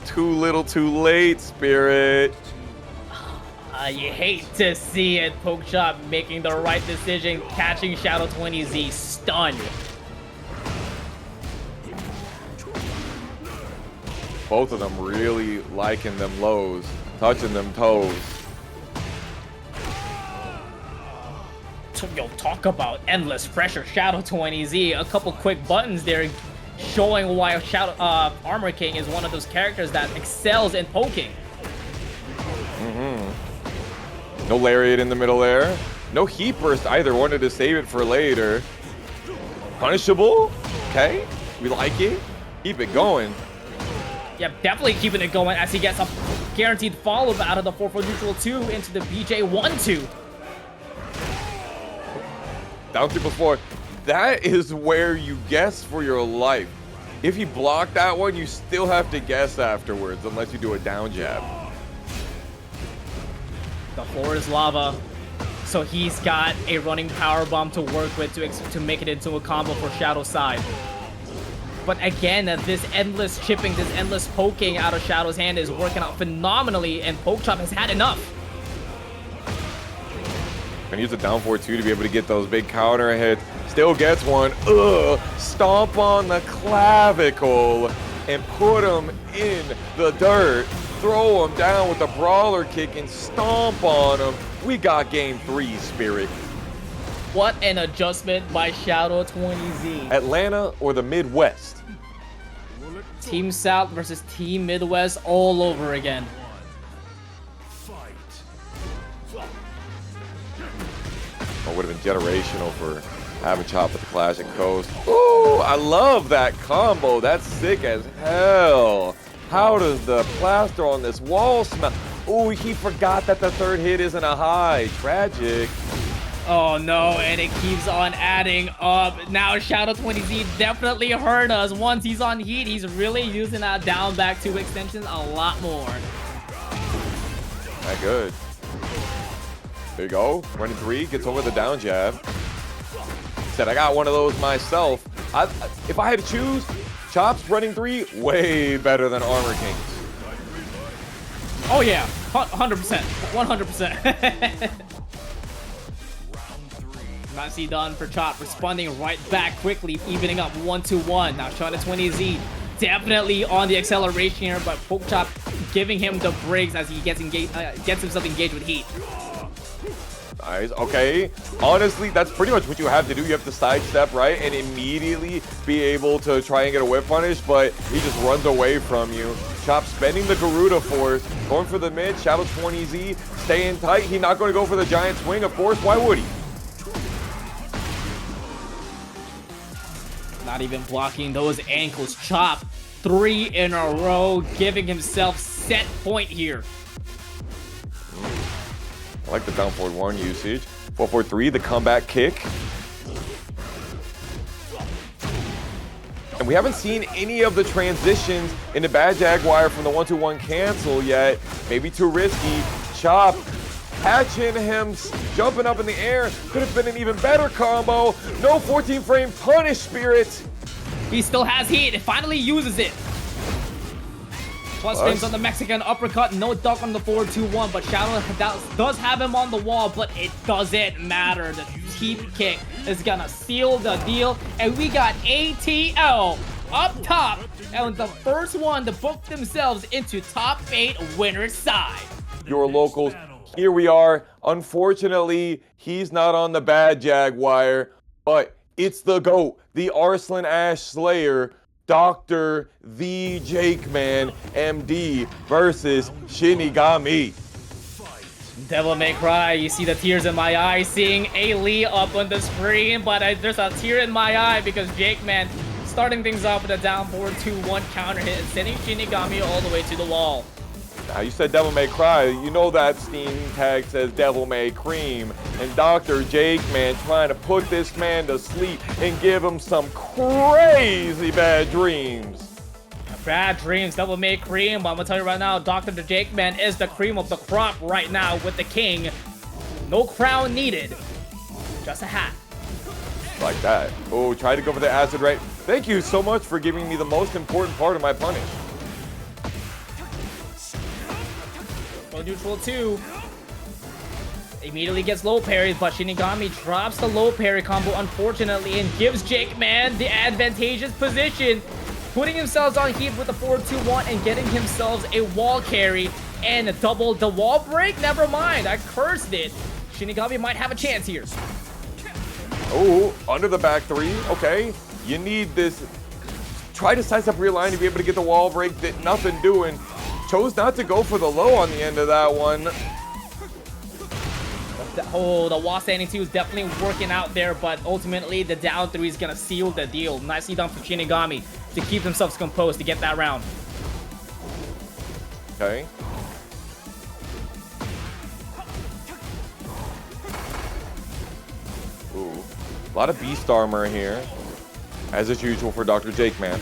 Speaker 2: Too little, too late, Spirit.
Speaker 1: You hate to see it. Pokchop making the right decision, catching Shadow 20Z stunned.
Speaker 2: Both of them really liking them lows, touching them toes.
Speaker 1: Yo, talk about endless pressure. Shadow 20Z, a couple quick buttons there showing why Shadow Armor King is one of those characters that excels in poking.
Speaker 2: No lariat in the middle there. No heat burst either. Wanted to save it for later. Punishable. Okay. We like it. Keep it going.
Speaker 1: Yep, definitely keeping it going as he gets a guaranteed follow-up out of the 4-4 neutral 2 into the BJ 1-2.
Speaker 2: Down 3+4. That is where you guess for your life. If you block that one, you still have to guess afterwards unless you do a down jab.
Speaker 1: The floor is lava, so he's got a running power bomb to work with to make it into a combo for Shadow's side. But again, this endless chipping, this endless poking out of Shadow's hand is working out phenomenally, and Pokchop has had enough.
Speaker 2: Gonna use a down forward 2 to be able to get those big counter hits. Still gets one. Ugh. Stomp on the clavicle and put him in the dirt. Throw him down with a brawler kick and stomp on him. We got game 3, Spirit.
Speaker 1: What an adjustment by Shadow20Z.
Speaker 2: Atlanta or the Midwest?
Speaker 1: Team South versus Team Midwest all over again.
Speaker 2: Oh, would have been generational for Pokchop with the Classic Coast. Ooh, I love that combo. That's sick as hell. How does the plaster on this wall smell? Ooh, he forgot that the third hit isn't a high. Tragic.
Speaker 1: Oh no, and it keeps on adding up. Now Shadow20Z definitely hurt us. Once he's on heat, he's really using that down back 2 extension a lot more.
Speaker 2: Not good. There you go. Running 3, gets over the down jab. Said I got one of those myself. If I had to choose, Chop's running 3 way better than Armor King's.
Speaker 1: Oh yeah, 100%, 100%. Nicely done for Chop, responding right back quickly, evening up 1-1. Now Shadow20Z definitely on the acceleration here, but Pokchop giving him the breaks as he gets himself engaged with heat.
Speaker 2: Nice. Okay. Honestly, that's pretty much what you have to do. You have to sidestep, right, and immediately be able to try and get a whip punish, but he just runs away from you. Chop spending the Garuda force, going for the mid. Shadow20Z staying tight. He's not going to go for the giant swing, of course. Why would he?
Speaker 1: Not even blocking those ankles. Chop 3 in a row, giving himself set point here.
Speaker 2: I like the down forward 1 usage. 4-4-3, the comeback kick. And we haven't seen any of the transitions in the Bad Jaguar from the 1-2-1 cancel yet. Maybe too risky. Chop catching him, jumping up in the air. Could have been an even better combo. No 14 frame punish, Spirit.
Speaker 1: He still has heat. It finally uses it. Plus spins on the Mexican uppercut, no duck on the 4-2-1, but Shadow does have him on the wall, but it doesn't matter. The teep kick is gonna seal the deal, and we got ATL up top, and the first one to book themselves into top 8 winner's side.
Speaker 2: Your locals, here we are. Unfortunately, he's not on the Bad Jaguar, but it's the GOAT, the Arslan Ash Slayer, Dr.TheJAKEMAN, MD versus Shinigami.
Speaker 1: Devil May Cry, you see the tears in my eye seeing Ali up on the screen, but there's a tear in my eye because JAKEMAN starting things off with a down forward 2-1 counter hit and sending Shinigami all the way to the wall.
Speaker 2: Now you said Devil May Cry, you know that Steam tag says Devil May Cream, and TheJAKEMAN trying to put this man to sleep and give him some crazy bad dreams.
Speaker 1: Bad dreams, Devil May Cream, but I'm gonna tell you right now, TheJAKEMAN is the cream of the crop right now with the king. No crown needed, just a hat.
Speaker 2: Like that. Oh, try to go for the acid right. Thank you so much for giving me the most important part of my punish.
Speaker 1: Neutral 2 immediately gets low parries, but Shinigami drops the low parry combo unfortunately and gives JAKEMAN the advantageous position, putting himself on heat with the 4-2-1 and getting himself a wall carry and double the wall break. Never mind, I cursed it. Shinigami might have a chance here.
Speaker 2: Oh, under the back 3. Okay, you need this. Try to size up rear line to be able to get the wall break. Did nothing doing. Chose not to go for the low on the end of that one.
Speaker 1: Oh, the wall standing 2 is definitely working out there, but ultimately the down 3 is gonna seal the deal. Nicely done for Shinigami to keep themselves composed to get that round.
Speaker 2: Okay. Ooh, a lot of beast armor here, as is usual for TheJAKEMAN.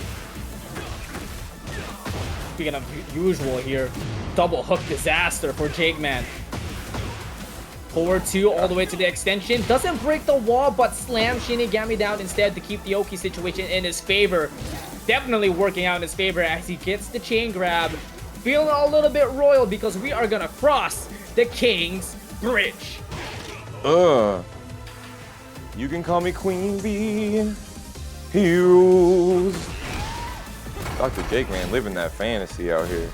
Speaker 1: Speaking of usual here, double hook disaster for JAKEMAN. Forward 2 all the way to the extension. Doesn't break the wall, but slams Shinigami down instead to keep the Oki situation in his favor. Definitely working out in his favor as he gets the chain grab. Feeling a little bit royal because we are gonna cross the King's Bridge.
Speaker 2: You can call me Queen Bee. Hughes. TheJAKEMAN living that fantasy out here.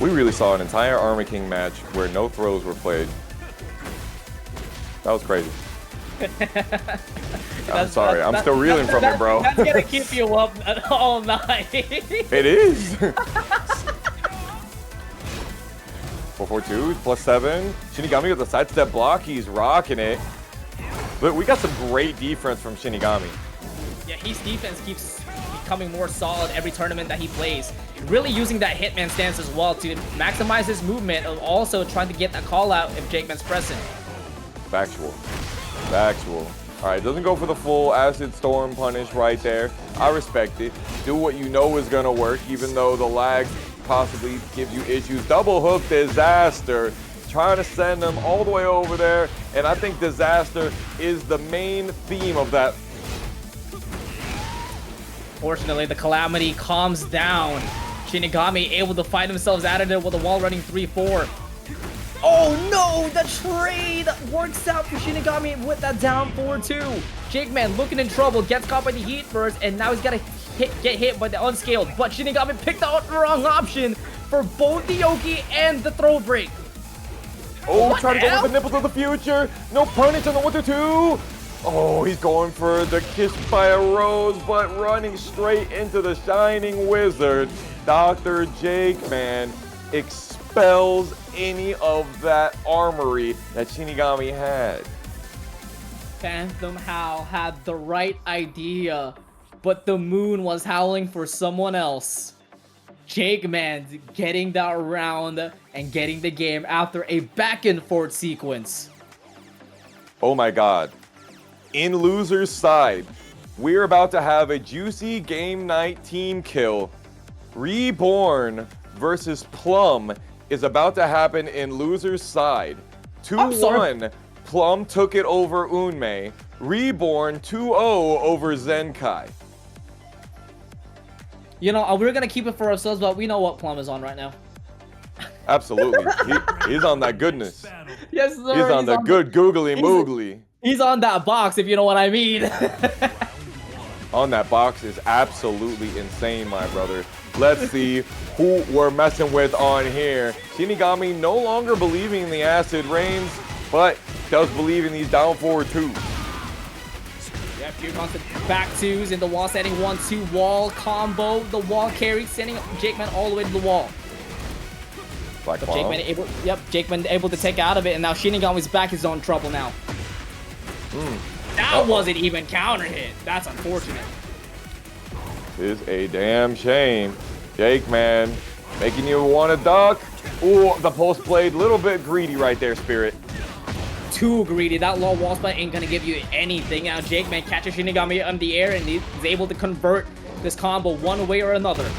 Speaker 2: We really saw an entire Armor King match where no throws were played. That was crazy. I'm sorry. I'm still reeling from it, bro.
Speaker 1: That's gonna keep you up all night.
Speaker 2: It is. 442 plus 7. Shinigami with the sidestep block. He's rocking it. But we got some great defense from Shinigami.
Speaker 1: Yeah, his defense keeps becoming more solid every tournament that he plays. Really using that Hitman stance as well to maximize his movement, and also trying to get a call out if Jakeman's pressing.
Speaker 2: Factual. Factual. Alright, doesn't go for the full Acid Storm punish right there. I respect it. Do what you know is gonna work, even though the lag possibly gives you issues. Double hook Disaster. Trying to send them all the way over there. And I think Disaster is the main theme of that.
Speaker 1: Fortunately, the Calamity calms down. Shinigami able to fight themselves out of it with a wall running 3-4. Oh no, the trade works out for Shinigami with that down 4-2. Jakeman looking in trouble, gets caught by the heat first, and now he's got to get hit by the unscaled. But Shinigami picked out the wrong option for both the Yoki and the throw break.
Speaker 2: Oh, trying to go with the nipples of the future. No punish on the 1-2. Oh, he's going for the kiss by a rose, but running straight into the Shining Wizard. Dr.TheJAKEMAN expels any of that armory that Shinigami had.
Speaker 1: Phantom Howl had the right idea, but the moon was howling for someone else. Jakeman getting that round and getting the game after a back and forth sequence.
Speaker 2: Oh my god. In loser's side, we're about to have a juicy game night team kill. Reborn versus Plum is about to happen in loser's side. 2-1, Plum took it over Unmei. Reborn 2-0 over Zexnkai.
Speaker 1: You know, we're gonna keep it for ourselves, but we know what Plum is on right now.
Speaker 2: Absolutely. He's on that goodness.
Speaker 1: Yes, sir.
Speaker 2: He's on the good googly moogly.
Speaker 1: He's on that box, if you know what I mean.
Speaker 2: On that box is absolutely insane, my brother. Let's see who we're messing with on here. Shinigami no longer believing in the acid rains, but does believe in these down forward twos.
Speaker 1: Yeah, here on the back twos in the wall, setting 1-2 wall combo. The wall carry, sending Jakeman all the way to the wall.
Speaker 2: Black
Speaker 1: But Jakeman able to take out of it, and now Shinigami's back is on trouble now. That wasn't even counter hit. That's unfortunate.
Speaker 2: Is a damn shame. Jakeman making you want to duck. Ooh, the pulse blade, little bit greedy right there, Spirit.
Speaker 1: Too greedy. That low wall spot ain't gonna give you anything. Now Jakeman catches Shinigami in the air and he's able to convert this combo one way or another.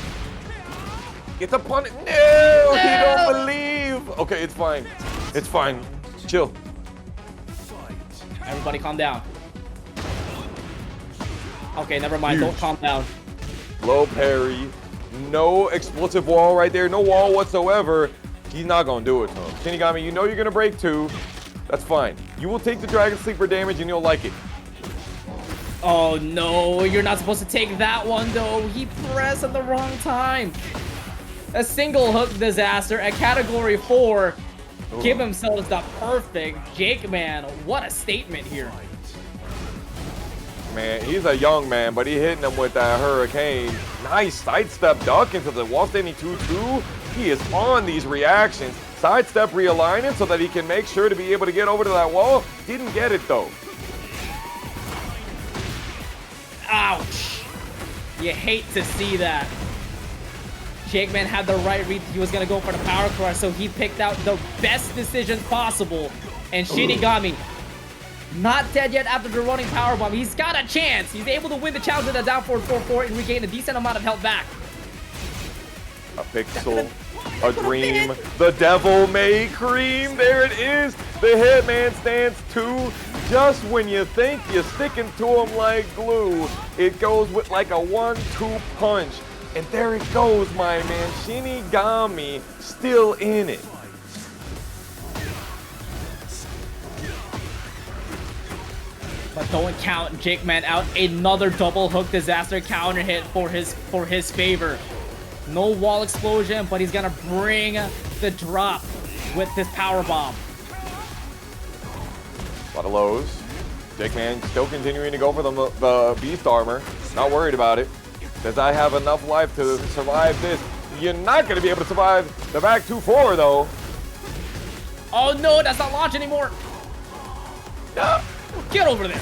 Speaker 2: Get the punish. No, he don't believe. Okay, it's fine. It's fine. Chill.
Speaker 1: Everybody calm down. Okay, never mind. Don't calm down.
Speaker 2: Low parry. No explosive wall right there. No wall whatsoever. He's not going to do it to him. Shinigami, you know you're going to break 2. That's fine. You will take the Dragon Sleeper damage and you'll like it.
Speaker 1: Oh no, you're not supposed to take that one though. He pressed at the wrong time. A single hook disaster at category 4.
Speaker 2: Ooh.
Speaker 1: Give themselves the perfect Jakeman. What a statement here.
Speaker 2: Man, he's a young man, but he hitting him with that hurricane. Nice sidestep duck into the wall standing 2-2. He is on these reactions. Sidestep realigning so that he can make sure to be able to get over to that wall. Didn't get it though.
Speaker 1: Ouch. You hate to see that. Jakeman had the right read. He was going to go for the power crush, so he picked out the best decision possible. And Shinigami, not dead yet after the running powerbomb. He's got a chance. He's able to win the challenge with a down forward 4-4 and regain a decent amount of health back.
Speaker 2: A pixel, a dream, the devil may cream. There it is. The Hitman stance 2. Just when you think you're sticking to him like glue, it goes with like a 1-2 punch. And there it goes, my man. Shinigami still in it.
Speaker 1: But don't count Jakeman out. Another double hook disaster counter hit for his favor. No wall explosion, but he's gonna bring the drop with this power bomb.
Speaker 2: A lot of lows. JAKEMAN still continuing to go for the beast armor. Not worried about it. Does I have enough life to survive this? You're not going to be able to survive the back 2-4 though.
Speaker 1: Oh no, that's not launch anymore.
Speaker 2: No.
Speaker 1: Get over there.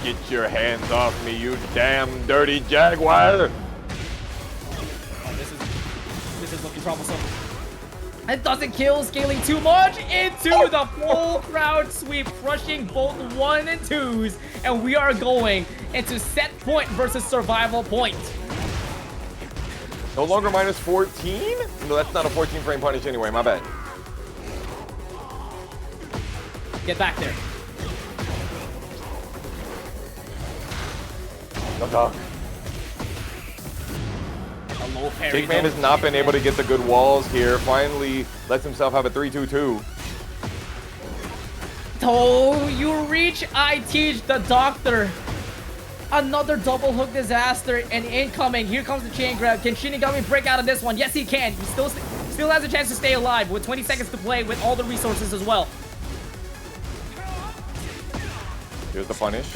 Speaker 2: Get your hands off me, you damn dirty jaguar.
Speaker 1: Oh, this is looking troublesome. It doesn't kill, scaling too much into the full crowd sweep, crushing both 1 and 2s, and we are going into set point versus survival point.
Speaker 2: No longer minus 14? No, that's not a 14 frame punish anyway, my bad.
Speaker 1: Get back there.
Speaker 2: No talk.
Speaker 1: A low parry.
Speaker 2: JAKEMAN has not been able to get the good walls here. Finally lets himself have a 3-2-2.
Speaker 1: Oh, you reach, I teach the doctor. Another double hook disaster and incoming. Here comes the chain grab. Can Shinigami break out of this one? Yes, he can. He still has a chance to stay alive with 20 seconds to play with all the resources as well.
Speaker 2: Here's the punish.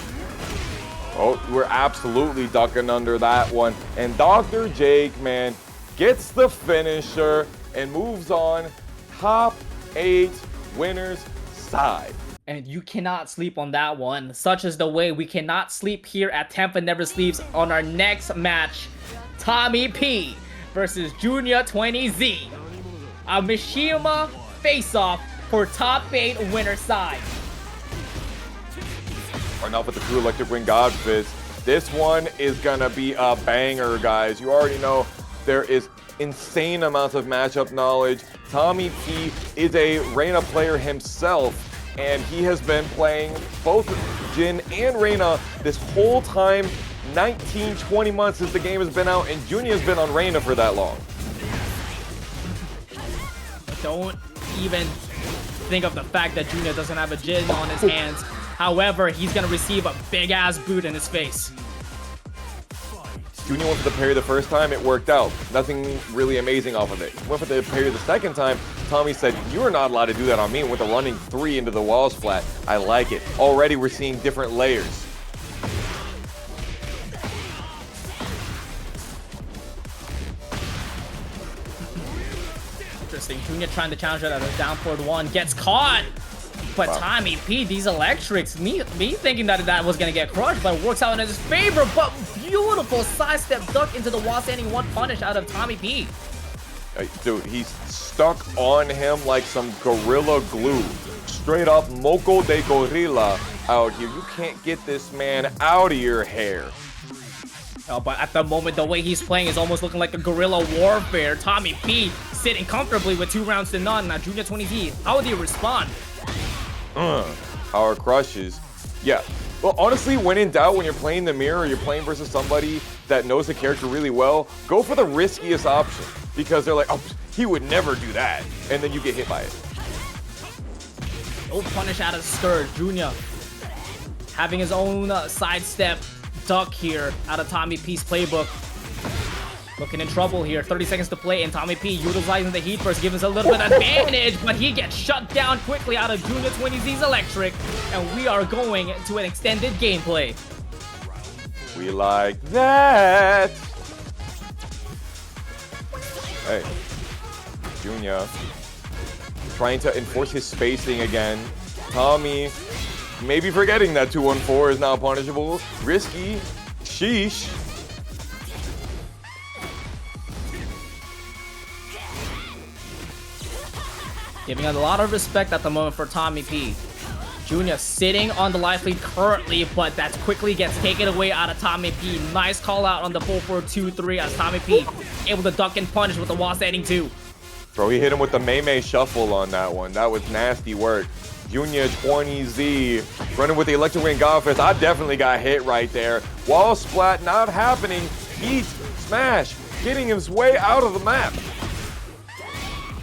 Speaker 2: Oh, we're absolutely ducking under that one. And Dr. JAKEMAN gets the finisher and moves on. Top 8 winners side.
Speaker 1: And you cannot sleep on that one. Such is the way we cannot sleep here at TampaNeverSleeps on our next match. tommyp versus Joonya 20Z. A Mishima face-off for top 8 winner side.
Speaker 2: Starting off with the 2 electric wing god fist. This one is gonna be a banger, guys. You already know there is insane amounts of matchup knowledge. tommyp is a Reina player himself, and he has been playing both Jin and Reina this whole time. 19, 20 months since the game has been out, and Joonya has been on Reina for that long.
Speaker 1: Don't even think of the fact that Joonya doesn't have a Jin on his hands. However, he's gonna receive a big-ass boot in his face.
Speaker 2: Joonya went for the parry the first time, it worked out. Nothing really amazing off of it. Went for the parry the second time, Tommy said, you are not allowed to do that on me, with a running 3 into the walls flat. I like it. Already we're seeing different layers.
Speaker 1: Interesting. Joonya trying to challenge it at a down forward 1. Gets caught! But wow. tommyp, these electrics, me thinking that was gonna get crushed, but it works out in his favor. But beautiful sidestep duck into the wall standing 1 punish out of tommyp.
Speaker 2: Dude, he's stuck on him like some gorilla glue. Straight up moco de gorilla out here. You can't get this man out of your hair.
Speaker 1: Oh, but at the moment, the way he's playing is almost looking like a guerrilla warfare. tommyp sitting comfortably with 2 rounds to none. Now, Joonya 20Z, how would he respond?
Speaker 2: Power crushes. Yeah. Well, honestly, when in doubt, when you're playing the mirror or you're playing versus somebody that knows the character really well, go for the riskiest option. Because they're like, oh, he would never do that. And then you get hit by it.
Speaker 1: No punish out of Stir. Joonya having his own sidestep duck here out of tommyp's playbook. Looking in trouble here. 30 seconds to play, and tommyp utilizing the heat burst, giving us a little bit of advantage, but he gets shut down quickly out of Joonya 20Z's electric, and we are going to an extended gameplay.
Speaker 2: We like that. Hey, Joonya trying to enforce his spacing again. Tommy maybe forgetting that 2-1-4 is now punishable. Risky. Sheesh.
Speaker 1: Giving a lot of respect at the moment for tommyp. Joonya sitting on the life lead currently, but that quickly gets taken away out of tommyp. Nice call out on the 4-4-2-3 as tommyp able to duck and punish with the wall standing 2.
Speaker 2: Bro, he hit him with the Mei shuffle on that one. That was nasty work. Joonya 20Z running with the electric wing godfist. I definitely got hit right there. Wall splat not happening. Heat smash getting his way out of the map.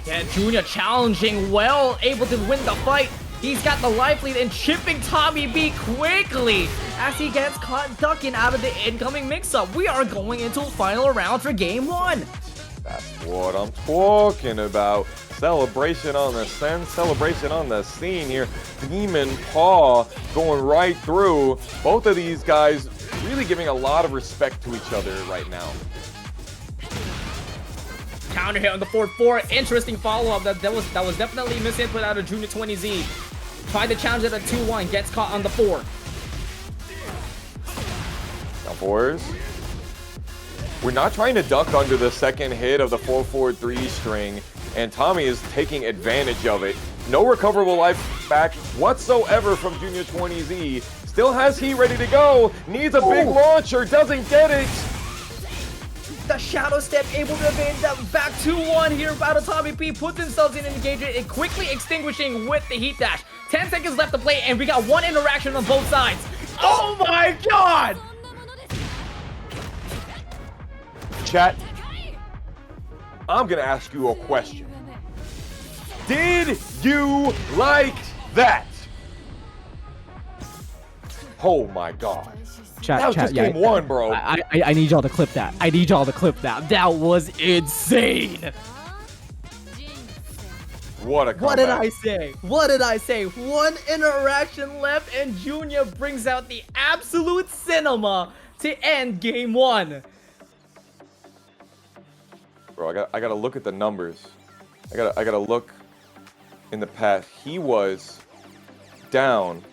Speaker 1: Yeah, Joonya challenging well, able to win the fight. He's got the life lead and chipping tommyp quickly as he gets caught ducking out of the incoming mix-up. We are going into a final round for game 1.
Speaker 2: That's what I'm talking about. Celebration on the sense, celebration on the scene here. Demon Paw going right through. Both of these guys really giving a lot of respect to each other right now.
Speaker 1: Counter hit on the 4-4. Interesting follow-up. That was definitely misinput out of Joonya 20Z. Tried to challenge it at 2-1. Gets caught on the 4.
Speaker 2: Now fours. We're not trying to duck under the second hit of the 4-4-3 string, and Tommy is taking advantage of it. No recoverable life back whatsoever from Joonya 20Z. Still has heat ready to go. Needs a big launcher. Doesn't get it.
Speaker 1: The shadow step able to evade that back 2-1 here out of tommyp. Puts themselves in an engagement and quickly extinguishing with the heat dash. 10 seconds left to play, and we got one interaction on both sides. Oh my god!
Speaker 2: Chat, I'm gonna ask you a question. Did you like that? Oh my god.
Speaker 4: Chat,
Speaker 2: That was just game 1, bro.
Speaker 4: I need y'all to clip that. I need y'all to clip that. That was insane.
Speaker 2: What a comeback.
Speaker 1: What did I say? What did I say? One interaction left, and Joonya brings out the absolute cinema to end game 1.
Speaker 2: Bro, I gotta look at the numbers. I gotta look in the past. He was down.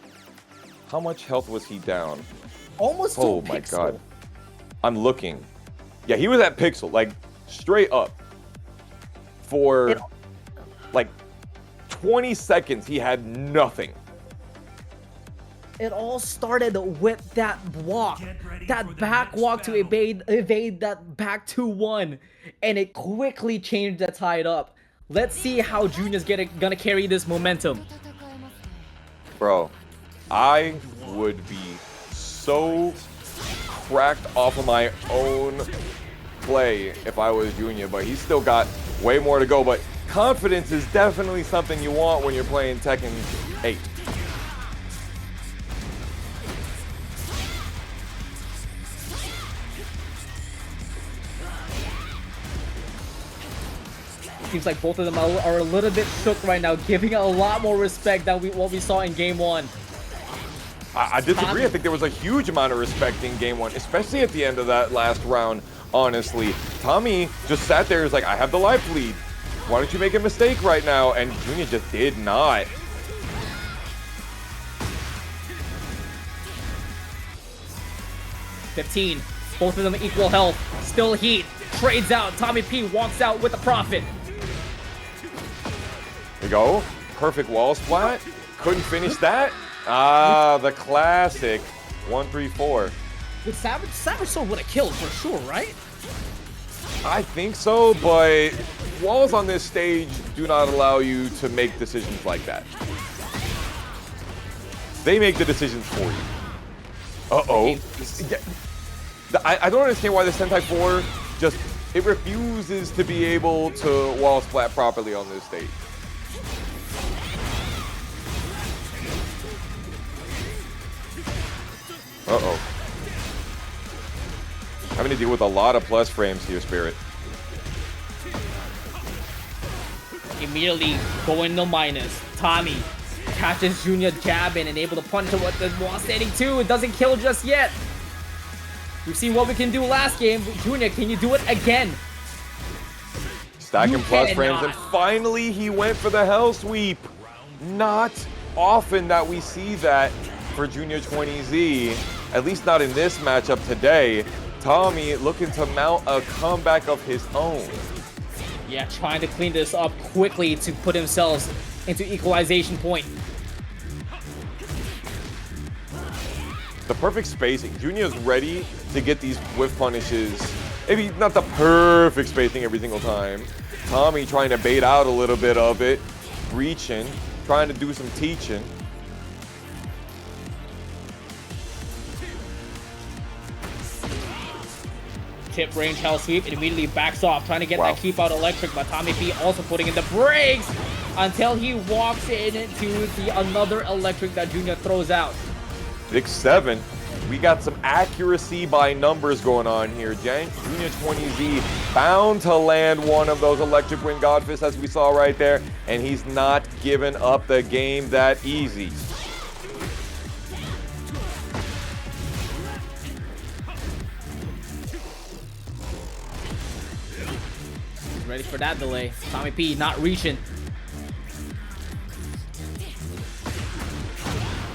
Speaker 2: How much health was he down?
Speaker 1: Almost to
Speaker 2: Oh
Speaker 1: a
Speaker 2: my
Speaker 1: pixel.
Speaker 2: god. I'm looking. Yeah, he was at pixel, like straight up. For like 20 seconds, he had nothing.
Speaker 1: It all started with that walk, that back walk to evade that back 2-1, and it quickly changed the tide up. Let's see how Joonya's gonna carry this momentum.
Speaker 2: Bro, I would be so cracked off of my own play if I was Joonya, but he's still got way more to go. But confidence is definitely something you want when you're playing Tekken 8.
Speaker 1: Seems like both of them are a little bit shook right now, giving a lot more respect than what we saw in game 1.
Speaker 2: I disagree. I think there was a huge amount of respect in game 1, especially at the end of that last round, honestly. Tommy just sat there and was like, I have the life lead. Why don't you make a mistake right now? And Joonya just did not.
Speaker 1: $15. Both of them equal health. Still heat. Trades out. tommyp walks out with a profit.
Speaker 2: There you go. Perfect wall splat. Couldn't finish that. Ah, the classic 1-3-4.
Speaker 1: With Savage Sword would have killed for sure, right?
Speaker 2: I think so, but walls on this stage do not allow you to make decisions like that. They make the decisions for you. Uh-oh. I don't understand why the Sentai 4 just, it refuses to be able to wall splat properly on this stage. Uh-oh. Having to deal with a lot of plus frames here, Spirit.
Speaker 1: Immediately going to minus. Tommy catches Joonya jabbing and able to punch him with the wall standing 2. It doesn't kill just yet. We've seen what we can do last game. Joonya, can you do it again?
Speaker 2: Stacking plus frames, and finally he went for the hell sweep. Not often that we see that for Joonya 20Z, at least not in this matchup today. Tommy looking to mount a comeback of his own.
Speaker 1: Yeah, trying to clean this up quickly to put himself into equalization point.
Speaker 2: The perfect spacing. Joonya's ready to get these whiff punishes. Maybe not the perfect spacing every single time. Tommy trying to bait out a little bit of it. Reaching, trying to do some teaching.
Speaker 1: Tip range hell sweep, it immediately backs off, trying to get that keep out electric, but tommyp also putting in the brakes until he walks into the another electric that Joonya throws out.
Speaker 2: 6-7. We got some accuracy by numbers going on here. Joonya 20Z bound to land one of those electric wind godfists as we saw right there, and he's not giving up the game that easy.
Speaker 1: Ready for that delay. tommyp not reaching.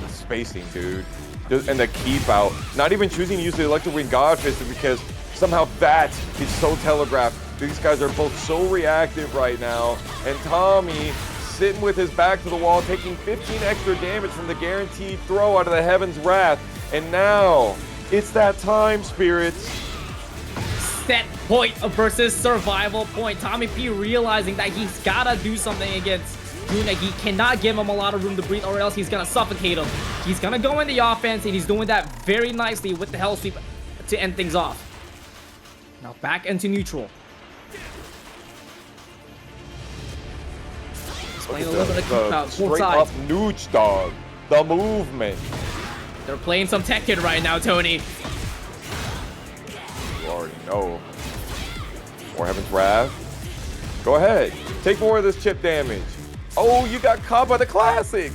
Speaker 2: Spacing, dude. And the keep out. Not even choosing to use the electric wind godfist because somehow that is so telegraphed. These guys are both so reactive right now. And Tommy sitting with his back to the wall, taking 15 extra damage from the guaranteed throw out of the Heaven's Wrath. And now it's that time, Spirits.
Speaker 1: Set point versus survival point. tommyp realizing that he's gotta do something against Joonya. He cannot give him a lot of room to breathe or else he's gonna suffocate him. He's gonna go in the offense and he's doing that very nicely with the Hell Sweep to end things off. Now back into neutral. Playing a little bit of keep out, both
Speaker 2: straight
Speaker 1: sides.
Speaker 2: up nooch dog. The movement.
Speaker 1: They're playing some Tekken right now, Tony.
Speaker 2: You already know. More Heaven's Wrath. Go ahead. Take more of this chip damage. Oh, you got caught by the classic.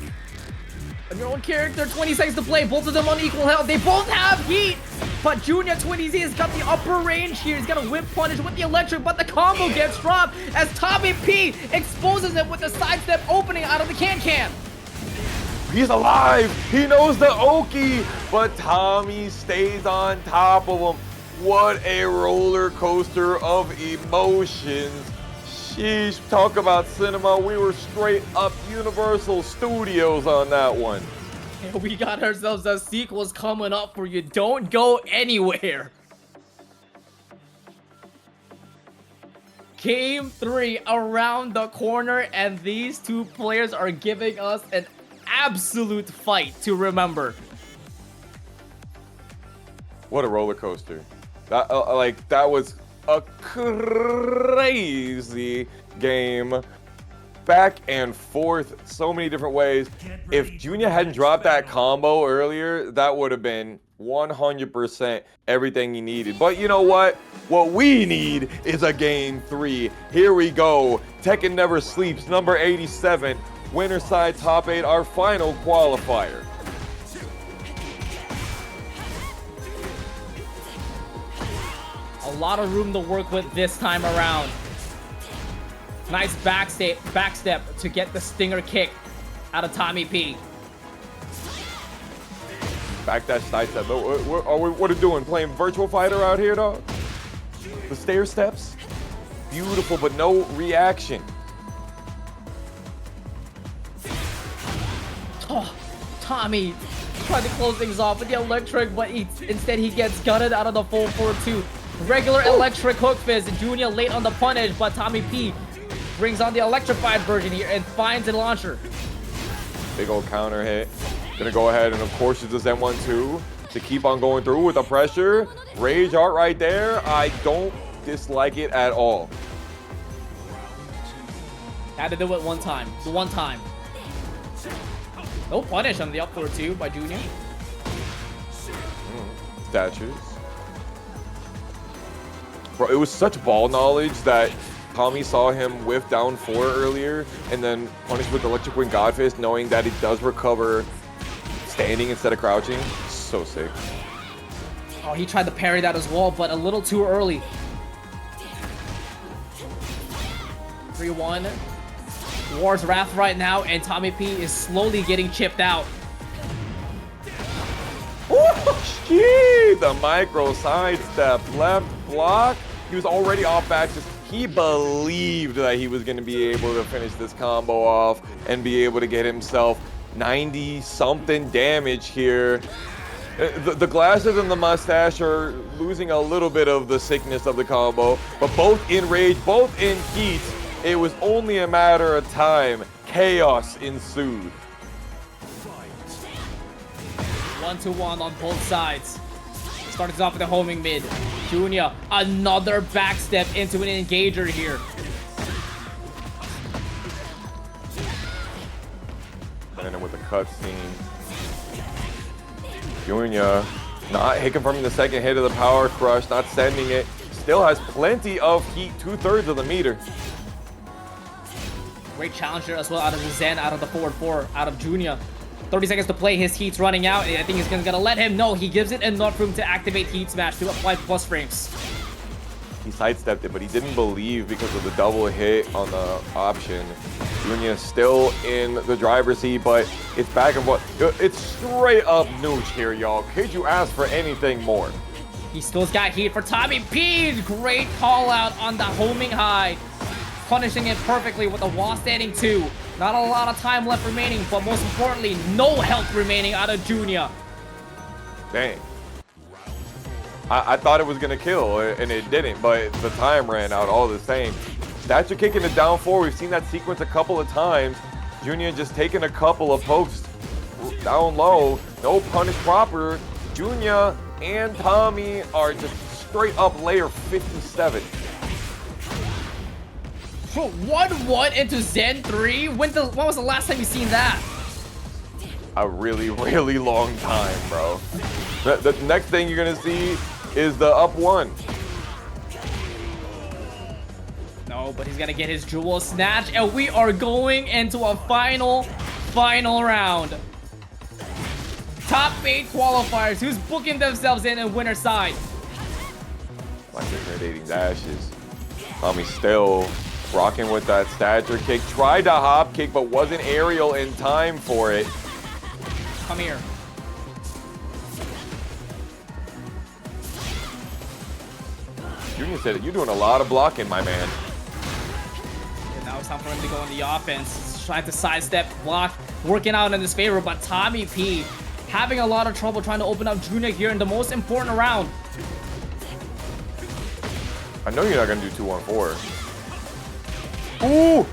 Speaker 1: And your own character, 20 seconds to play. Both of them on equal health. They both have heat. But Joonya 20Z has got the upper range here. He's got a whip punish with the electric, but the combo gets dropped as tommyp exposes it with the sidestep opening out of the can-can.
Speaker 2: He's alive. He knows the Oki, but Tommy stays on top of him. What a roller coaster of emotions. Sheesh, talk about cinema. We were straight up Universal Studios on that one.
Speaker 1: We got ourselves a sequels coming up for you. Don't go anywhere. Game 3 around the corner, and these two players are giving us an absolute fight to remember.
Speaker 2: What a roller coaster. That that was a crazy game. Back and forth so many different ways. If Joonya hadn't dropped that combo earlier, that would have been 100% everything he needed. But you know what? What we need is a game 3. Here we go. Tekken Never Sleeps, number 87. Winner side top 8, our final qualifier.
Speaker 1: A lot of room to work with this time around. Nice backstep to get the stinger kick out of tommyp.
Speaker 2: Backdash sidestep. What are we doing? Playing Virtual Fighter out here, dog? The stair steps? Beautiful, but no reaction.
Speaker 1: Oh, Tommy tried to close things off with the electric, but instead he gets gutted out of the full 4-2. Regular electric hook fist. Joonya late on the punish, but tommyp brings on the electrified version here and finds a launcher.
Speaker 2: Big old counter hit. Gonna go ahead and of course use this M1-2 to keep on going through with the pressure. Rage art right there. I don't dislike it at all.
Speaker 1: Had to do it one time. No punish on the up 4-2 by Joonya.
Speaker 2: Statues. Bro, it was such ball knowledge that Tommy saw him whiff down 4 earlier and then punish with Electric Wind Godfist, knowing that it does recover standing instead of crouching. So sick.
Speaker 1: Oh, he tried to parry that as well, but a little too early. 3-1. War's Wrath right now, and tommyp is slowly getting chipped out.
Speaker 2: Gee, the micro sidestep, left block. He was already off back. He believed that he was going to be able to finish this combo off and be able to get himself 90-something damage here. The glasses and the mustache are losing a little bit of the sickness of the combo, but both in rage, both in heat. It was only a matter of time. Chaos ensued.
Speaker 1: 1-1 on both sides. Starts off with a homing mid. Joonya, another backstep into an engager here.
Speaker 2: And then with the cutscene. Joonya Not hit confirming the second hit of the power crush, not sending it. Still has plenty of heat, 2/3 of the meter.
Speaker 1: Great challenger as well out of the Zen, out of the forward 4, out of Joonya. 30 seconds to play, his heat's running out, and I think he's gonna let him know. He gives it enough room to activate Heat Smash to apply plus frames.
Speaker 2: He sidestepped it, but he didn't believe because of the double hit on the option. Joonya still in the driver's seat, but it's back and forth. It's straight up nooch here, y'all. Could you ask for anything more?
Speaker 1: He still's got heat for tommyp. Great call out on the homing high. Punishing it perfectly with the wall standing 2. Not a lot of time left remaining, but most importantly, no health remaining out of Joonya.
Speaker 2: Dang. I thought it was going to kill, and it didn't, but the time ran out all the same. Statue kicking it down 4. We've seen that sequence a couple of times. Joonya just taking a couple of pokes down low. No punish proper. Joonya and Tommy are just straight up layer 57.
Speaker 1: 1-1 into Zen 3? When was the last time you seen that?
Speaker 2: A really, really long time, bro. The next thing you're gonna see is the up 1.
Speaker 1: No, but he's gonna get his jewel snatch, and we are going into a final round. Top 8 qualifiers. Who's booking themselves in winner's side?
Speaker 2: Like intimidating dashes. Tommy still rocking with that stature kick. Tried to hop kick, but wasn't aerial in time for it.
Speaker 1: Come here.
Speaker 2: Joonya said, "You're doing a lot of blocking, my man."
Speaker 1: And now it's time for him to go on the offense. Trying to sidestep, block, working out in his favor, but tommyp having a lot of trouble trying to open up Joonya here in the most important round.
Speaker 2: I know you're not gonna do 2-1-4. Ooh!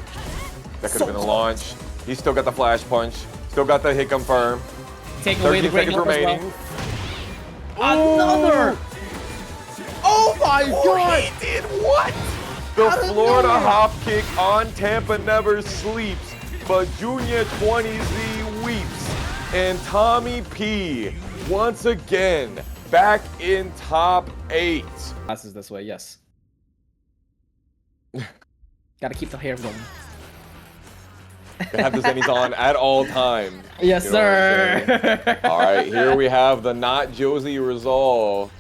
Speaker 2: That could have been a launch. He's still got the flash punch. Still got the hit confirm.
Speaker 1: Take away the
Speaker 2: 13
Speaker 1: great
Speaker 2: seconds remaining.
Speaker 1: Well. Another! Oh my god!
Speaker 2: He did what? The Florida hop kick on TampaNeverSleeps, but Joonya 20Z weeps. And tommyp once again back in top 8.
Speaker 1: Passes this way, yes. Gotta keep the hair going.
Speaker 2: They have the zennies on at all times.
Speaker 1: Yes,
Speaker 2: You know what I'm saying?
Speaker 1: sir.
Speaker 2: All right, here we have the not Josie resolve.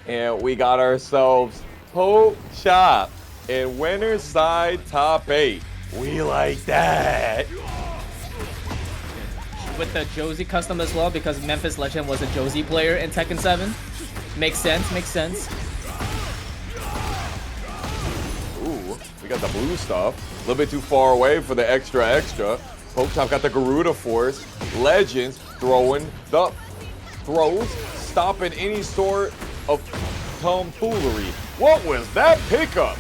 Speaker 2: And we got ourselves Pokchop in winner's side top 8. We like that.
Speaker 1: With the Josie custom as well, because Memphis Legend was a Josie player in Tekken 7. Makes sense, makes sense.
Speaker 2: Ooh, we got the blue stuff. A little bit too far away for the extra. Pokchop got the Garuda Force. Legends throwing the throws, stopping any sort of tomfoolery. What was that pickup?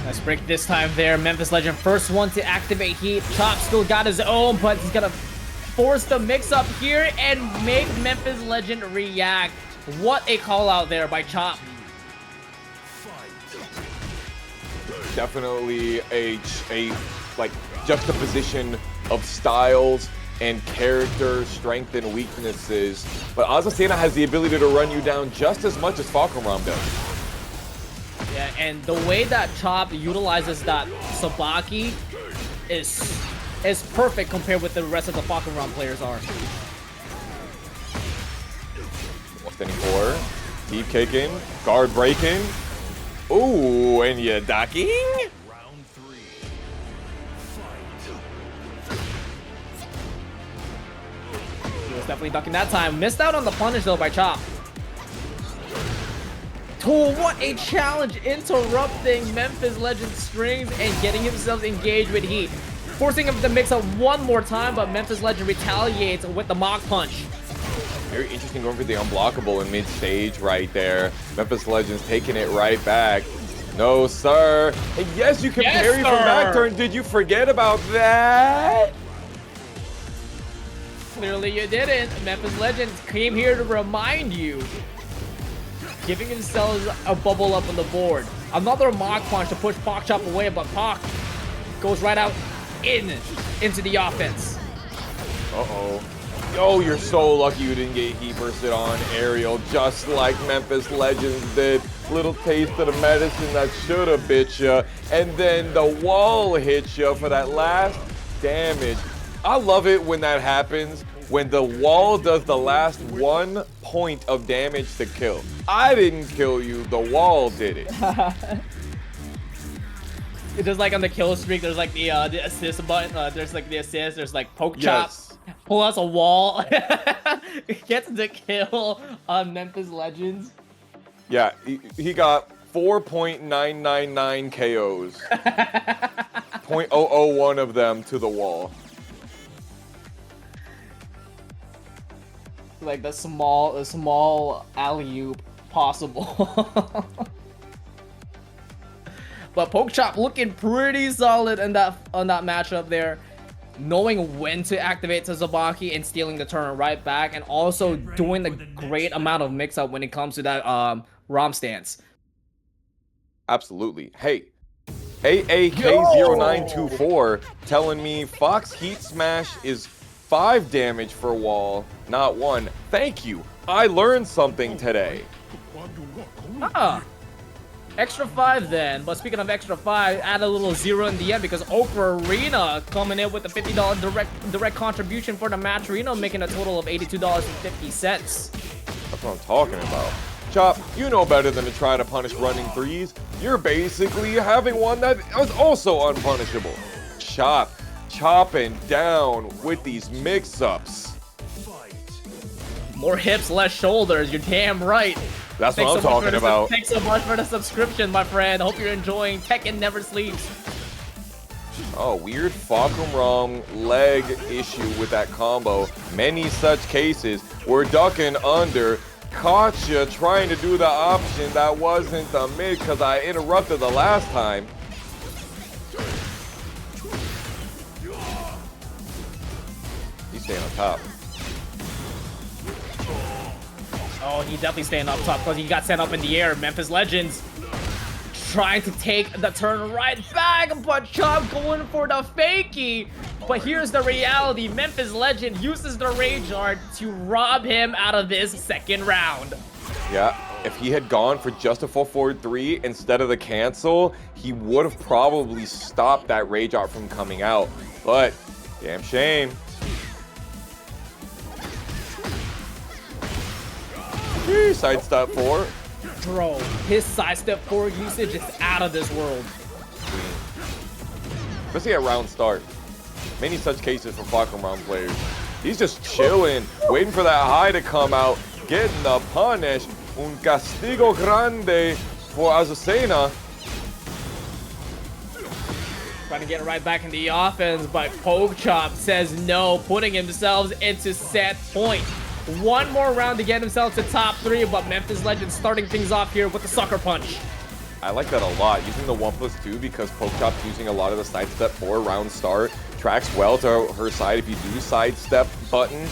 Speaker 1: Nice break this time there. Memphis Legend, first one to activate heat. Chop still got his own, but he's gonna force the mix up here and make Memphis Legend react. What a call out there by Chop.
Speaker 2: Definitely a like juxtaposition of styles and character strength and weaknesses. But Azucena has the ability to run you down just as much as Fahkumram does.
Speaker 1: Yeah, and the way that Chop utilizes that Sabaki is perfect compared with the rest of the Fahkumram players are.
Speaker 2: Standing 4, keep kicking, guard breaking. Ooh, and you docking.
Speaker 3: Round 3.
Speaker 1: He was definitely ducking that time. Missed out on the punish though by Chop. Oh, what a challenge, interrupting Memphis Legend's strings and getting himself engaged with heat. Forcing him to mix up one more time, but Memphis Legend retaliates with the mock punch.
Speaker 2: Very interesting going for the unblockable in mid-stage right there. Memphis Legends taking it right back. No, sir. And yes, you can parry from back turn. Did you forget about that?
Speaker 1: Clearly you didn't. Memphis Legends came here to remind you. Giving themselves a bubble up on the board. Another mock punch to push Pokchop away, but Pok goes right out into the offense.
Speaker 2: Uh-oh. Yo, you're so lucky you didn't get heat bursted on Ariel, just like Memphis Legends did. Little taste of the medicine that should have bit you. And then the wall hits you for that last damage. I love it when that happens, when the wall does the last 1 point of damage to kill. I didn't kill you, the wall did it.
Speaker 1: It's just like on the kill streak, there's like the assist button. There's like the assist. There's like Pokchop,
Speaker 2: Yes.
Speaker 1: plus a wall. Gets the kill on Memphis Legends.
Speaker 2: Yeah, he got 4.999 KOs. 0.001 of them to the wall.
Speaker 1: Like the small alley-oop possible. But Pokchop looking pretty solid in on that matchup there, knowing when to activate Tsubaki and stealing the turn right back, and also doing the great amount of mix-up when it comes to that ROM stance.
Speaker 2: Absolutely. Hey, AAK0924 telling me Fox Heat Smash is 5 damage for wall, not 1. Thank you. I learned something today.
Speaker 1: Ah. Extra 5 then, but speaking of extra 5, add a little 0 in the end because Reina coming in with a $50 direct contribution for the match. Reina making a total of $82.50.
Speaker 2: That's what I'm talking about. Chop, you know better than to try to punish running threes. You're basically having one that is also unpunishable. Chop, chopping down with these mix-ups.
Speaker 1: More hips, less shoulders, you're damn right.
Speaker 2: That's what I'm talking about.
Speaker 1: Thanks so much for the subscription, my friend. Hope you're enjoying Tekken Never Sleeps.
Speaker 2: Oh, weird Fahkumram leg issue with that combo. Many such cases. We're ducking under. Caught you trying to do the option that wasn't the mid because I interrupted the last time. He's staying on top.
Speaker 1: Oh, he definitely staying up top because he got sent up in the air. Memphis Legends trying to take the turn right back, but Chop going for the fakie. But here's the reality. Memphis Legend uses the Rage Art to rob him out of this second round.
Speaker 2: Yeah, if he had gone for just a full forward 3 instead of the cancel, he would have probably stopped that Rage Art from coming out. But, damn shame. Sidestep 4.
Speaker 1: Bro, his sidestep 4 usage is out of this world.
Speaker 2: Especially at round start. Many such cases for Fahkumram players. He's just chilling, waiting for that high to come out, getting the punish. Un castigo grande for Azucena.
Speaker 1: Trying to get right back in the offense, but Pokchop says no, putting himself into set point. One more round to get himself to top 3, but Memphis Legends starting things off here with the sucker punch.
Speaker 2: I like that a lot, using the 1+2 because Pokchop's using a lot of the sidestep 4 round start. Tracks well to her side if you do sidestep button.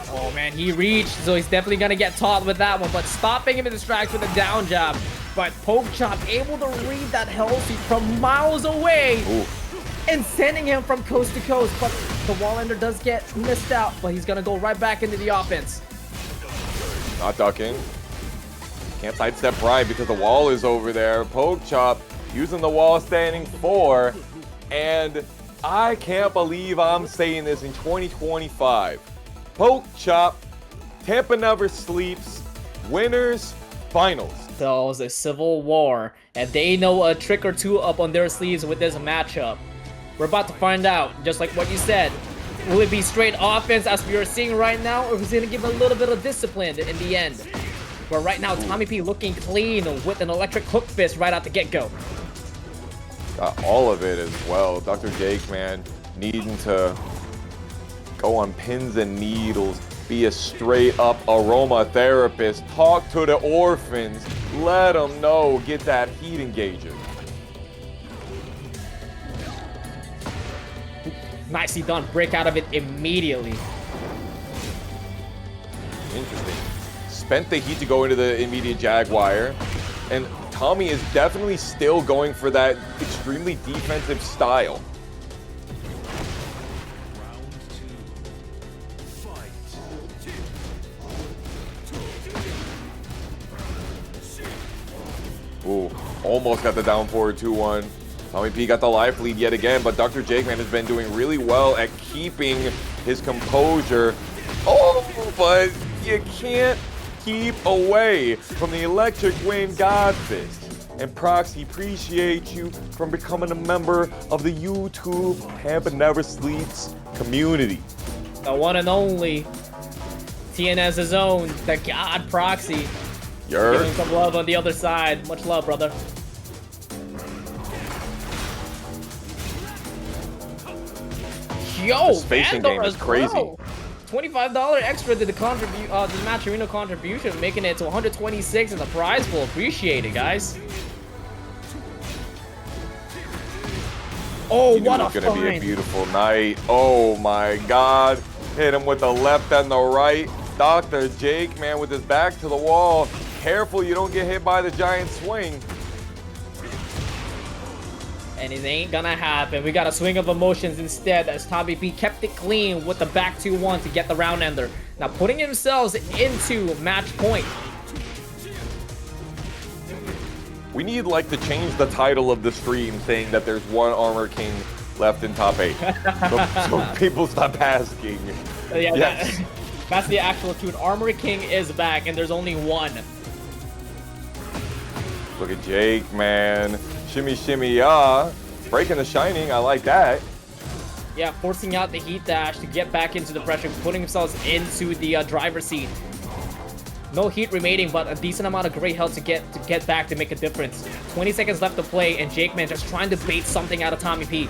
Speaker 1: Oh man, he reached, so he's definitely gonna get taught with that one, but stopping him in his tracks with a down jab. But Pokchop able to read that hell seat from miles away.
Speaker 2: Ooh.
Speaker 1: And sending him from coast to coast, but the wall ender does get missed out, but he's gonna go right back into the offense.
Speaker 2: Not ducking. Can't sidestep right because the wall is over there. Pokchop using the wall standing 4. And I can't believe I'm saying this in 2025. Pokchop, TampaNeverSleeps, winners, finals.
Speaker 1: So it was a civil war, and they know a trick or two up on their sleeves with this matchup. We're about to find out, just like what you said. Will it be straight offense as we are seeing right now, or is it going to give a little bit of discipline in the end? But right now, tommyp looking clean with an electric hook fist right out the get-go.
Speaker 2: Got all of it as well. Dr.theJAKEMAN needing to go on pins and needles, be a straight-up aromatherapist, talk to the orphans, let them know, get that heat engager.
Speaker 1: Nicely done, break out of it immediately.
Speaker 2: Interesting. Spent the heat to go into the immediate Jaguar, and Tommy is definitely still going for that extremely defensive style. Ooh, almost got the down forward 2-1. tommyp got the life lead yet again, but Dr.TheJAKEMAN has been doing really well at keeping his composure. Oh, but you can't keep away from the electric wind Godfist. And Proxy, appreciate you from becoming a member of the YouTube TampaNeverSleeps community.
Speaker 1: The one and only TNS's own, the God Proxy. Giving some love on the other side. Much love, brother. Yo,
Speaker 2: the spacing game is crazy.
Speaker 1: Bro. $25 extra to the match arena contribution, making it to 126 in the prize pool. Appreciate it, guys. Oh, what a find. It's gonna be a beautiful night.
Speaker 2: Oh my God. Hit him with the left and the right. Dr.TheJAKEMAN with his back to the wall. Careful you don't get hit by the giant swing.
Speaker 1: And it ain't gonna happen. We got a swing of emotions instead as tommyp kept it clean with the back 2-1 to get the round ender. Now putting themselves into match point.
Speaker 2: We need like to change the title of the stream saying that there's one Armor King left in top 8. so people stop asking.
Speaker 1: Yeah, yes. That's the actual truth. Armor King is back and there's only one.
Speaker 2: Look at JAKEMAN. Shimmy, shimmy, breaking the shining. I like that.
Speaker 1: Yeah, forcing out the heat dash to get back into the pressure, putting themselves into the driver's seat. No heat remaining, but a decent amount of great health to get back to make a difference. 20 seconds left to play, and JAKEMAN just trying to bait something out of tommyp.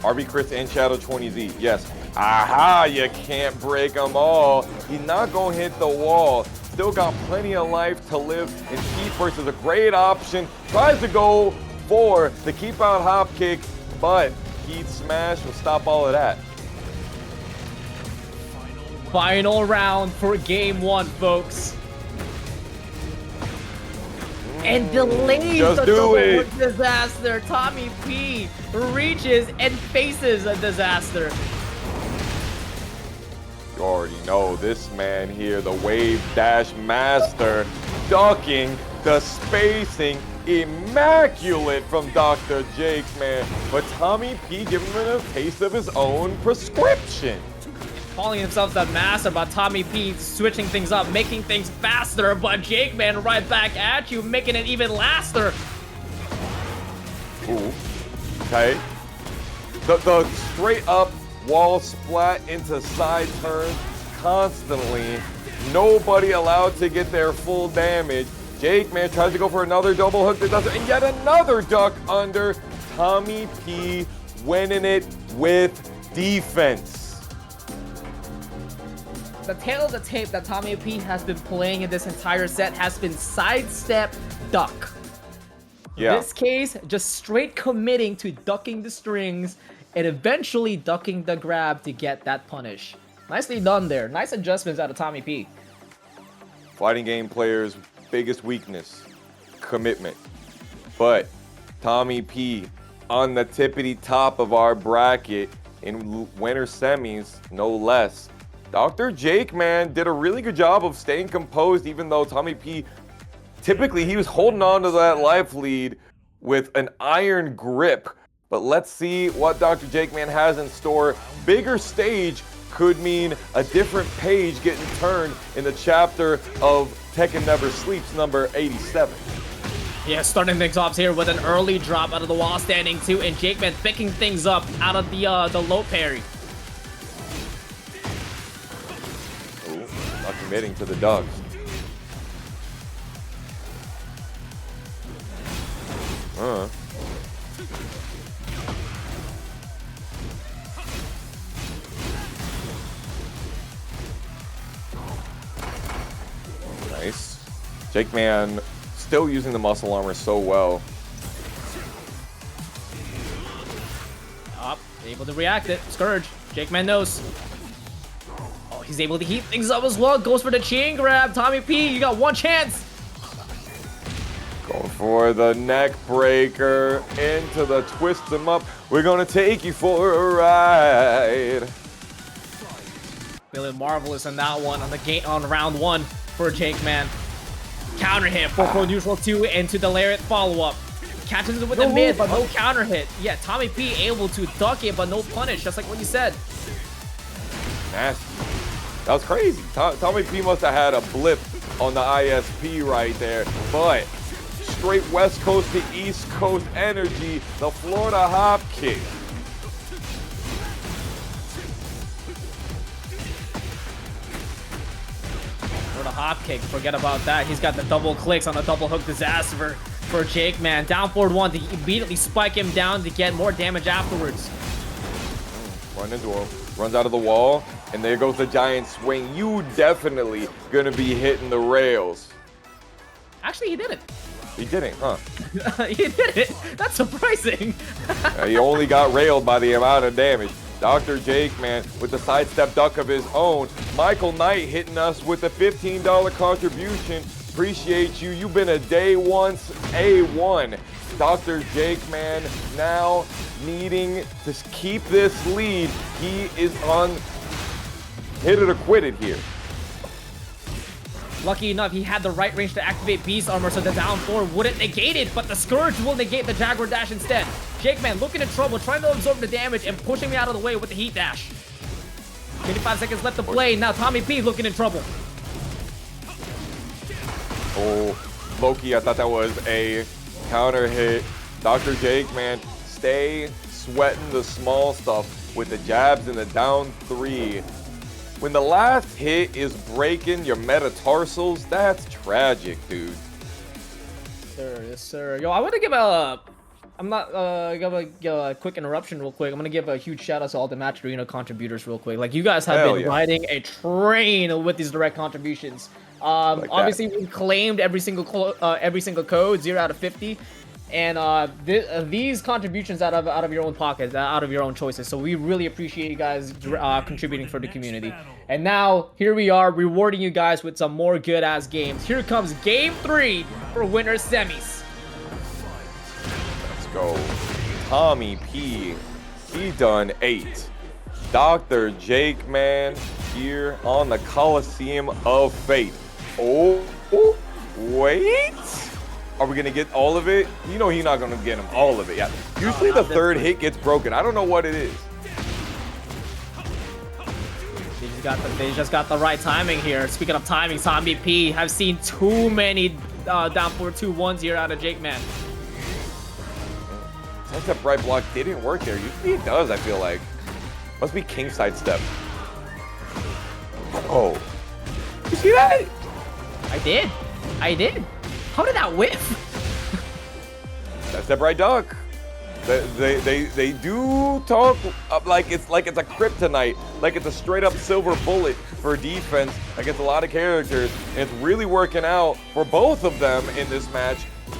Speaker 2: RB Cris and Shadow 20Z. Yes. Aha! You can't break them all. He's not gonna hit the wall. Still got plenty of life to live, and Heat Burst is a great option. Tries to go for the keep out hop kick, but Heat Smash will stop all of that.
Speaker 1: Final round for game 1, folks. And delays
Speaker 2: Just
Speaker 1: the
Speaker 2: do
Speaker 1: double
Speaker 2: it.
Speaker 1: hook disaster. tommyp reaches and faces a disaster.
Speaker 2: You already know this man here, the wave dash master, ducking the spacing, immaculate from Dr.TheJAKEMAN. But tommyp giving him a taste of his own prescription.
Speaker 1: Calling himself the master, but tommyp switching things up, making things faster, but JAKEMAN right back at you, making it even laster.
Speaker 2: Ooh, okay. The straight up wall splat into side turns constantly. Nobody allowed to get their full damage. JAKEMAN tries to go for another double hook that doesn't, and yet another duck under. tommyp winning it with defense.
Speaker 1: The tail of the tape that tommyp has been playing in this entire set has been sidestep duck.
Speaker 2: Yeah.
Speaker 1: In this case, just straight committing to ducking the strings and eventually ducking the grab to get that punish. Nicely done there. Nice adjustments out of tommyp.
Speaker 2: Fighting game players' biggest weakness, commitment. But tommyp on the tippity top of our bracket in winter semis, no less. Dr.TheJAKEMAN did a really good job of staying composed, even though tommyp, typically he was holding on to that life lead with an iron grip. But let's see what Dr.TheJAKEMAN has in store. Bigger stage could mean a different page getting turned in the chapter of Tekken Never Sleeps number 87.
Speaker 1: Yeah, starting things off here with an early drop out of the wall standing too, and JAKEMAN picking things up out of the low parry.
Speaker 2: Ooh, not committing to the ducks. Nice. JAKEMAN still using the muscle armor so well.
Speaker 1: Up, able to react it. Scourge. JAKEMAN knows. Oh, he's able to heat things up as well. Goes for the chain grab. tommyp, you got one chance.
Speaker 2: Going for the neck breaker into the twist them up. We're gonna take you for a ride.
Speaker 1: Feeling marvelous on that one on round 1 for JAKEMAN. Counter hit, 4-4 neutral 2 into the lariat follow-up. Catches it with the mid, but no counter hit. Yeah, tommyp able to duck it, but no punish, just like what you said.
Speaker 2: Nasty. That was crazy. tommyp must have had a blip on the ISP right there, but straight West Coast to East Coast energy, the Florida hop kick.
Speaker 1: For the hop kick, forget about that. He's got the double clicks on the double hook disaster for JAKEMAN. Down forward 1 to immediately spike him down to get more damage afterwards.
Speaker 2: Run into him, runs out of the wall, and there goes the giant swing. You definitely gonna be hitting the rails.
Speaker 1: Actually, he didn't.
Speaker 2: He didn't, huh?
Speaker 1: He did it. That's surprising.
Speaker 2: He only got railed by the amount of damage. Dr.JAKEMAN with the sidestep duck of his own. Michael Knight hitting us with a $15 contribution. Appreciate you. You've been a day once A1. Dr.JAKEMAN now needing to keep this lead. He is on hit it or quit it here.
Speaker 1: Lucky enough, he had the right range to activate Beast Armor, so the down 4 wouldn't negate it, but the Scourge will negate the Jaguar Dash instead. JAKEMAN looking in trouble, trying to absorb the damage and pushing me out of the way with the Heat Dash. 25 seconds left to play. Now tommyp looking in trouble.
Speaker 2: Oh, Loki, I thought that was a counter hit. Dr.JAKEMAN, stay sweating the small stuff with the jabs and the down 3. When the last hit is breaking your metatarsals, that's tragic, dude.
Speaker 1: Yes, sir. Yo, I want to give a... I'm not gonna give a quick interruption real quick. I'm gonna give a huge shout out to all the Match Arena contributors real quick. Like, you guys have been riding a train with these direct contributions. Obviously we claimed every single code 0 out of 50, and these contributions out of your own pockets, out of your own choices. So we really appreciate you guys contributing for the community. And now here we are rewarding you guys with some more good ass games. Here comes game 3 for winner semis.
Speaker 2: Let's go. tommyp, he done 8. Dr.JAKEMAN here on the Coliseum of Fate. Oh, wait. Are we gonna get all of it? You know he's not gonna get him all of it. Yeah. Usually the third hit gets broken. I don't know what it is.
Speaker 1: They just got the right timing here. Speaking of timing, tommyp have seen too many down 4-2-1s here out of JAKEMAN.
Speaker 2: Since that right block didn't work there. Usually it does, I feel like. Must be king sidestep. Oh. You see that?
Speaker 1: I did. How did that whiff?
Speaker 2: That's that right duck. They do talk like it's a kryptonite, like it's a straight up silver bullet for defense against a lot of characters, and it's really working out for both of them in this match.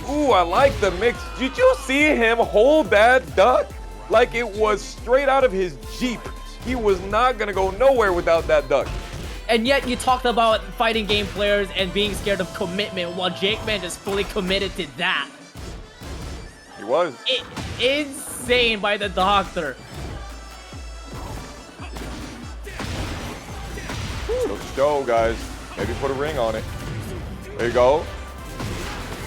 Speaker 2: Ooh, I like the mix. Did you see him hold that duck like it was straight out of his Jeep? He was not gonna go nowhere without that duck.
Speaker 1: And yet you talked about fighting game players and being scared of commitment, while JAKEMAN is fully committed to that.
Speaker 2: He was.
Speaker 1: Insane by the doctor.
Speaker 2: Show, guys. Maybe put a ring on it. There you go.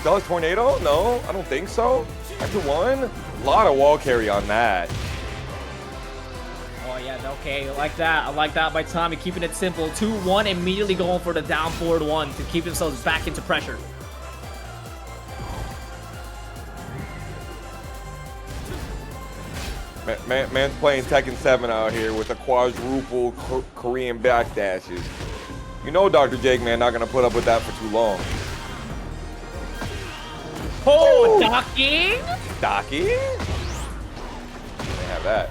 Speaker 2: Does tornado? No, I don't think so. After 1, a lot of wall carry on that.
Speaker 1: Oh yeah, okay, I like that by Tommy, keeping it simple. 2-1, immediately going for the down forward 1 to keep themselves back into pressure.
Speaker 2: Man's playing Tekken 7 out here with a quadruple Korean backdashes. You know Dr.JAKEMAN not gonna put up with that for too long.
Speaker 1: Oh, docking?
Speaker 2: Docking? They have that.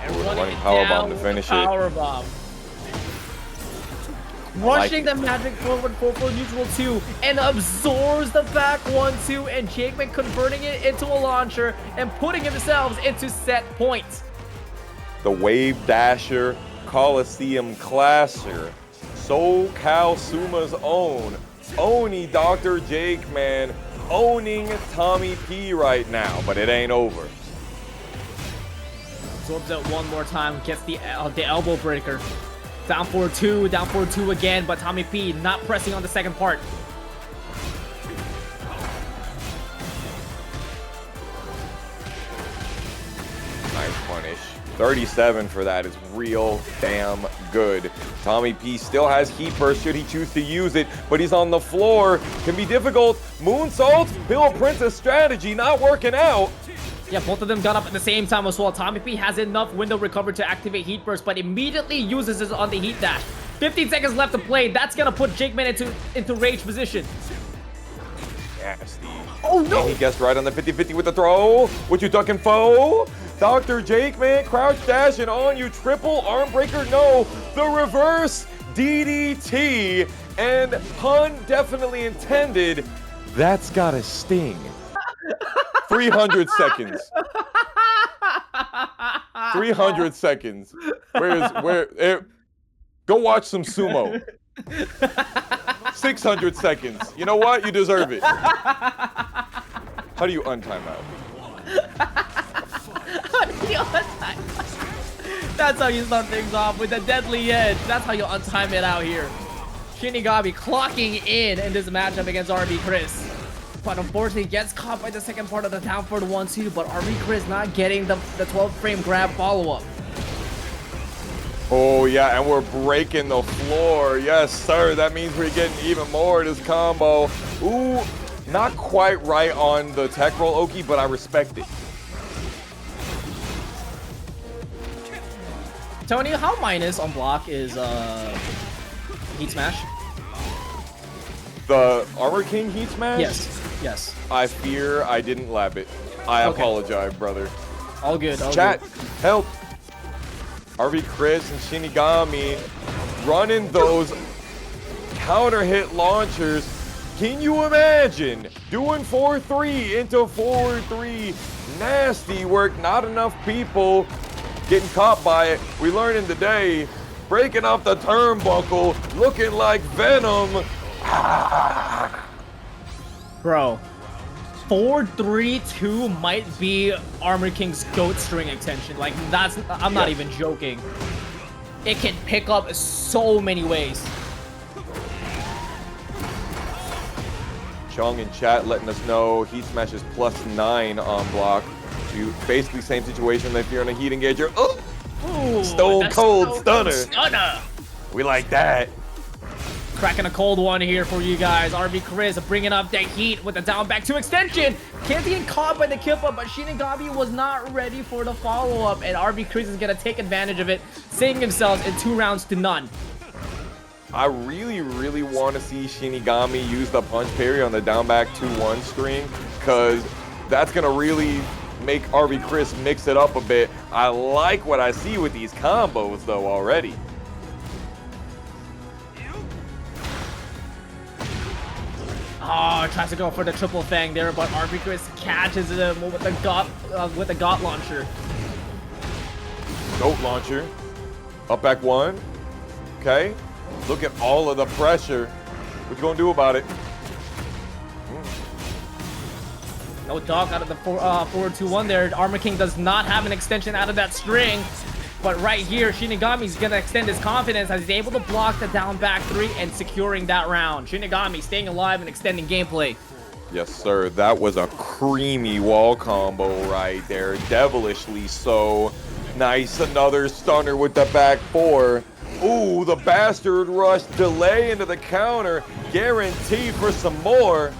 Speaker 1: And
Speaker 2: running powerbomb to finish it.
Speaker 1: Powerbomb. Rushing the magic forward 4-4 neutral 2 and absorbs the back 1-2, and JAKEMAN converting it into a launcher and putting themselves into set points.
Speaker 2: The Wave Dasher Coliseum Clasher, SoCal Suma's own Oni Dr.theJAKEMAN, owning Tommy P right now, but it ain't over.
Speaker 1: Absorbs it one more time, gets the elbow breaker. Down 4-2, down 4-2 again, but Tommy P not pressing on the second part.
Speaker 2: Nice punish. 37 for that is real damn good. Tommy P still has heat burst should he choose to use it, but he's on the floor. Can be difficult. Moonsault, Prince's strategy not working out.
Speaker 1: Yeah, both of them got up at the same time as well. Tommy P has enough window recover to activate heat burst, but immediately uses it on the heat dash. 15 seconds left to play. That's gonna put Jakeman into rage position.
Speaker 2: Nasty.
Speaker 1: Oh no!
Speaker 2: And he gets right on the 50-50 with the throw. What you ducking, foe? Dr.theJAKEMAN, crouch dash and on you. Triple arm breaker, no. The reverse DDT. And pun definitely intended. That's gotta sting. 300 seconds. 300 seconds. Go watch some sumo. 600 seconds. You know what? You deserve it. How do you untime out?
Speaker 1: That's how you start things off with a deadly edge. That's how you untime it out here. Shinigami clocking in this matchup against RB Cris. But unfortunately gets caught by the second part of the down for the 1-2, but RB Cris not getting the 12-frame grab follow-up.
Speaker 2: Oh yeah, and we're breaking the floor. Yes, sir. That means we're getting even more of this combo. Ooh, not quite right on the tech roll, Oki, but I respect it.
Speaker 1: Tony, how minus on block is Heat Smash?
Speaker 2: The Armor King Heat Smash?
Speaker 1: Yes.
Speaker 2: I fear I didn't lab it. I apologize, brother.
Speaker 1: All good.
Speaker 2: Chat, help. RB Cris and Shinigami running those counter hit launchers. Can you imagine doing 4-3 into 4-3? Nasty work. Not enough people getting caught by it. We learned today, breaking off the turnbuckle, looking like Venom.
Speaker 1: Bro, 4-3-2 might be Armor King's goat string extension. Like, I'm not even joking. It can pick up so many ways.
Speaker 2: Chung in chat letting us know Heat Smash is +9 on block. You basically same situation if you're in a heat engager. Oh, Stone Cold Stunner. We like that.
Speaker 1: Cracking a cold one here for you guys. RB Cris bringing up the heat with the down back 2 extension. Can't get caught by the Kippa, but Shinigami was not ready for the follow-up, and RB Cris is going to take advantage of it, saving himself in 2 rounds to none.
Speaker 2: I really want to see Shinigami use the punch parry on the down back 2-1 string, because that's going to really make RB Cris mix it up a bit. I like what I see with these combos, though, already.
Speaker 1: Oh, tries to go for the triple fang there, but RB Cris catches him with the got launcher.
Speaker 2: Goat launcher. Up back 1. Okay. Look at all of the pressure. What you gonna do about it?
Speaker 1: No dog out of the 4-2-1 there. Armor King does not have an extension out of that string. But right here, Shinigami's gonna extend his confidence as he's able to block the down back 3 and securing that round. Shinigami staying alive and extending gameplay.
Speaker 2: Yes, sir. That was a creamy wall combo right there. Devilishly so. Nice. Another stunner with the back 4. Ooh, the bastard rush. Delay into the counter. Guarantee for some more.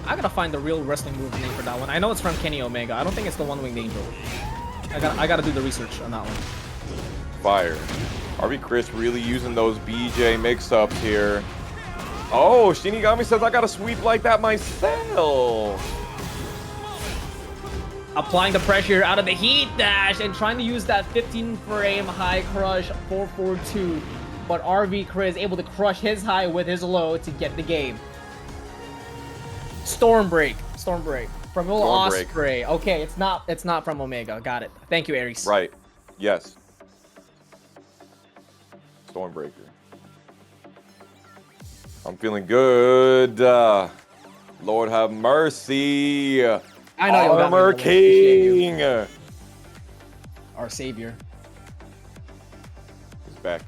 Speaker 1: I gotta find the real wrestling move name for that one. I know it's from Kenny Omega. I don't think it's the One-Winged Angel. I gotta do the research on that one.
Speaker 2: Fire. RB Cris really using those BJ mix-ups here. Oh, Shinigami says I gotta sweep like that myself.
Speaker 1: Applying the pressure out of the heat dash and trying to use that 15-frame high crush 4-4-2. But RB Cris able to crush his high with his low to get the game. Storm break from Will Ospreay. Okay, it's not from Omega. Got it. Thank you, Aries.
Speaker 2: Right. Yes. Stormbreaker. I'm feeling good. Lord have mercy.
Speaker 1: I know you'll
Speaker 2: Armor King.
Speaker 1: Our savior.
Speaker 2: He's back.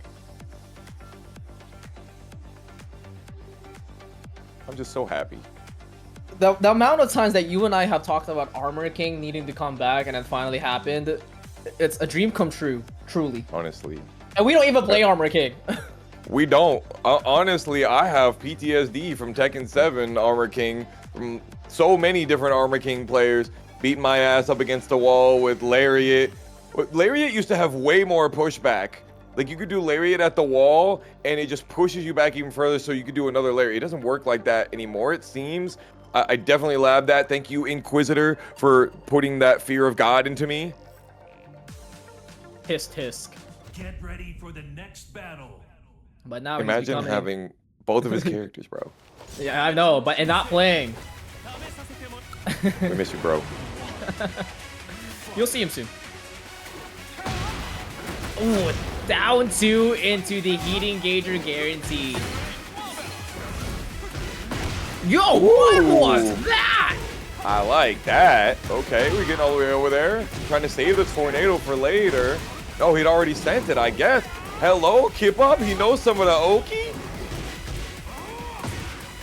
Speaker 2: I'm just so happy.
Speaker 1: The amount of times that you and I have talked about Armor King needing to come back and it finally happened, it's a dream come true, truly.
Speaker 2: Honestly.
Speaker 1: And we don't even play Armor King.
Speaker 2: We don't. Honestly, I have PTSD from Tekken 7 Armor King, from so many different Armor King players beating my ass up against the wall with Lariat. Lariat used to have way more pushback. Like, you could do Lariat at the wall, and it just pushes you back even further, so you could do another Lariat. It doesn't work like that anymore, it seems. I definitely labbed that. Thank you, Inquisitor, for putting that fear of God into me.
Speaker 1: Tisk tisk.
Speaker 3: Get ready for the next battle.
Speaker 1: But now
Speaker 2: Imagine
Speaker 1: he's becoming...
Speaker 2: having both of his characters, bro.
Speaker 1: Yeah, I know, but and not playing.
Speaker 2: We miss you, bro.
Speaker 1: You'll see him soon. Ooh, down 2 into the heat engager guarantee. Yo, what was that?
Speaker 2: I like that. Okay, we're getting all the way over there. Trying to save the tornado for later. No, he'd already sent it, I guess. Hello, Kip Up. He knows some of the Oki.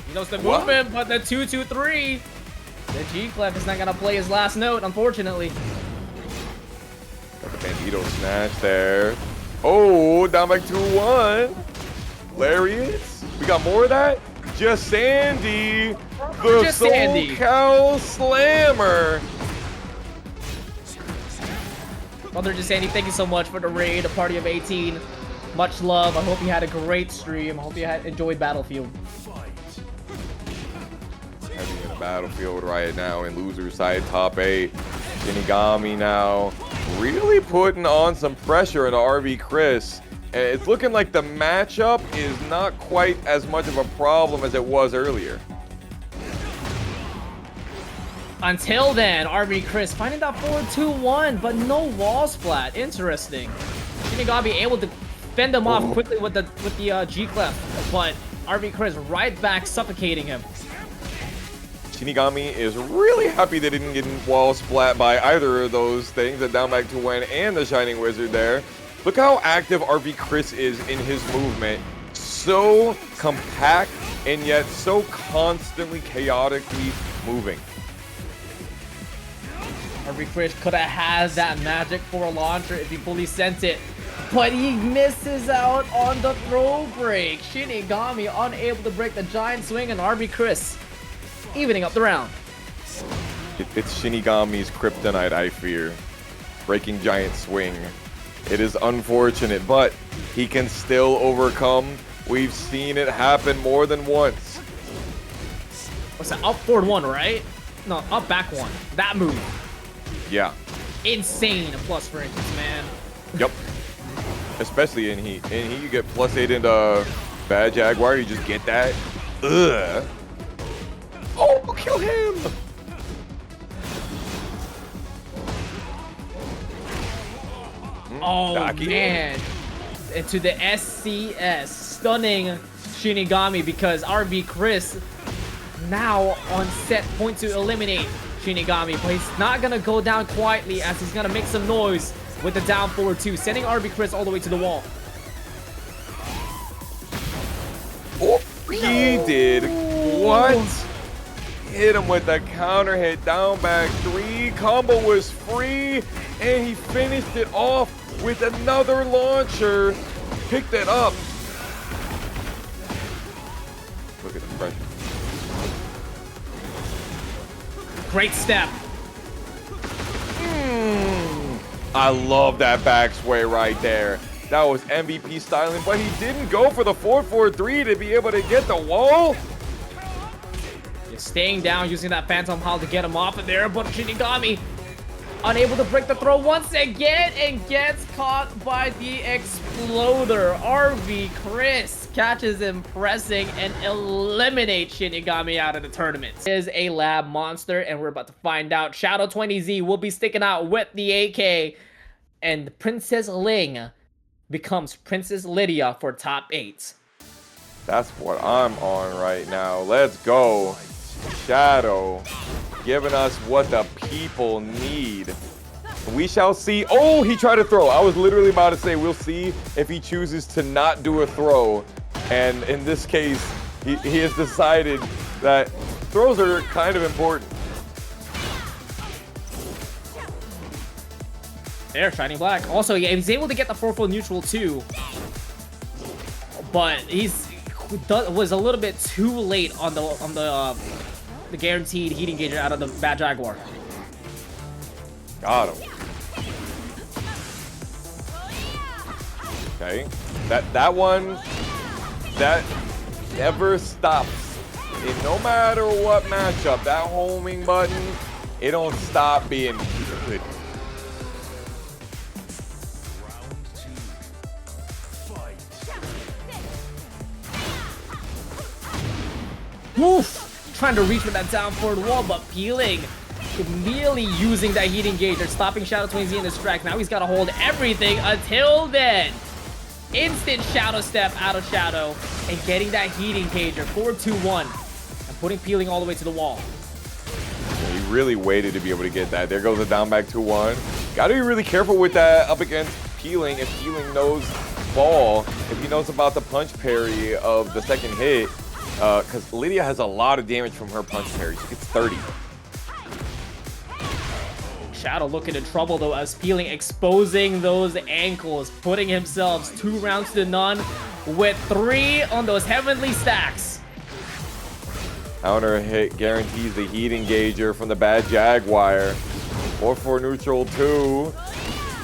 Speaker 1: He knows the movement, but the 2-2-3. The G-Clef is not going to play his last note, unfortunately.
Speaker 2: Got the Bandito snatch there. Oh, down back 2-1. Lariats. We got more of that? Just Sandy. The
Speaker 1: Just Sandy.
Speaker 2: SoCal Slammer.
Speaker 1: Brother Just Sandy, thank you so much for the raid, a party of 18. Much love. I hope you had a great stream. I hope you had enjoyed Battlefield.
Speaker 2: Heavy in a Battlefield right now in loser side top 8. Shinigami now really putting on some pressure into RV Cris. And it's looking like the matchup is not quite as much of a problem as it was earlier.
Speaker 1: Until then, RV Cris finding that 4-2-1, but no wall splat. Interesting. Shinigami able to fend him off quickly with the G-Clef, but RV Cris right back suffocating him.
Speaker 2: Shinigami is really happy they didn't get wall splat by either of those things, the down back to win and the Shining Wizard there. Look how active RV Cris is in his movement. So compact and yet so constantly chaotically moving.
Speaker 1: RV Cris could have had that magic for a launcher if he fully sent it, but he misses out on the throw break. Shinigami unable to break the giant swing, and RV Cris evening up the round.
Speaker 2: It's Shinigami's kryptonite, I fear. Breaking giant swing. It is unfortunate, but he can still overcome. We've seen it happen more than once.
Speaker 1: What's that? Up forward 1, right? No, up back 1. That move.
Speaker 2: Yeah.
Speaker 1: Insane plus for instance, man.
Speaker 2: Yep. Especially in Heat. In Heat, you get +8 into Bad Jaguar. You just get that. Ugh. Oh, kill him!
Speaker 1: Oh,
Speaker 2: Daki.
Speaker 1: man. Into the SCS. Stunning Shinigami because RV Cris now on set point to eliminate Shinigami. But he's not going to go down quietly as he's going to make some noise with the down forward 2, sending RV Cris all the way to the wall.
Speaker 2: Oh, he did. What? Hit him with the counter hit, down back 3. Combo was free, and he finished it off with another launcher. Picked it up. Look at the pressure.
Speaker 1: Great step.
Speaker 2: I love that back sway right there. That was MVP styling, but he didn't go for the 4-4-3 to be able to get the wall.
Speaker 1: Staying down, using that Phantom Howl to get him off of there, but Shinigami unable to break the throw once again and gets caught by the Exploder. RV Cris catches him pressing and eliminates Shinigami out of the tournament. Is a lab monster, and we're about to find out. Shadow20Z will be sticking out with the AK, and Princess Ling becomes Princess Lidia for top 8.
Speaker 2: That's what I'm on right now. Let's go. Shadow giving us what the people need. We shall see. Oh, he tried to throw. I was literally about to say we'll see if he chooses to not do a throw. And in this case, he has decided that throws are kind of important.
Speaker 1: There, Shining Black. Also, yeah, he's able to get the 4-4 neutral too. But was a little bit too late on the guaranteed heat engager out of the Bad Jaguar.
Speaker 2: Got him. Okay. That one, that never stops. And no matter what matchup, that homing button, it don't stop being good.
Speaker 1: Woof! Trying to reach for that down forward wall, but peeling. Immediately using that heat engager, stopping Shadow 20Z in his track. Now he's got to hold everything until then. Instant Shadow Step out of Shadow and getting that heat engager. 4-2-1. And putting peeling all the way to the wall.
Speaker 2: He really waited to be able to get that. There goes the down back 2-1. Got to be really careful with that up against peeling. If peeling knows ball, if he knows about the punch parry of the second hit, because Lidia has a lot of damage from her punch parry. She gets 30.
Speaker 1: Shadow looking in trouble though, as peeling exposing those ankles, putting himself 2 rounds to none with 3 on those heavenly stacks.
Speaker 2: Counter hit guarantees the heat engager from the Bad Jaguar. 4-4 neutral 2.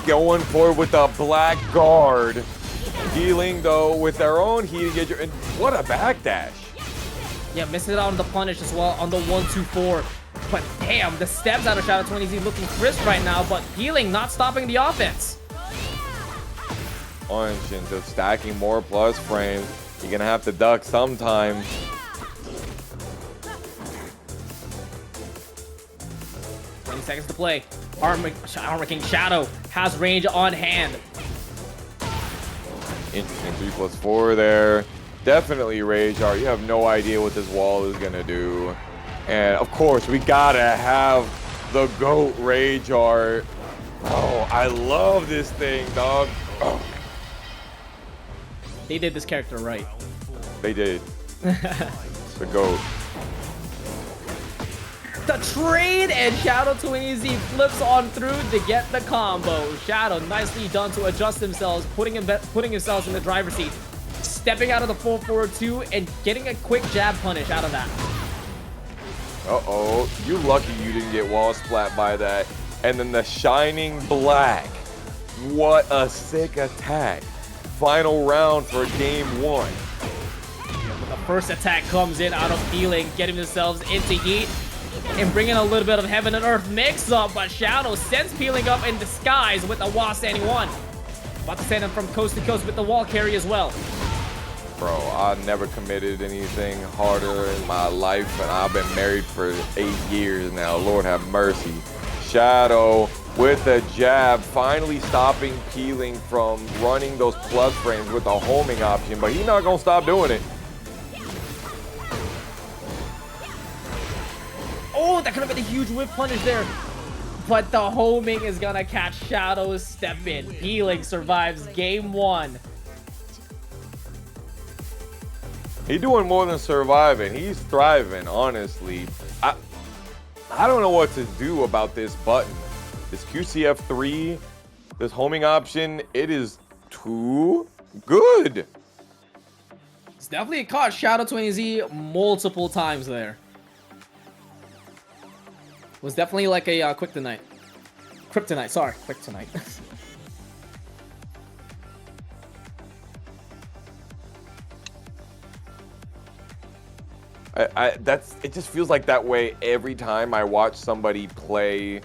Speaker 2: Going forward with the black guard. Dealing though with their own heat engager. And what a backdash.
Speaker 1: Yeah, missing it out on the punish as well on the 1-2-4. But damn, the steps out of Shadow 20Z looking crisp right now, but peeling not stopping the offense.
Speaker 2: Orange and just stacking more plus frames. You're gonna have to duck sometime.
Speaker 1: Seconds to play. Armor King Shadow has range on hand.
Speaker 2: Interesting 3+4 there. Definitely Rage Art. You have no idea what this wall is gonna do. And of course, we gotta have the GOAT Rage Art. Oh, I love this thing, dog. Oh.
Speaker 1: They did this character right.
Speaker 2: They did. The GOAT.
Speaker 1: The trade, and Shadow 20Z flips on through to get the combo. Shadow nicely done to adjust themselves, putting themselves in the driver's seat, stepping out of the 4-4-2 and getting a quick jab punish out of that.
Speaker 2: Uh-oh, you lucky you didn't get wall splat by that. And then the Shining Black. What a sick attack. Final round for game 1.
Speaker 1: The first attack comes in out of peeling, getting themselves into heat and bringing a little bit of heaven and earth mix up, but Shadow sends peeling up in disguise with the wall standing 1. About to send him from coast to coast with the wall carry as well.
Speaker 2: Bro, I never committed anything harder in my life, and I've been married for 8 years now. Lord have mercy. Shadow with the jab, finally stopping peeling from running those plus frames with a homing option, but he's not gonna stop doing it.
Speaker 1: Oh, that could have been a huge whip punish there. But the homing is gonna catch Shadow's step in. Peeling survives game 1.
Speaker 2: He's doing more than surviving. He's thriving, honestly. I don't know what to do about this button. This QCF3, this homing option, it is too good.
Speaker 1: It's definitely caught Shadow 20Z multiple times there. Was definitely like a kryptonite. Sorry, kryptonite.
Speaker 2: It just feels like that way every time I watch somebody play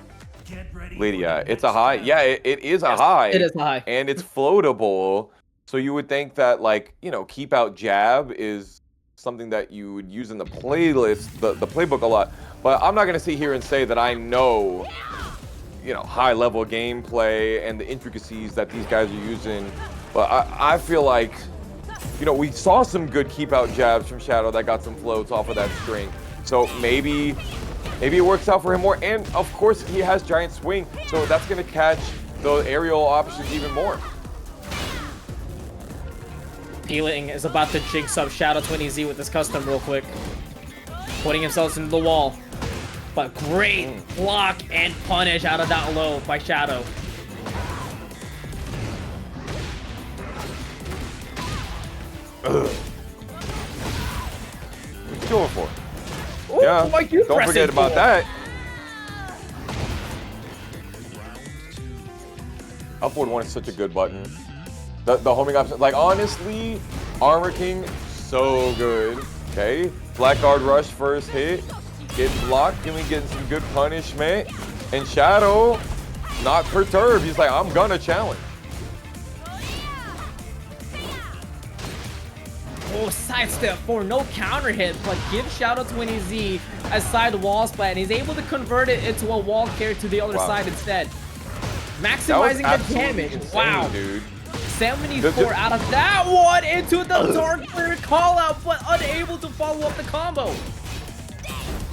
Speaker 2: Lidia. It's a high. Yeah, it is a high.
Speaker 1: It is a high.
Speaker 2: And it's floatable. So you would think that, like, you know, keep out jab is something that you would use in the playlist, the playbook a lot. But I'm not going to sit here and say that I know, you know, high level gameplay and the intricacies that these guys are using But I feel like, you know, we saw some good keep out jabs from Shadow that got some floats off of that string. So maybe it works out for him more. And of course he has giant swing, so that's gonna catch the aerial options even more.
Speaker 1: Peeling is about to jinx up Shadow20Z with this custom real quick. Putting himself into the wall. But great block and punish out of that low by Shadow.
Speaker 2: What you going for?
Speaker 1: Ooh,
Speaker 2: Yeah,
Speaker 1: what you
Speaker 2: don't forget
Speaker 1: pressing
Speaker 2: about
Speaker 1: for?
Speaker 2: that. Upward one is such a good button. The homing option, like honestly, Armor King, so good. Okay, Blackguard Rush first hit, getting blocked, and we getting some good punishment. And Shadow, not perturbed, he's like, I'm gonna challenge.
Speaker 1: Oh, sidestep for no counter hit, but give Shadow20Z a side wall splat, and he's able to convert it into a wall carry to the other side instead. Maximizing the damage.
Speaker 2: Insane,
Speaker 1: wow,
Speaker 2: dude.
Speaker 1: 74 out of that one into the dark clear call out, but unable to follow up the combo.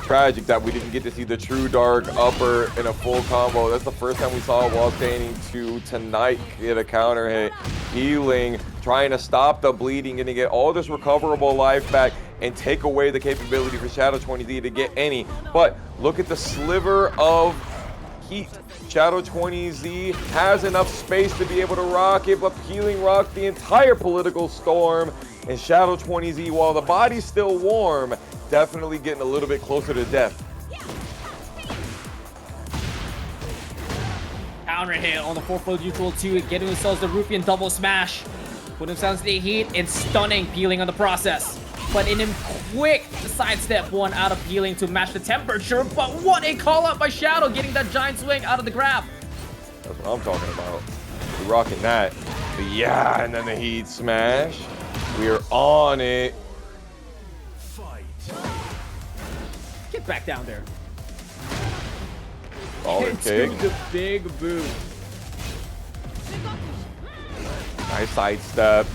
Speaker 2: Tragic that we didn't get to see the true dark upper in a full combo. That's the first time we saw it while standing to tonight get a counter hit. Healing, trying to stop the bleeding, going to get all this recoverable life back and take away the capability for Shadow20Z to get any. But look at the sliver of heat. Shadow20Z has enough space to be able to rock it, but Peeling rocked the entire political storm. And Shadow20Z, while the body's still warm, definitely getting a little bit closer to death.
Speaker 1: Counter hit on the 4-foot neutral 2, getting themselves the Ruffian double smash. Put themselves in the heat and stunning Peeling on the process. But in him quick sidestep one out of Peeling to match the temperature. But what a call out by Shadow, getting that giant swing out of the grab.
Speaker 2: That's what I'm talking about. We're rocking that. Yeah, and then the heat smash. We are on it.
Speaker 1: Get back down there.
Speaker 2: Solid kick.
Speaker 1: Into the big boot.
Speaker 2: Nice sidestep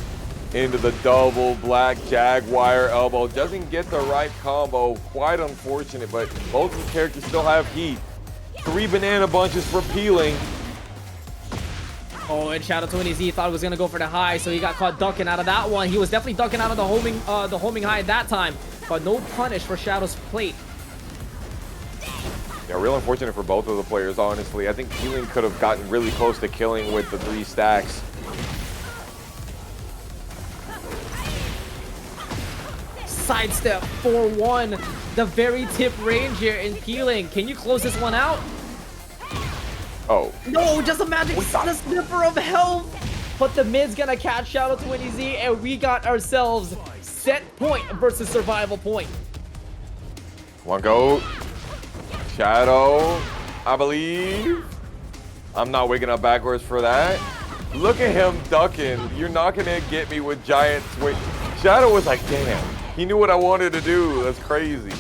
Speaker 2: into the double black jaguar elbow. Doesn't get the right combo. Quite unfortunate, but both of the characters still have heat. 3 banana bunches for Peeling.
Speaker 1: Oh, and Shadow20Z thought he was gonna go for the high, so he got caught ducking out of that one. He was definitely ducking out of the homing high at that time, but no punish for Shadow's plate.
Speaker 2: Yeah, real unfortunate for both of the players, honestly. I think Peeling could have gotten really close to killing with the 3 stacks.
Speaker 1: Sidestep 4-1, the very tip range here in Peeling. Can you close this one out?
Speaker 2: Oh.
Speaker 1: No, just a magic sniffer of health. But the mid's gonna catch Shadow20Z, and we got ourselves set point versus survival point.
Speaker 2: One go. Shadow, I believe. I'm not waking up backwards for that. Look at him ducking. You're not gonna get me with giant swing. Shadow was like, damn. He knew what I wanted to do. That's crazy.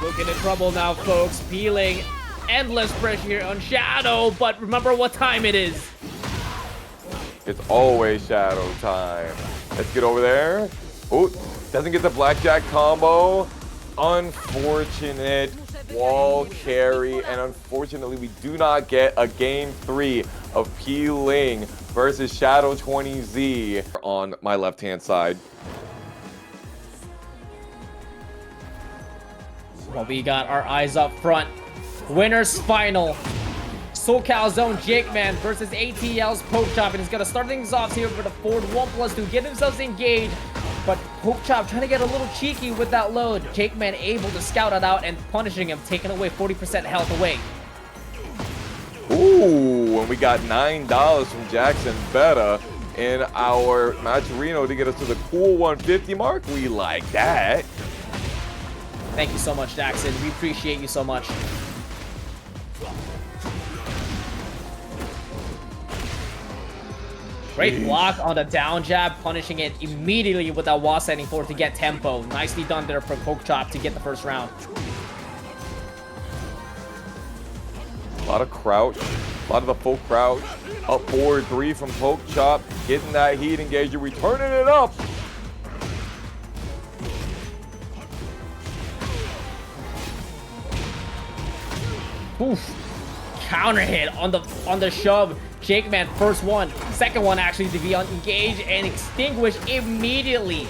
Speaker 1: Looking in trouble now, folks. Peeling. Endless pressure here on Shadow, but remember what time it is.
Speaker 2: It's always Shadow time. Let's get over there. Oh, doesn't get the blackjack combo. Unfortunate wall carry, and unfortunately we do not get a game 3 of Peeling versus Shadow20Z on my left hand side.
Speaker 1: Well, we got our eyes up front. Winners final. SoCal Zone JAKEMAN versus ATL's Pokchop, and he's gonna start things off here with a forward 1+2, get themselves engaged. But Pokchop trying to get a little cheeky with that load. JAKEMAN able to scout it out and punishing him, taking away 40% health away.
Speaker 2: Ooh, and we got $9 from Jackson Betta in our Matcherino to get us to the cool 150 mark. We like that.
Speaker 1: Thank you so much, Jackson. We appreciate you so much. Great block on the down jab, punishing it immediately with that wall setting forward to get tempo. Nicely done there for Pokchop to get the first round.
Speaker 2: A lot of crouch A lot of the full crouch. Up forward 3 from Pokchop. Getting that heat engager. We turning it up.
Speaker 1: Oof. Counter hit on the shove. JAKEMAN, first one. Second one actually to be engaged and extinguished immediately.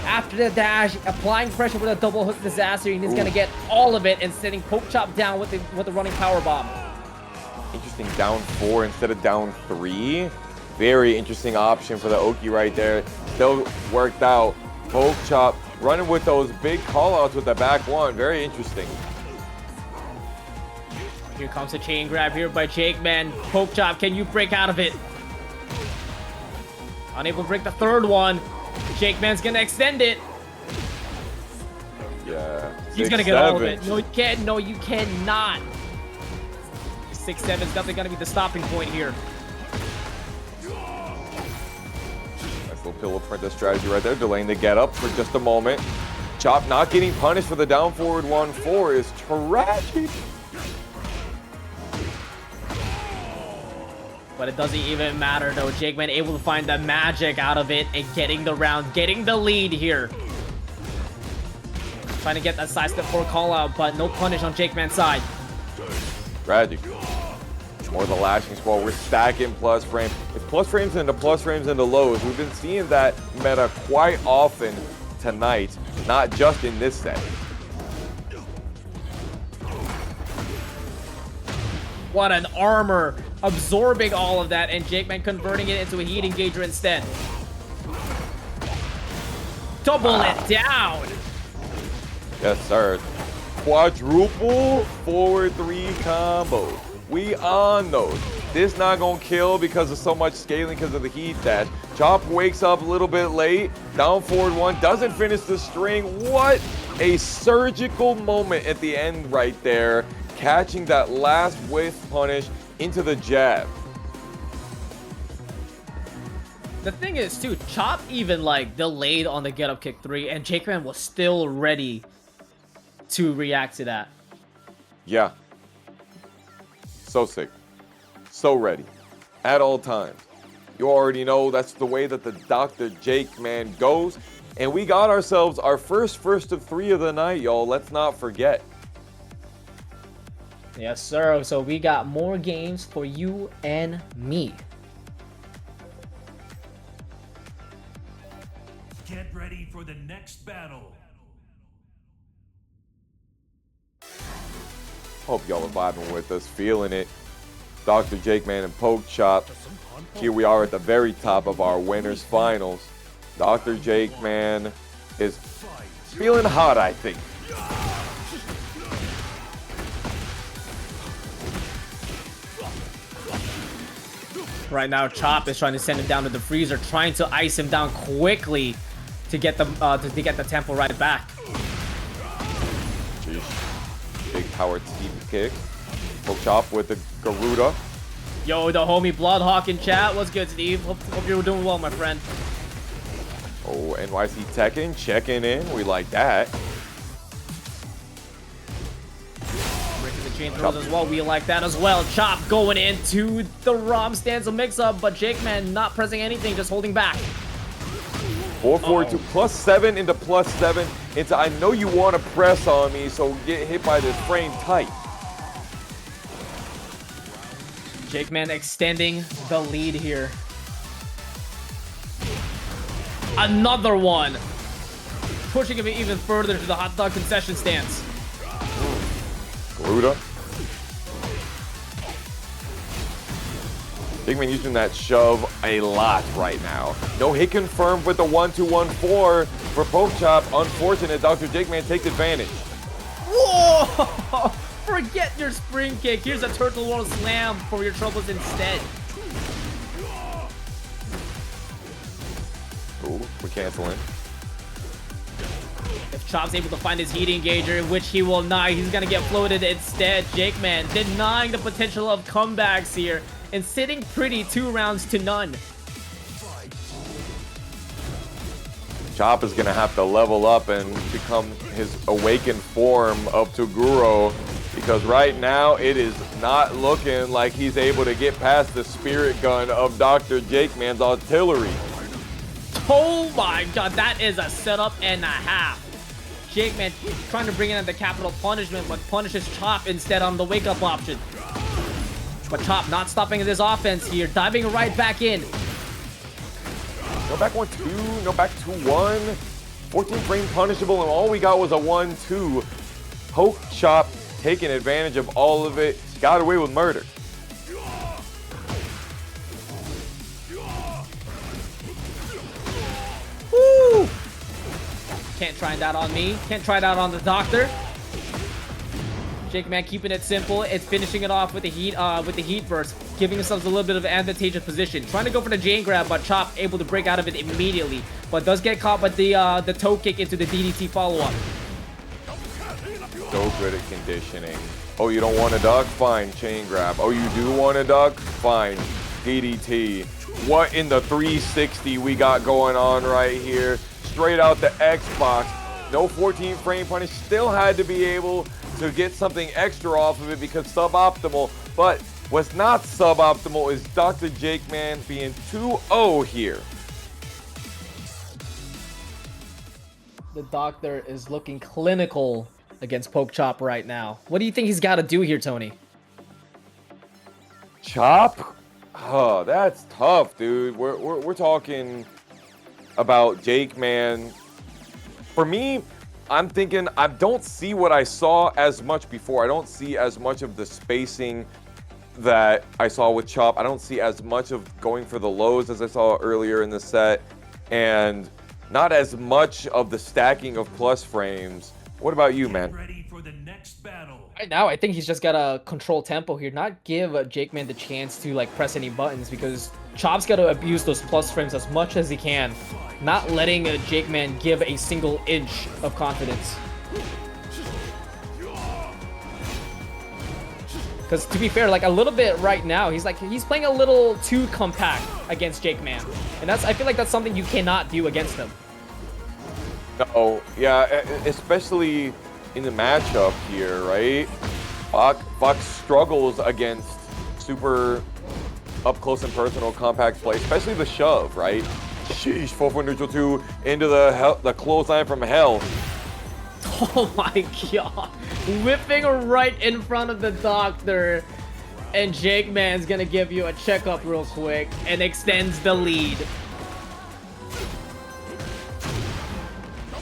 Speaker 1: After the dash, applying pressure with a double hook disaster, and he's gonna get all of it and sending Pokchop down with the running power bomb.
Speaker 2: Interesting, down 4 instead of down 3. Very interesting option for the Oki right there. Still worked out. Pokchop running with those big callouts with the back one. Very interesting.
Speaker 1: Here comes a chain grab here by JAKEMAN. Pokchop, can you break out of it? Unable to break the third one. JAKEMAN's gonna extend it.
Speaker 2: Yeah.
Speaker 1: He's gonna get all of it. No, you can't. No, you cannot. 6-7 is definitely gonna be the stopping point here.
Speaker 2: Nice little pillow princess strategy right there, delaying the get up for just a moment. Chop not getting punished for the down forward 1-4 is tragic.
Speaker 1: But it doesn't even matter though. JAKEMAN able to find the magic out of it and getting the round, getting the lead here. Trying to get that side step 4 call out, but no punish on JAKEMAN's side.
Speaker 2: Tragic. More the lashing squall. We're stacking plus frame. It's plus frames into lows. We've been seeing that meta quite often tonight, not just in this set.
Speaker 1: What an armor, absorbing all of that, and JAKEMAN converting it into a heat engager instead. Double it down.
Speaker 2: Yes, sir. Quadruple forward 3 combo. We on those. This not gonna kill because of so much scaling because of the heat dash. Chop wakes up a little bit late. Down forward 1, doesn't finish the string. What a surgical moment at the end right there. Catching that last whiff punish into the jab.
Speaker 1: The thing is too, Chop even like delayed on the get up kick 3 and JAKEMAN was still ready to react to that.
Speaker 2: Yeah. So sick. So ready. At all times. You already know that's the way that the Dr. JAKEMAN goes. And we got ourselves our first of 3 of the night, y'all. Let's not forget.
Speaker 1: Yes, sir. So we got more games for you and me.
Speaker 3: Get ready for the next battle.
Speaker 2: Hope y'all are vibing with us, feeling it. Dr. JAKEMAN and Pokchop. Here we are at the very top of our winners finals. Dr. JAKEMAN is feeling hot, I think.
Speaker 1: Right now, Chop is trying to send him down to the freezer, trying to ice him down quickly to get the tempo right back.
Speaker 2: Jeez. Big power team kick. Pokchop with the Garuda.
Speaker 1: Yo, the homie Bloodhawk in chat. What's good, Steve? Hope you're doing well, my friend.
Speaker 2: Oh, NYC TEKKEN checking in. We like that.
Speaker 1: Chain throws as well. We like that as well. Chop going into the ROM stanza mix-up, but JAKEMAN not pressing anything, just holding back.
Speaker 2: 4-4-2 +7 into +7 into I know you want to press on me, so get hit by this frame tight.
Speaker 1: JAKEMAN extending the lead here. Another one. Pushing him even further to the hot dog concession stands.
Speaker 2: Garuda. JAKEMAN using that shove a lot right now. No hit confirmed with the 1-2-1-4 for Pokchop. Unfortunate, Dr. JAKEMAN takes advantage.
Speaker 1: Whoa! Forget your spring kick. Here's a turtle wall slam for your troubles instead.
Speaker 2: Ooh, we're canceling.
Speaker 1: If Chop's able to find his heat engager, which he will not, he's gonna get floated instead. JAKEMAN denying the potential of comebacks here and sitting pretty 2 rounds to none.
Speaker 2: Chop is gonna have to level up and become his awakened form of Toguro. Because right now, it is not looking like he's able to get past the spirit gun of Dr.TheJAKEMAN's artillery.
Speaker 1: Oh my god, that is a setup and a half. JakeMan trying to bring in the capital punishment, but punishes Chop instead on the wake-up option. But Chop not stopping this offense here, diving right back in.
Speaker 2: No back 1-2, no back 2-1. 14 frame punishable, and all we got was a 1-2. Pokchop taking advantage of all of it. Got away with murder.
Speaker 1: Woo! Can't try that on me. Can't try that on the doctor. JakeMan keeping it simple. It's finishing it off with the heat burst, giving themselves a little bit of advantageous position. Trying to go for the Jane grab, but Chop able to break out of it immediately. But does get caught by the toe kick into the DDT follow-up.
Speaker 2: So good at conditioning. Oh, you don't want to duck? Fine, chain grab. Oh, you do want to duck? Fine, DDT. What in the 360 we got going on right here? Straight out the Xbox. No 14 frame punish. Still had to be able to get something extra off of it because suboptimal. But what's not suboptimal is Dr.TheJAKEMAN being 2-0 here.
Speaker 1: The doctor is looking clinical against Pokchop right now. What do you think he's got to do here, Tony?
Speaker 2: Chop? Oh, that's tough, dude. We're talking about JakeMan. For me, I'm thinking I don't see what I saw as much before. I don't see as much of the spacing that I saw with Chop. I don't see as much of going for the lows as I saw earlier in the set, and not as much of the stacking of plus frames. What about you, man?
Speaker 3: Ready for the next battle.
Speaker 1: Right now, I think he's just gotta control tempo here, not give JakeMan the chance to like press any buttons, because Chop's gotta abuse those plus frames as much as he can, not letting JakeMan give a single inch of confidence. Because to be fair, like a little bit right now, he's playing a little too compact against JakeMan, and I feel like that's something you cannot do against him.
Speaker 2: No, yeah, especially in the matchup here, right? Fox struggles against super up close and personal compact play, especially the shove, right? Sheesh, 4-4 neutral 2 into the clothesline from hell.
Speaker 1: Oh my god. Whipping right in front of the doctor. And JakeMan's gonna give you a checkup real quick and extends the lead.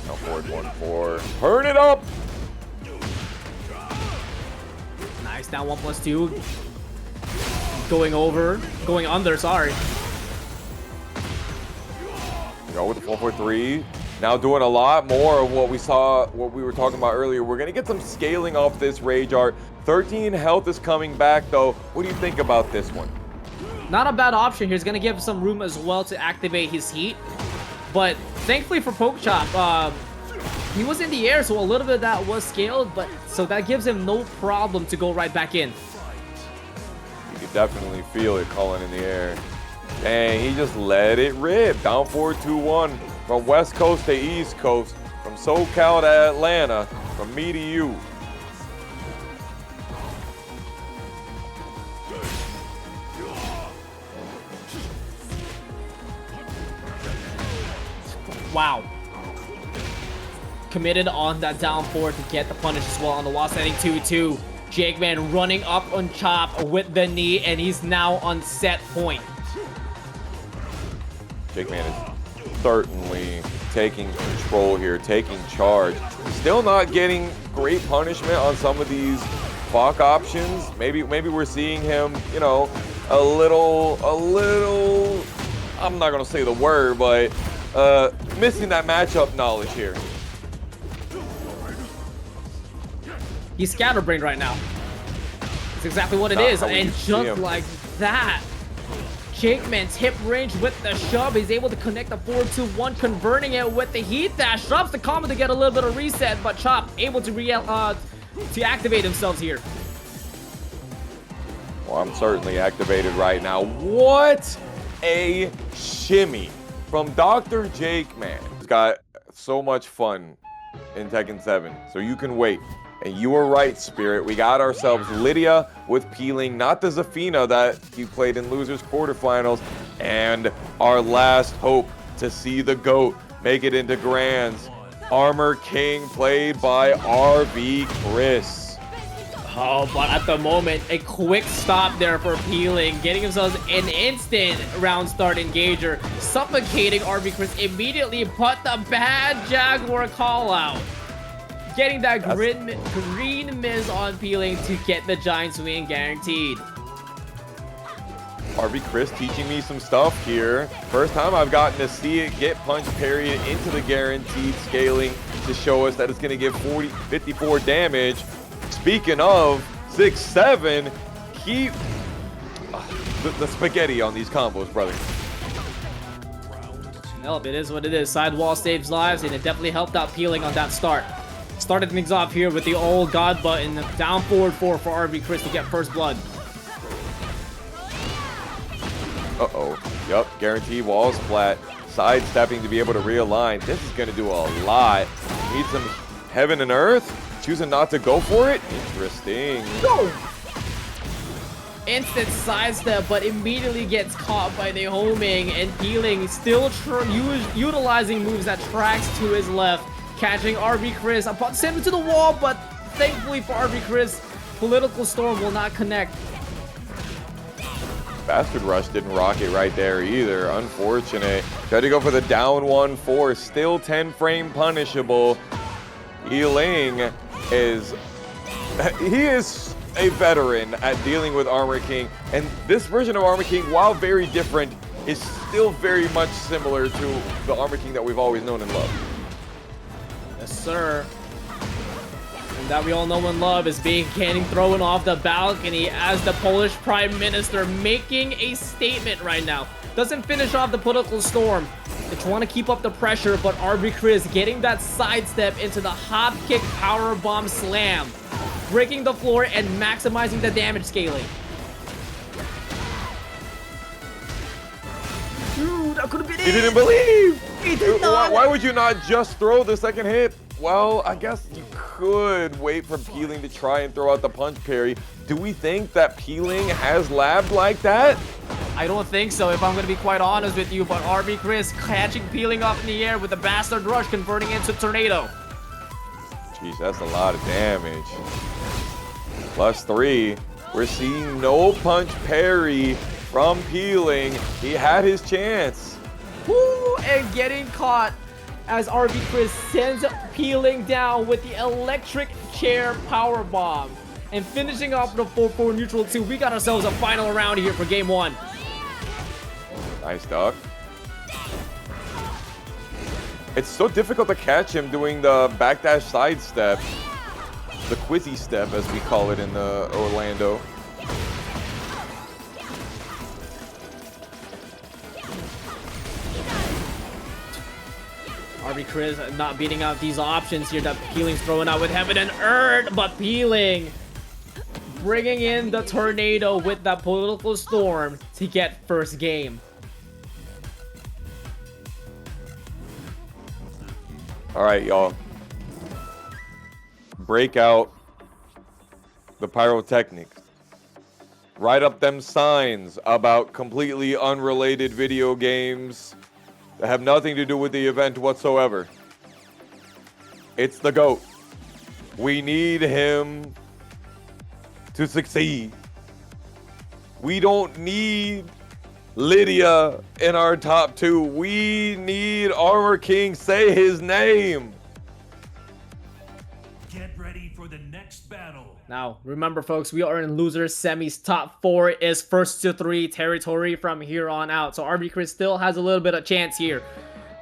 Speaker 2: Now forward 1-4. Turn it up!
Speaker 1: Nice, down 1+2. Going under, sorry.
Speaker 2: Go with the 4-4-3. Now doing a lot more of what we were talking about earlier. We're gonna get some scaling off this Rage Art. 13 health is coming back though. What do you think about this one?
Speaker 1: Not a bad option here. He's gonna give some room as well to activate his heat. But thankfully for Pokchop, he was in the air, so a little bit of that was scaled, but so that gives him no problem to go right back in.
Speaker 2: You can definitely feel it calling in the air. And he just let it rip. Down 4-2-1 from West Coast to East Coast, from SoCal to Atlanta, from me to you.
Speaker 1: Wow. Committed on that down forward to get the punish as well on the wall, setting 2-2. JakeMan running up on Chop with the knee, and he's now on set point.
Speaker 2: JakeMan is certainly taking control here, taking charge. Still not getting great punishment on some of these Fok options. Maybe we're seeing him, you know, a little, I'm not gonna say the word, but missing that matchup knowledge here.
Speaker 1: He's scatterbrained right now. That's exactly what it is. And just like that, JakeMan's hip range with the shove. He's able to connect the 4-2-1, converting it with the heat dash. Drops the combo to get a little bit of reset, but Chop able to activate themselves here.
Speaker 2: Well, I'm certainly activated right now. What a shimmy from Dr.TheJAKEMAN. He's got so much fun in Tekken 7, so you can wait. And you were right, Spirit. We got ourselves Lidia with peeling, not the Zafina that he played in losers quarterfinals, and our last hope to see the GOAT make it into Grands. Armor King played by RV Cris.
Speaker 1: Oh, but at the moment, a quick stop there for peeling, getting themselves an instant round start engager, suffocating RV Cris immediately, but the bad Jaguar call out. Getting that green miss on peeling to get the giant swing guaranteed.
Speaker 2: RV Cris teaching me some stuff here. First time I've gotten to see it get punch parried into the guaranteed scaling to show us that it's going to give 54 damage. Speaking of 6-7, keep the spaghetti on these combos, brother.
Speaker 1: Nope, it is what it is. Sidewall saves lives, and it definitely helped out peeling on that start. Started things off here with the old God button. Down forward 4 for RV Cris to get first blood.
Speaker 2: Uh-oh. Yup, guaranteed walls flat. Sidestepping to be able to realign. This is going to do a lot. Need some heaven and earth. Choosing not to go for it. Interesting.
Speaker 1: Go! Instant sidestep, but immediately gets caught by the homing, and peeling still utilizing moves that tracks to his left. Catching RV Cris, send him to the wall, but thankfully for RV Cris, Political Storm will not connect.
Speaker 2: Bastard Rush didn't rock it right there either. Unfortunate. Tried to go for the down 1-4. Still 10 frame punishable. Healing is... He is a veteran at dealing with Armor King. And this version of Armor King, while very different, is still very much similar to the Armor King that we've always known and loved.
Speaker 1: Yes, sir. And that we all know and love is getting thrown off the balcony as the Polish Prime Minister making a statement right now. Doesn't finish off the political storm. They want to keep up the pressure, but RV Cris getting that sidestep into the hop kick power bomb slam, breaking the floor and maximizing the damage scaling. Dude, that could have been it.
Speaker 2: He didn't believe.
Speaker 1: He did not.
Speaker 2: Why would you not just throw the second hit? Well, I guess you could wait for peeling to try and throw out the punch parry. Do we think that peeling has labbed like that?
Speaker 1: I don't think so, if I'm going to be quite honest with you, but RV Cris catching peeling up in the air with the Bastard Rush converting into Tornado.
Speaker 2: Jeez, that's a lot of damage. +3. We're seeing no punch parry from peeling. He had his chance.
Speaker 1: Woo! And getting caught as RV Cris sends peeling down with the electric chair power bomb. And finishing off the 4-4 neutral 2, we got ourselves a final round here for game 1.
Speaker 2: Nice duck. It's so difficult to catch him doing the backdash sidestep. The Quizzy step, as we call it in the Orlando.
Speaker 1: RV Cris not beating out these options here that peeling's throwing out with heaven and earth, but peeling bringing in the tornado with that political storm to get first game.
Speaker 2: All right, y'all. Break out the pyrotechnics. Write up them signs about completely unrelated video games that have nothing to do with the event whatsoever. It's the GOAT. We need him to succeed. We don't need Lidia in our top 2. We need Armor King. Say his name.
Speaker 3: Get ready for the next battle.
Speaker 1: Now, remember, folks, we are in losers semis. Top 4 is first to 3 territory from here on out. So RV Cris still has a little bit of chance here,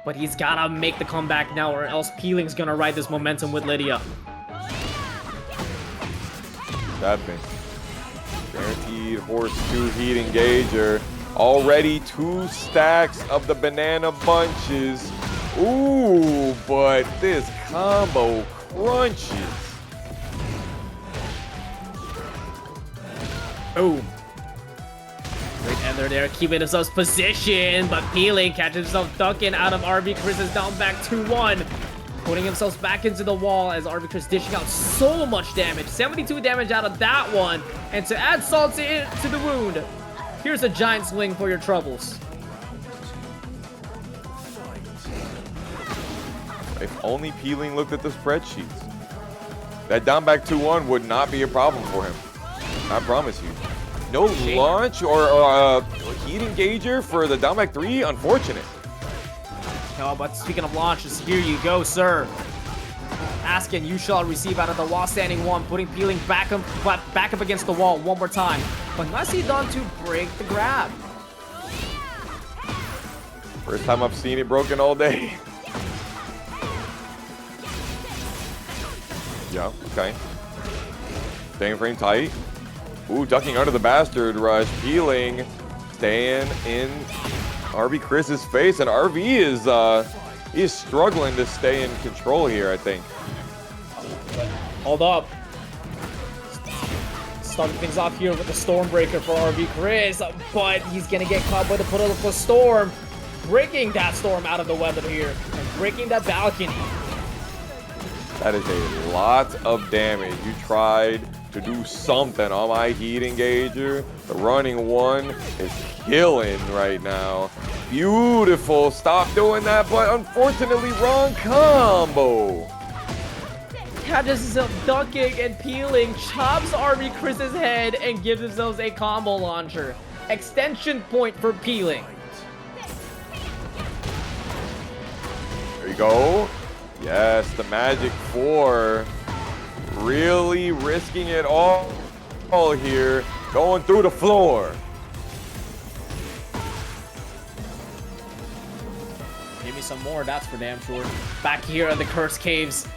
Speaker 1: but he's gotta make the comeback now, or else peeling's gonna ride this momentum with Lidia.
Speaker 2: Stepping. Guaranteed horse 2 heat engager. Already 2 stacks of the banana bunches. Ooh, but this combo crunches.
Speaker 1: Boom. Great ender there, keeping himself position, but peeling catches himself ducking out of RV Cris is down back 2-1. Putting himself back into the wall as RB Cris dishing out so much damage. 72 damage out of that one. And to add salt to the wound, here's a giant swing for your troubles.
Speaker 2: If only Peeling looked at the spreadsheets. That down back 2-1 would not be a problem for him. I promise you. No launch or heat engager for the down back 3. Unfortunate.
Speaker 1: Oh, but speaking of launches, here you go, sir. Asking, you shall receive out of the wall standing 1, putting Peeling back up against the wall one more time. But nicely done to break the grab.
Speaker 2: First time I've seen it broken all day. Yeah, okay. Staying frame tight. Ooh, ducking under the bastard rush. Peeling, staying in RB Chris's face, and RV is struggling to stay in control here, I think.
Speaker 1: Hold up. Starting things off here with the Stormbreaker for RB Cris, but he's gonna get caught by the political storm. Breaking that storm out of the weather here, and breaking that balcony.
Speaker 2: That is a lot of damage. You tried to do something on my heat engager. The running one is killing right now. Beautiful. Stop doing that, but unfortunately wrong combo.
Speaker 1: Catches himself ducking and Peeling, chops RB Chris's head and gives themselves a combo launcher. Extension point for Peeling.
Speaker 2: There you go. Yes, the Magic 4 really risking it all here, going through the floor.
Speaker 1: Give me some more, that's for damn sure. Back here in the Curse Caves.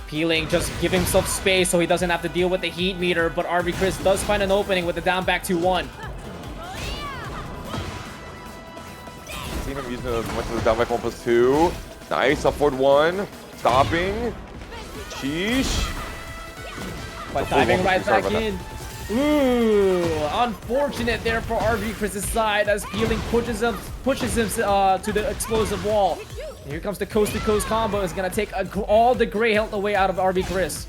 Speaker 1: Peeling just giving himself space so he doesn't have to deal with the heat meter, but RB Cris does find an opening with the down back 2-1.
Speaker 2: Seen him using as much as the down back 1+2. Nice, up forward 1. Stopping. Sheesh.
Speaker 1: But diving right back in. Ooh, unfortunate there for RB Chris's side as Peeling pushes him to the explosive wall. And here comes the coast-to-coast combo. It's gonna take all the gray health away out of RB Cris.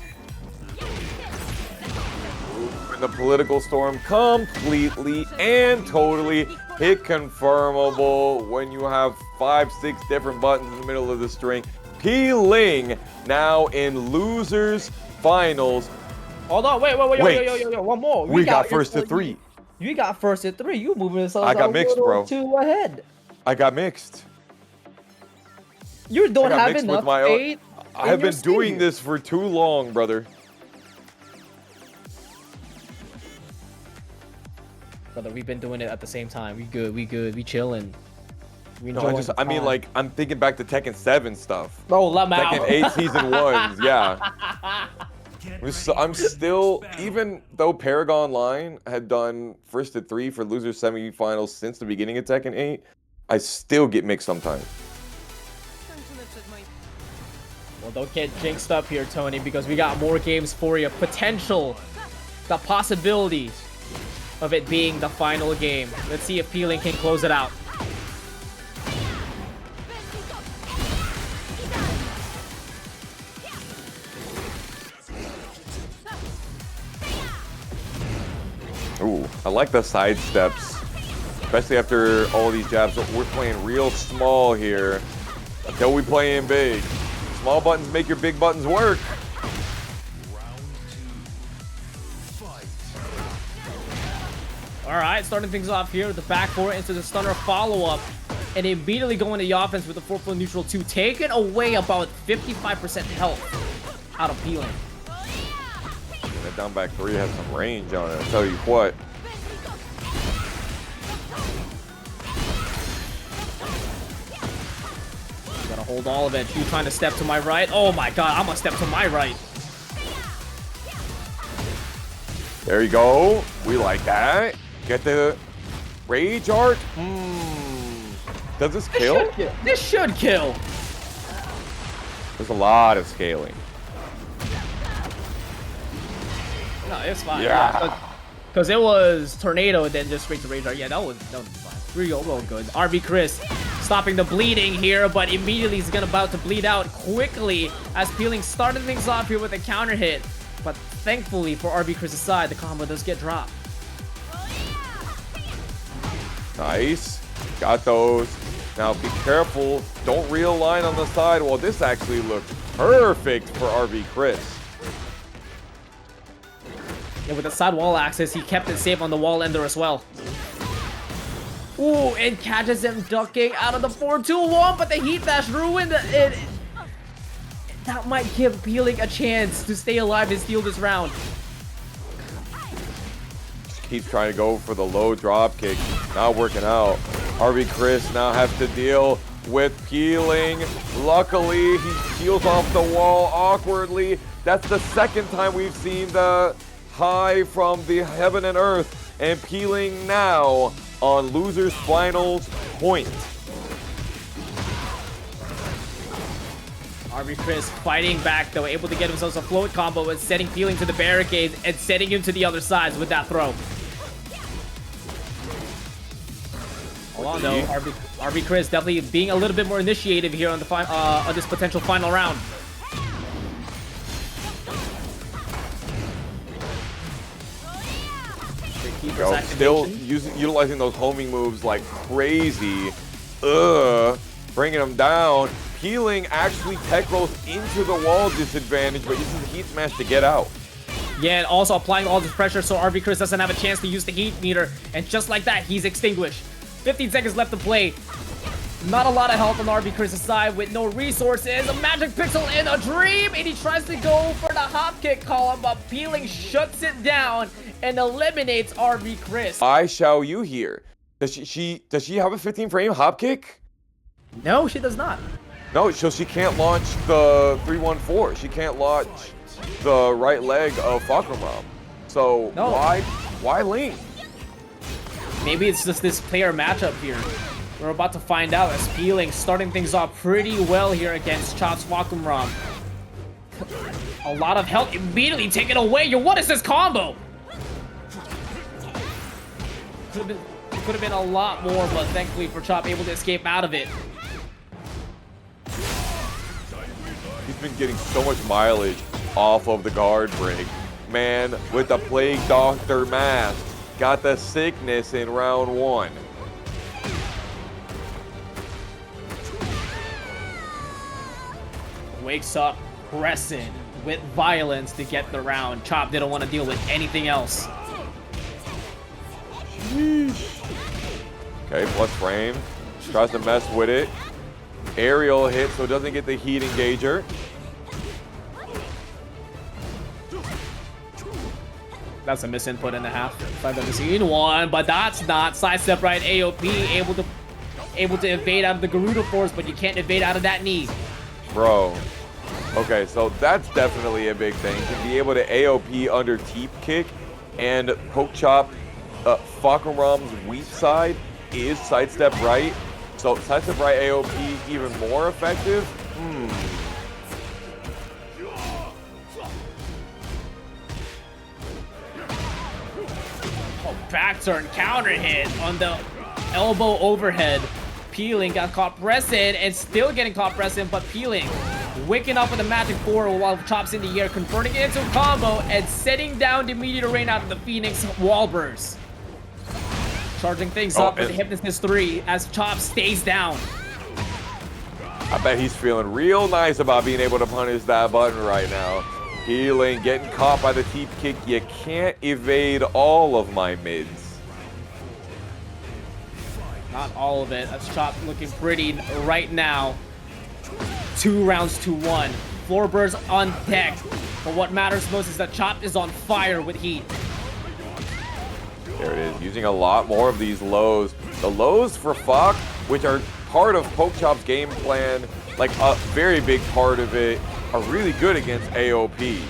Speaker 2: The political storm completely and totally hit confirmable when you have 5-6 different buttons in the middle of the string. Peeling now in losers finals.
Speaker 1: Hold on, wait, yo, one more.
Speaker 2: We got first to 3.
Speaker 1: You got first to 3. You moving yourself.
Speaker 2: I got mixed, bro.
Speaker 1: 2 ahead.
Speaker 2: I got mixed.
Speaker 1: You don't have enough faith.
Speaker 2: I have been doing this for too long, brother.
Speaker 1: Brother, we've been doing it at the same time. We good, we chilling. We
Speaker 2: No, I mean, like, I'm thinking back to Tekken 7 stuff.
Speaker 1: Bro, let me out.
Speaker 2: Tekken 8 Season 1s, yeah. I'm still, even though Paragon Line had done first to 3 for loser semifinals since the beginning of Tekken 8, I still get mixed sometimes.
Speaker 1: Well, don't get jinxed up here, Tony, because we got more games for you. The possibility of it being the final game. Let's see if Peeling can close it out.
Speaker 2: Ooh, I like the side steps, especially after all these jabs. We're playing real small here until we play in big. Small buttons make your big buttons work.
Speaker 1: All right, starting things off here with the back 4 into the stunner follow-up, and immediately going to the offense with the 4-4 neutral 2, taking away about 55% health out of Peeling.
Speaker 2: That down back 3 has some range on it, I'll tell you what.
Speaker 1: Gotta hold all of it. You trying to step to my right? Oh my god, I'm gonna step to my right.
Speaker 2: There you go. We like that. Get the rage art. Does this kill?
Speaker 1: This should kill.
Speaker 2: There's a lot of scaling.
Speaker 1: No, it's fine.
Speaker 2: Yeah.
Speaker 1: Because it was tornado and then just straight to rage art. Yeah, that was fine. Real good. RB Cris stopping the bleeding here, but immediately he's about to bleed out quickly as Peeling started things off here with a counter hit. But thankfully for RB Cris' side, the combo does get dropped.
Speaker 2: Nice. Got those. Now be careful. Don't realign on the side. Well, this actually looked perfect for RB Cris.
Speaker 1: Yeah, with the side wall access, he kept it safe on the wall ender as well. Ooh, and catches him ducking out of the 4-2-1, but the heat dash ruined it. That might give Peeling a chance to stay alive and steal this round.
Speaker 2: Just keeps trying to go for the low drop kick. Not working out. RB Cris now has to deal with Peeling. Luckily, he peels off the wall awkwardly. That's the second time we've seen the high from the heaven and earth. And Peeling now on loser's finals point.
Speaker 1: RB Cris fighting back though, able to get himself a float combo and setting Peeling to the barricade and setting him to the other sides with that throw. Hold on though, RB Cris definitely being a little bit more initiative here on the on this potential final round.
Speaker 2: Still utilizing those homing moves like crazy. Bringing him down. Peeling actually tech rolls into the wall disadvantage, but uses the heat smash to get out.
Speaker 1: Yeah, and also applying all this pressure so RB Cris doesn't have a chance to use the heat meter. And just like that, he's extinguished. 15 seconds left to play. Not a lot of health on RB Cris' side with no resources. A magic pixel in a dream, and he tries to go for the hop kick column, but Peeling shuts it down and eliminates RB Cris.
Speaker 2: I shall you here. Does she have a 15 frame hop kick?
Speaker 1: No, she does not.
Speaker 2: No, so she can't launch the 314. She can't launch the right leg of Fahkumram. So
Speaker 1: no.
Speaker 2: Why Link?
Speaker 1: Maybe it's just this player matchup here. We're about to find out as Peeling starting things off pretty well here against Chop's Fahkumram. A lot of health immediately taken away. Yo, what is this combo? Could have been a lot more, but thankfully for Chop, able to escape out of it.
Speaker 2: He's been getting so much mileage off of the guard break. Man, with the Plague Doctor mask, got the sickness in round 1.
Speaker 1: Wakes up pressing with violence to get the round. Chop didn't want to deal with anything else.
Speaker 2: Okay, plus frame. Tries to mess with it. Aerial hit, so it doesn't get the heat engager.
Speaker 1: That's a misinput and a half. If I've ever seen one, but that's not. Sidestep right, AOP able to evade out of the Garuda Force, but you can't evade out of that knee.
Speaker 2: Bro. Okay, so that's definitely a big thing. To be able to AOP under Teep Kick and Pokchop, Fahkumram's weak side is sidestep right. So sidestep right AOP even more effective?
Speaker 1: Oh, back turn counter hit on the elbow overhead. Peeling got caught pressing and still getting caught pressing, but Peeling waking up with a magic 4 while Chop's in the air, converting it into a combo and setting down the Meteor Rain out of the Phoenix wall burst. Charging things up with the Hypnosis 3 as Chop stays down.
Speaker 2: I bet he's feeling real nice about being able to punish that button right now. Peeling, getting caught by the Teep Kick. You can't evade all of my mids.
Speaker 1: Not all of it. That's Chop looking pretty right now. 2 rounds to 1. Floorbird's on deck. But what matters most is that Chop is on fire with heat.
Speaker 2: There it is, using a lot more of these lows. The lows for Fahk, which are part of Pokchop's game plan, like a very big part of it, are really good against AOP.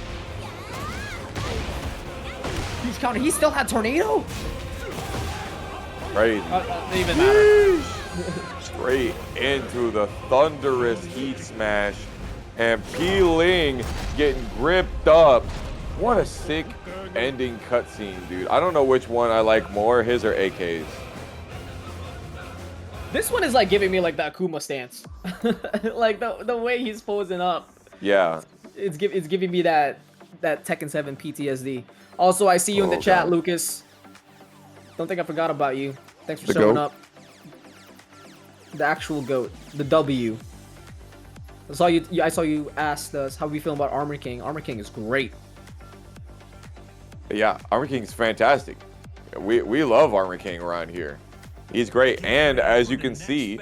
Speaker 1: Huge counter. He still had Tornado?
Speaker 2: Crazy.
Speaker 1: Doesn't even matter.
Speaker 2: Straight into the thunderous heat smash. And Peeling getting gripped up. What a sick ending cutscene, dude. I don't know which one I like more, his or AK's.
Speaker 1: This one is like giving me like that Akuma stance. Like the way he's posing up.
Speaker 2: Yeah.
Speaker 1: It's giving me that Tekken 7 PTSD. Also, I see you in the chat,
Speaker 2: God.
Speaker 1: Lucas. Don't think I forgot about you. Thanks for
Speaker 2: The
Speaker 1: showing
Speaker 2: goat?
Speaker 1: up. The actual GOAT. The W. I saw you asked us how we feel about Armor King. Armor King is great.
Speaker 2: Yeah, Armor King's fantastic. We love Armor King around here. He's great. And as you can see,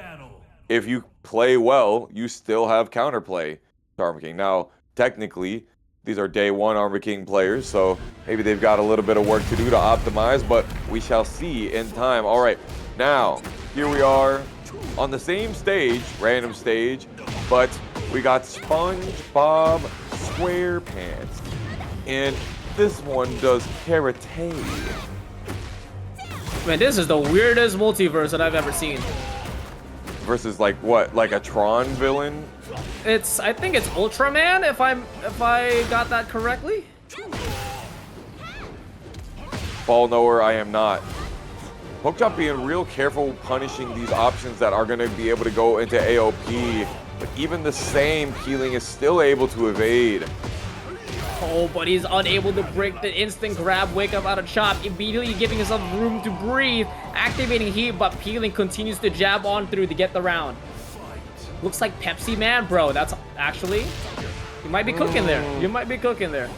Speaker 2: if you play well, you still have counterplay to Armor King. Now, technically, these are day one Armor King players, so maybe they've got a little bit of work to do to optimize, but we shall see in time. All right, now, here we are on the same stage, random stage, but we got SpongeBob SquarePants, and this one does karate.
Speaker 1: Man, this is the weirdest multiverse that I've ever seen.
Speaker 2: Versus like what? Like a Tron villain?
Speaker 1: I think it's Ultraman if I got that correctly.
Speaker 2: Ball knower, I am not. Pokchop being real careful punishing these options that are going to be able to go into AOP, but even the same, Peeling is still able to evade.
Speaker 1: Oh, but he's unable to break the instant grab wake up out of Chop, immediately giving himself room to breathe, activating heat, but Peeling continues to jab on through to get the round. Looks like Pepsi Man, bro. That's actually, you might be cooking there. You might be cooking there.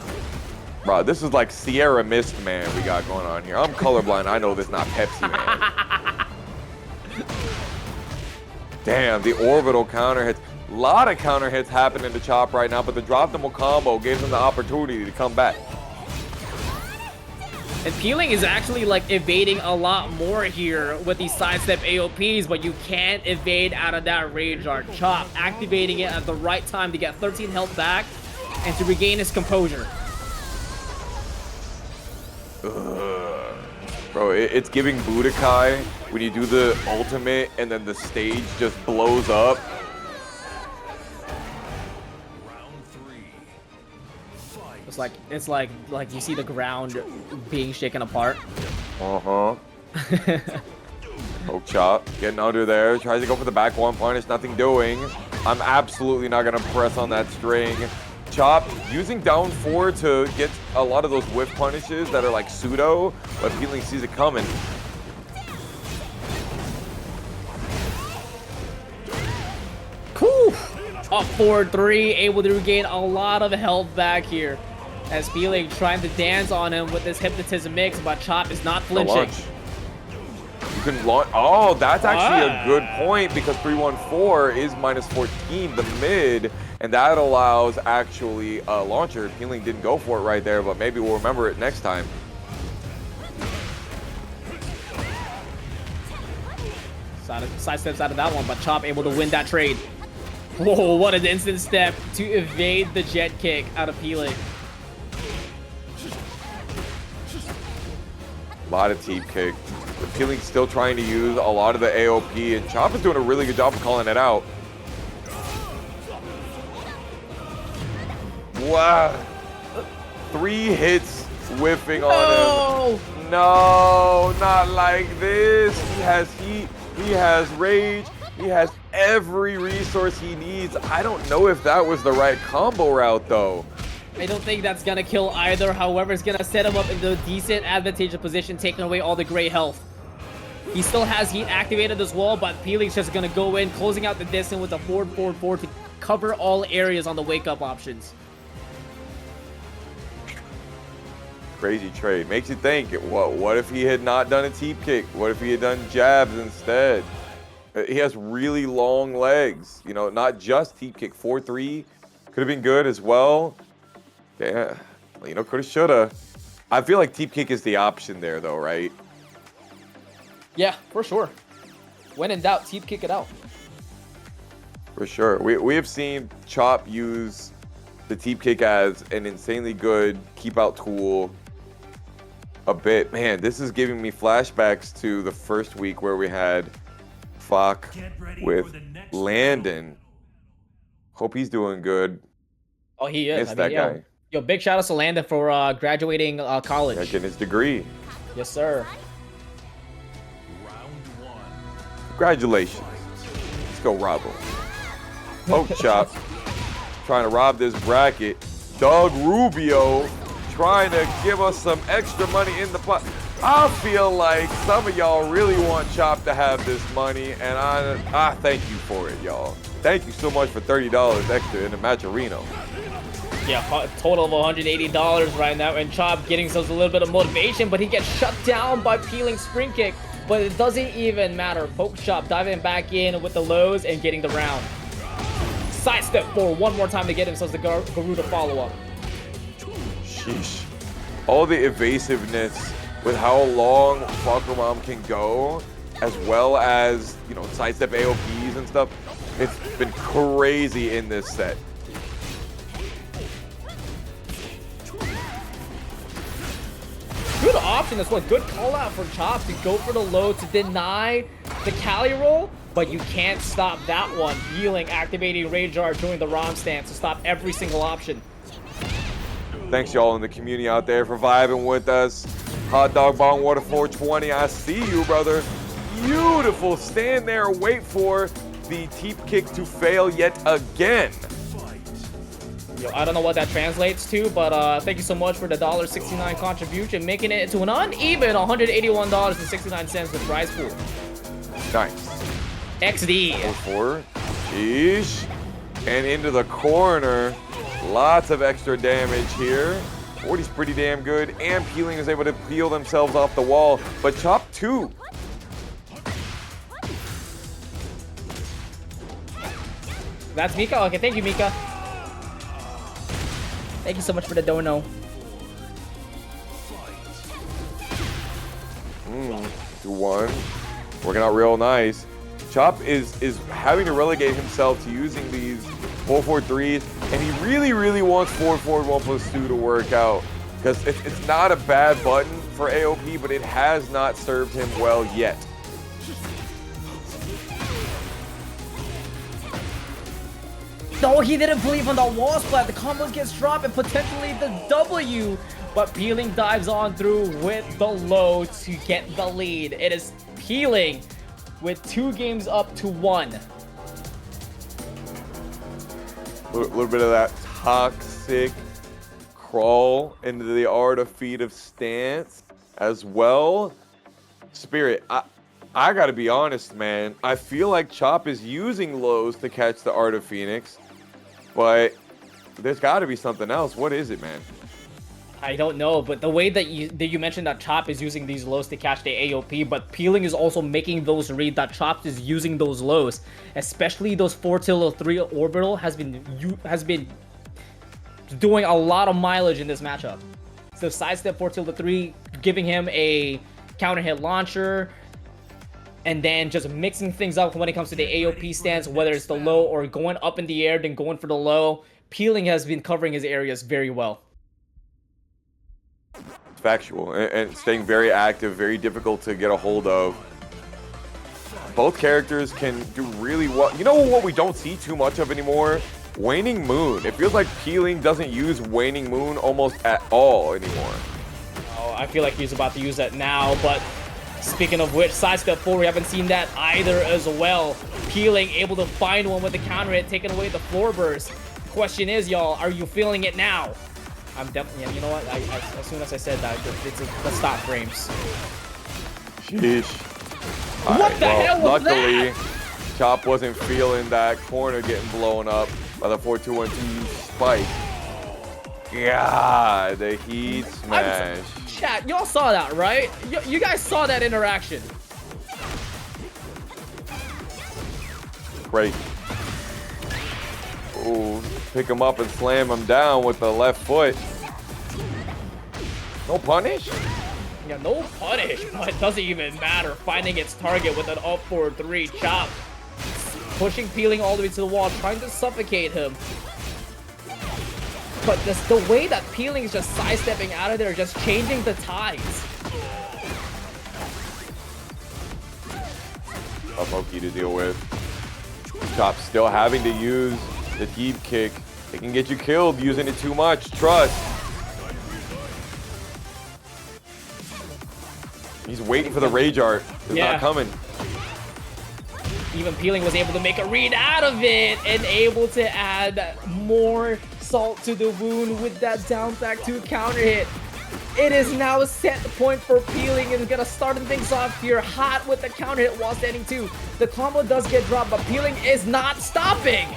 Speaker 2: Bro, this is like Sierra Mist Man we got going on here. I'm colorblind. I know this not Pepsi Man. Damn, the orbital counter hits. A lot of counter hits happening to Chop right now, but the drop double combo gives him the opportunity to come back.
Speaker 1: And Peeling is actually like evading a lot more here with these sidestep AOPs, but you can't evade out of that Rage Art. Chop activating it at the right time to get 13 health back and to regain his composure.
Speaker 2: Ugh. Bro, it's giving Budokai when you do the ultimate and then the stage just blows up. It's like you see the ground being shaken apart. Pokchop getting under there, tries to go for the back one punish, nothing doing. I'm absolutely not gonna press on that string. Chop using down 4 to get a lot of those whiff punishes that are like pseudo, but Peeling sees it coming.
Speaker 1: Whew. Up 4-3, able to regain a lot of health back here. As Peeling trying to dance on him with this hypnotism mix, but Chop is not flinching.
Speaker 2: You can launch. Oh, that's actually a good point because 314 is -14, the mid, and that allows actually a launcher. Peeling didn't go for it right there, but maybe we'll remember it next time.
Speaker 1: Side steps out of that one, but Chop able to win that trade. Whoa, what an instant step to evade the jet kick out of Peeling.
Speaker 2: A lot of teep kick. But Peeling's still trying to use a lot of the AOP, and Chop is doing a really good job of calling it out. Wow. 3 hits whiffing on him. No, not like this. He has heat, he has rage, he has every resource he needs. I don't know if that was the right combo route, though.
Speaker 1: I don't think that's gonna kill either. However, it's gonna set him up in the decent advantageous position, taking away all the great health. He still has heat activated as well, but Peeling's just gonna go in, closing out the distance with a 4-4-4 to cover all areas on the wake-up options.
Speaker 2: Crazy trade. Makes you think, what if he had not done a teep kick? What if he had done jabs instead? He has really long legs, you know, not just teep kick. 4-3 could have been good as well. Yeah, you know, coulda, shoulda. I feel like teep kick is the option there, though, right?
Speaker 1: Yeah, for sure. When in doubt, teep kick it out.
Speaker 2: For sure. We have seen Chop use the teep kick as an insanely good keep out tool a bit. Man, this is giving me flashbacks to the first week where we had Fahk with Landon. Hope he's doing good.
Speaker 1: Oh, he is.
Speaker 2: Missed that guy.
Speaker 1: Yo, big shout out to Landon for graduating college.
Speaker 2: Getting his degree.
Speaker 1: Yes, sir.
Speaker 3: Round 1.
Speaker 2: Congratulations. Let's go rob him. Pokchop trying to rob this bracket. Doug Rubio trying to give us some extra money in the pot. I feel like some of y'all really want Chop to have this money, and I thank you for it, y'all. Thank you so much for $30 extra in the match arena.
Speaker 1: Yeah, a total of $180 right now, and Chop getting himself a little bit of motivation, but he gets shut down by peeling spring kick. But it doesn't even matter. Pokchop diving back in with the lows and getting the round. Sidestep forward one more time to get himself the Garuda follow-up.
Speaker 2: Sheesh. All the evasiveness with how long Fahkumram can go, as well as, you know, sidestep AOPs and stuff. It's been crazy in this set.
Speaker 1: Good option as well. Good call out for Chop to go for the low to deny the Cali roll, but you can't stop that one. Healing, activating Rage Art, doing the ROM stance to stop every single option.
Speaker 2: Thanks y'all in the community out there for vibing with us. Hot Dog Bong Water 420, I see you, brother. Beautiful. Stand there, wait for the teep kick to fail yet again.
Speaker 1: Yo, I don't know what that translates to, but thank you so much for the $1.69 contribution, making it to an uneven $181.69 with prize pool.
Speaker 2: Nice.
Speaker 1: XD.
Speaker 2: 4-4. Sheesh. And into the corner. Lots of extra damage here. 40's pretty damn good, and Peeling is able to peel themselves off the wall, but Chop 2.
Speaker 1: That's Mika? Okay, thank you, Mika. Thank you so much for the dono.
Speaker 2: 2-1. Working out real nice. Chop is having to relegate himself to using these 4-4-3s, and he really wants 4-4-1+2 to work out, because it's not a bad button for AOP, but it has not served him well yet.
Speaker 1: No, he didn't believe on the wall splat. The combo gets dropped and potentially the W, but Peeling dives on through with the low to get the lead. It is Peeling with 2 games up to 1.
Speaker 2: A little bit of that toxic crawl into the art of feet of stance as well. Spirit, I gotta be honest, man. I feel like Chop is using lows to catch the Art of Phoenix, but there's gotta be something else. What is it, man?
Speaker 1: I don't know, but the way that you mentioned that Chop is using these lows to catch the AOP, but Peeling is also making those read that Chop is using those lows, especially those 4-3 orbital has been doing a lot of mileage in this matchup. So sidestep 4-3, giving him a counter hit launcher, and then just mixing things up when it comes to the AOP stance, whether it's the low or going up in the air, then going for the low. Peeling has been covering his areas very well.
Speaker 2: Factual, and staying very active, very difficult to get a hold of. Both characters can do really well. You know what we don't see too much of anymore? Waning Moon. It feels like Peeling doesn't use Waning Moon almost at all anymore.
Speaker 1: Oh, I feel like he's about to use that now, but speaking of which, sidestep 4, we haven't seen that either as well. Peeling able to find one with the counter hit, taking away the floor burst. Question is, y'all, are you feeling it now? I'm definitely, yeah, you know what? As soon as I said that, the stop frames.
Speaker 2: Sheesh.
Speaker 1: What the hell was
Speaker 2: luckily,
Speaker 1: that?
Speaker 2: Chop wasn't feeling that corner getting blown up by the 4-2-1-2 spike. God, the heat smash.
Speaker 1: Chat, y'all saw that, right? You guys saw that interaction.
Speaker 2: Great. Ooh, pick him up and slam him down with the left foot. No punish?
Speaker 1: Yeah, no punish, but it doesn't even matter. Finding its target with an up 4-3 Chop. Pushing Peeling all the way to the wall, trying to suffocate him. But the way that Peeling is just sidestepping out of there, just changing the tides.
Speaker 2: A Moki to deal with. Chop still having to use the deep kick. It can get you killed using it too much. Trust. He's waiting for the rage art. It's not coming.
Speaker 1: Even Peeling was able to make a read out of it and able to add more salt to the wound with that down back 2 counter hit. It is now a set point for Peeling and gonna start things off here hot with the counter hit while standing 2. The combo does get dropped, but Peeling is not stopping.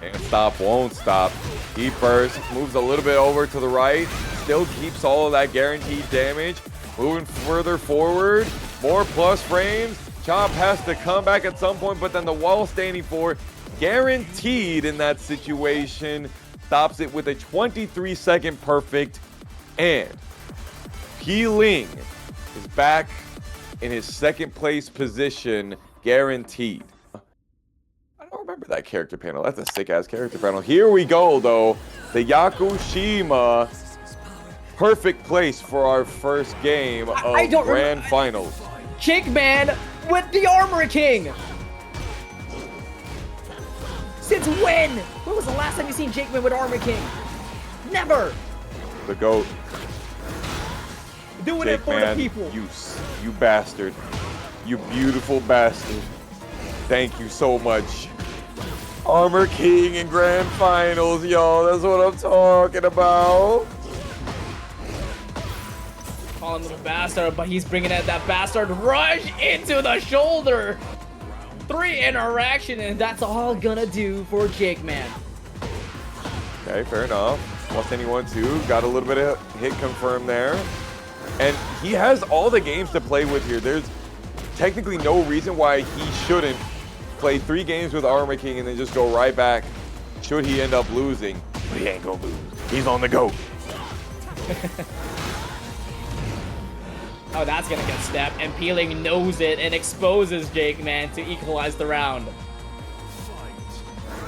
Speaker 2: Can't stop, won't stop. He first moves a little bit over to the right, still keeps all of that guaranteed damage. Moving further forward, more plus frames. Chop has to come back at some point, but then the wall standing for guaranteed in that situation stops it with a 23-second perfect, and Peeling is back in his second place position, guaranteed. I don't remember that character panel. That's a sick-ass character panel. Here we go, though. The Yakushima, perfect place for our first game of Grand Finals.
Speaker 1: Jakeman with the Armor King! Since when? When was the last time you seen Jakeman with Armor King? Never!
Speaker 2: The GOAT.
Speaker 1: Doing it for the people.
Speaker 2: You bastard. You beautiful bastard. Thank you so much. Armor King in Grand Finals, yo. That's what I'm talking about.
Speaker 1: Calling him a bastard, but he's bringing out that bastard rush into the shoulder. 3 interaction, and that's all gonna do for Jakeman.
Speaker 2: Okay, fair enough. Plus anyone too. Got a little bit of hit confirmed there. And he has all the games to play with here. There's technically no reason why he shouldn't play 3 games with Armor King and then just go right back should he end up losing. But he ain't gonna lose. He's on the go.
Speaker 1: Oh, that's gonna get stepped, and Peeling knows it and exposes Jakeman to equalize the round.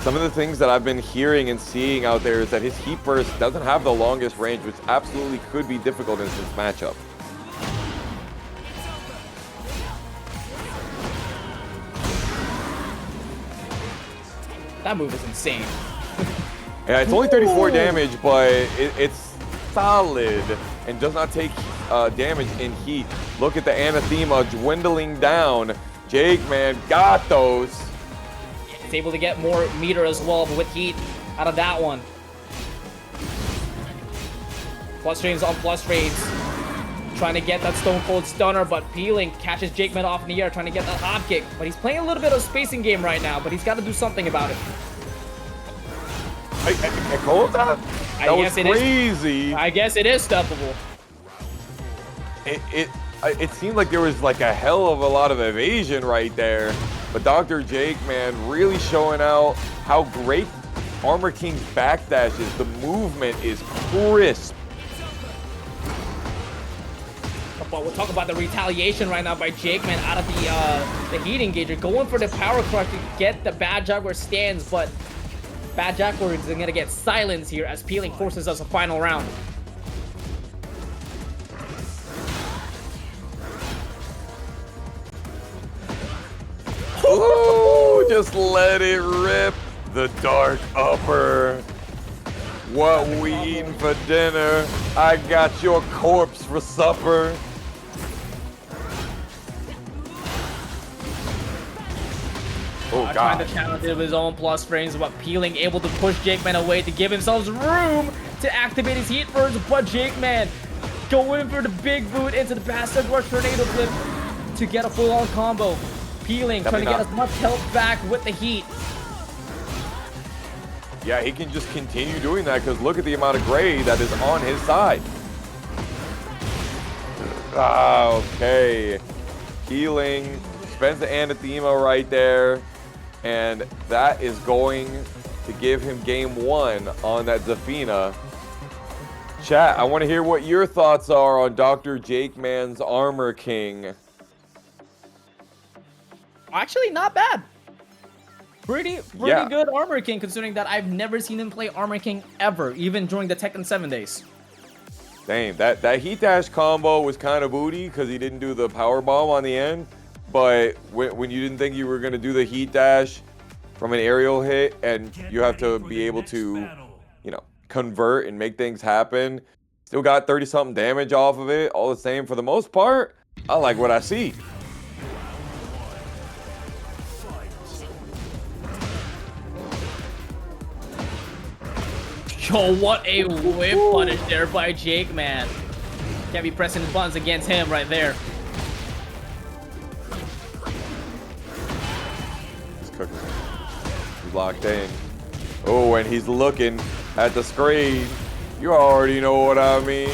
Speaker 2: Some of the things that I've been hearing and seeing out there is that his heat burst doesn't have the longest range, which absolutely could be difficult in this matchup.
Speaker 1: That move is insane.
Speaker 2: Yeah, it's only 34 damage, but it's solid and does not take damage in heat. Look at the anathema dwindling down. Jakeman got those.
Speaker 1: He's able to get more meter as well, but with heat out of that one. Plus frames on plus frames. Trying to get that Stone Cold Stunner, but Peeling catches Jakeman off in the air, trying to get that hop kick. But he's playing a little bit of spacing game right now, but he's got to do something about it.
Speaker 2: I called that? That was crazy.
Speaker 1: I guess it is steppable.
Speaker 2: It seemed like there was like a hell of a lot of evasion right there. But Dr. Jakeman really showing out how great Armor King's backdash is. The movement is crisp.
Speaker 1: But we'll talk about the retaliation right now by Jakeman out of the heat engager. Going for the power crush to get the Bad Jaguar stands, but Bad Jaguar is going to get silenced here as Peeling forces us a final round.
Speaker 2: Ooh, just let it rip. The dark upper. What we eating for dinner? I got your corpse for supper. Oh, God.
Speaker 1: Trying to challenge it with his own plus frames, but Peeling able to push Jakeman away to give himself room to activate his heat burst, but Jakeman going for the big boot into the Bastard Rush Tornado Flip to get a full-on combo. Peeling trying to get as much health back with the heat.
Speaker 2: Yeah, he can just continue doing that because look at the amount of gray that is on his side. Okay. Peeling spends the anathema right there. And that is going to give him game 1 on that Zafina. Chat, I want to hear what your thoughts are on Dr. Jakeman's Armor King.
Speaker 1: Actually, not bad. Pretty good Armor King, considering that I've never seen him play Armor King ever, even during the Tekken 7 days.
Speaker 2: Damn, that heat dash combo was kind of booty because he didn't do the power bomb on the end. But when you didn't think you were going to do the heat dash from an aerial hit and you have to be able to, you know, convert and make things happen, still got 30-something damage off of it. All the same, for the most part, I like what I see.
Speaker 1: Yo, what a whip punish there by JAKEMAN. Can't be pressing buttons against him right there.
Speaker 2: He's cooking. He's locked in. Oh, and he's looking at the screen. You already know what I mean.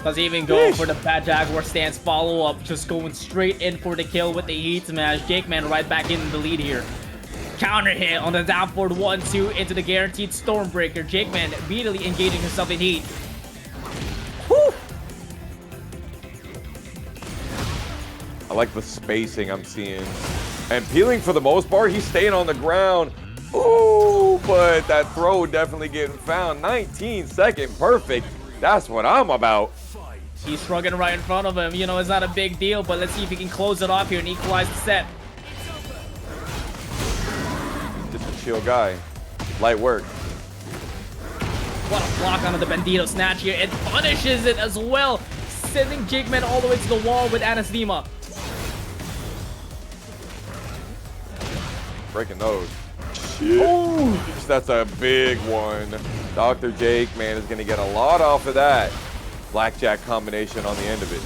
Speaker 1: Doesn't even go for the Bad Jaguar stance follow-up, just going straight in for the kill with the heat smash. JAKEMAN right back in the lead here. Counter hit on the down forward 1-2 into the guaranteed Stormbreaker. JAKEMAN immediately engaging himself in heat. Whew.
Speaker 2: I like the spacing I'm seeing. And peeling for the most part, he's staying on the ground. Ooh, but that throw definitely getting found. 19-second perfect. That's what I'm about.
Speaker 1: He's shrugging right in front of him. You know, it's not a big deal, but let's see if he can close it off here and equalize the set.
Speaker 2: Just a chill guy. Light work.
Speaker 1: What a block onto the Bandito snatch here. It punishes it as well, sending JAKEMAN all the way to the wall with Anathema.
Speaker 2: Breaking those. Ooh, that's a big one. Dr. JAKEMAN is going to get a lot off of that blackjack combination on the end of it.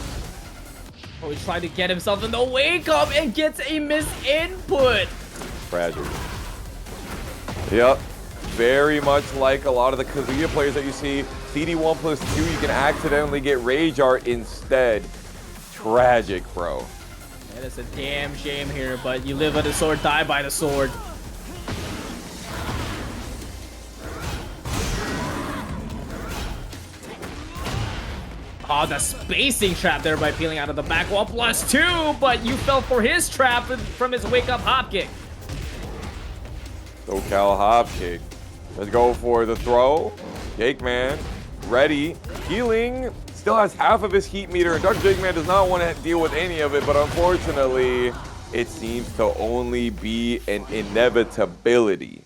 Speaker 1: Oh, he's trying to get himself in the wake up and gets a misinput.
Speaker 2: Fragile. Yep. Very much like a lot of the Kazuya players that you see. CD1+2, you can accidentally get Rage Art instead. Tragic, bro.
Speaker 1: That is a damn shame here, but you live by the sword, die by the sword. Oh, the spacing trap there by peeling out of the back wall. +2, but you fell for his trap from his wake-up hop kick.
Speaker 2: SoCal hop kick. Let's go for the throw. JAKEMAN, ready, healing. Still has half of his heat meter, and Dr. JAKEMAN does not want to deal with any of it, but unfortunately, it seems to only be an inevitability.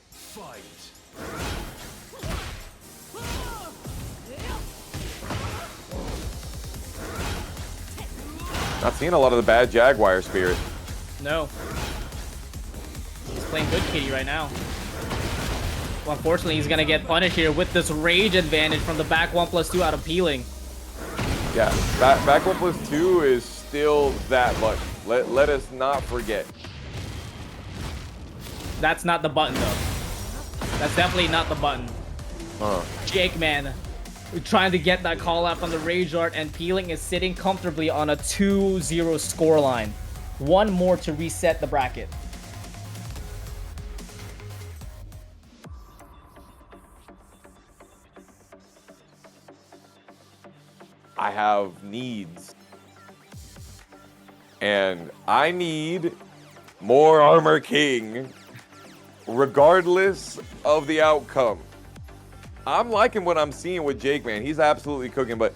Speaker 2: Not seeing a lot of the bad Jaguar spirit.
Speaker 1: No. He's playing good kitty right now. Well, unfortunately, he's going to get punished here with this rage advantage from the back 1+2 out of peeling.
Speaker 2: Yeah, back 1+2 is still that much. Let us not forget.
Speaker 1: That's not the button, though. That's definitely not the button. JAKEMAN trying to get that call out from the Rage Art, and peeling is sitting comfortably on a 2-0 scoreline. One more to reset the bracket.
Speaker 2: I have needs. And I need more Armor King, regardless of the outcome. I'm liking what I'm seeing with JAKEMAN. He's absolutely cooking, but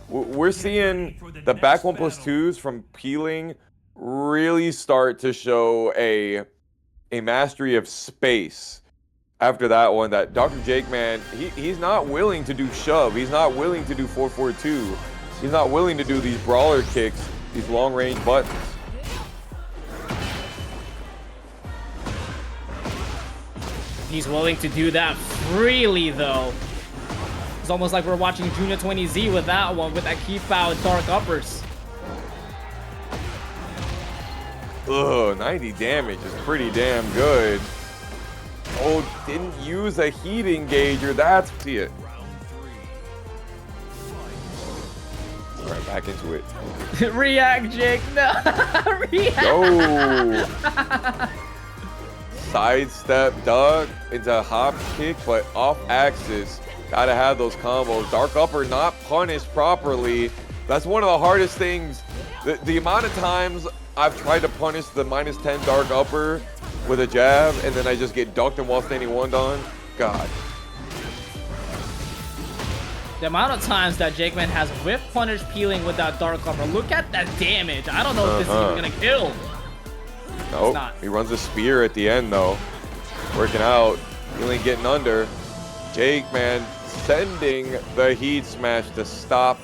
Speaker 2: we're seeing the back 1+2s from peeling really start to show a mastery of space. After that one, that Dr. JAKEMAN, he's not willing to do shove. He's not willing to do 4-4-2. He's not willing to do these brawler kicks, these long-range buttons.
Speaker 1: He's willing to do that freely, though. It's almost like we're watching Joonya 20Z with that one, with that keep out dark uppers.
Speaker 2: Ugh, 90 damage is pretty damn good. Oh, didn't use a heat engager. That's it. All right, back into it.
Speaker 1: React, Jake. No. React.
Speaker 2: Yo. Sidestep duck into hop kick, but off axis. Gotta have those combos. Dark upper not punished properly. That's one of the hardest things. The amount of times I've tried to punish the -10 dark upper with a jab, and then I just get ducked and while standing one on. God.
Speaker 1: The amount of times that JAKEMAN has whip punish peeling with that dark upper. Look at that damage. I don't know if this is even gonna kill.
Speaker 2: Nope. He runs a spear at the end though. Working out. Really getting under. JAKEMAN sending the heat smash to stop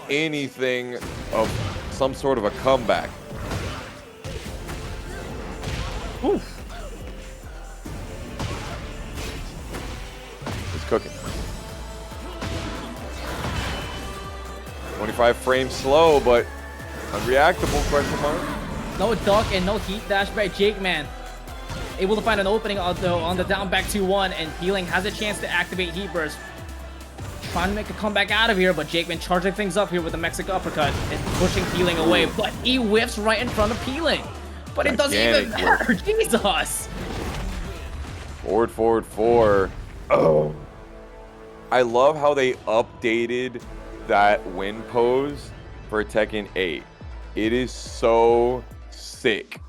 Speaker 2: anything of some sort of a comeback.
Speaker 1: Oof.
Speaker 2: He's cooking. 25 frames slow, but unreactable, question mark.
Speaker 1: No duck and no heat dash by JAKEMAN. Able to find an opening on the down back 2-1, and Peeling has a chance to activate Heat Burst. Trying to make a comeback out of here, but JAKEMAN charging things up here with the Mexican uppercut and pushing Peeling away, but he whiffs right in front of Peeling. But it doesn't even matter. Jesus.
Speaker 2: Forward, forward, 4. Oh. I love how they updated that win pose for Tekken 8. It is so sick.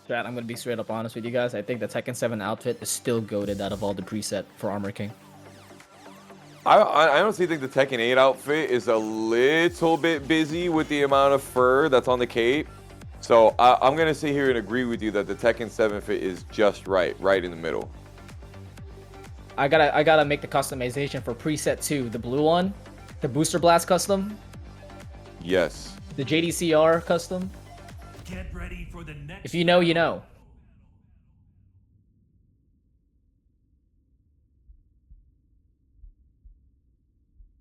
Speaker 1: Chat, I'm gonna be straight up honest with you guys. I think the Tekken 7 outfit is still goated out of all the preset for Armor King.
Speaker 2: I honestly think the Tekken 8 outfit is a little bit busy with the amount of fur that's on the cape. So I'm gonna sit here and agree with you that the Tekken 7 fit is just right in the middle.
Speaker 1: I gotta make the customization for preset 2, the blue one, the Booster Blast custom.
Speaker 2: Yes.
Speaker 1: The JDCR custom.
Speaker 3: Get ready for the next.
Speaker 1: If you know, you know.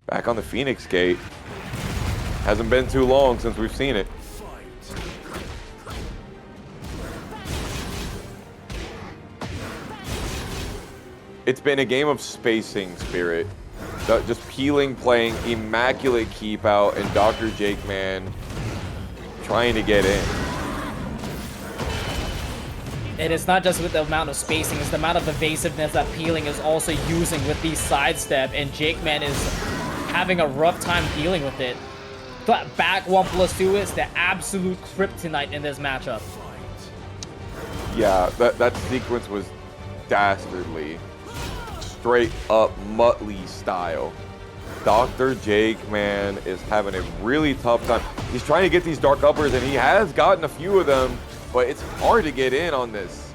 Speaker 2: Back on the Phoenix Gate. Hasn't been too long since we've seen it. It's been a game of spacing, Spirit. Just Peeling playing immaculate keep out and Dr.TheJAKEMAN trying to get in.
Speaker 1: And it's not just with the amount of spacing, it's the amount of evasiveness that Peeling is also using with these sidestep, and JAKEMAN is having a rough time dealing with it. But back 1+2 is the absolute kryptonite in this matchup.
Speaker 2: Yeah, that sequence was dastardly. Straight up Muttley style. Dr.TheJAKEMAN is having a really tough time. He's trying to get these dark uppers, and he has gotten a few of them, but it's hard to get in on this.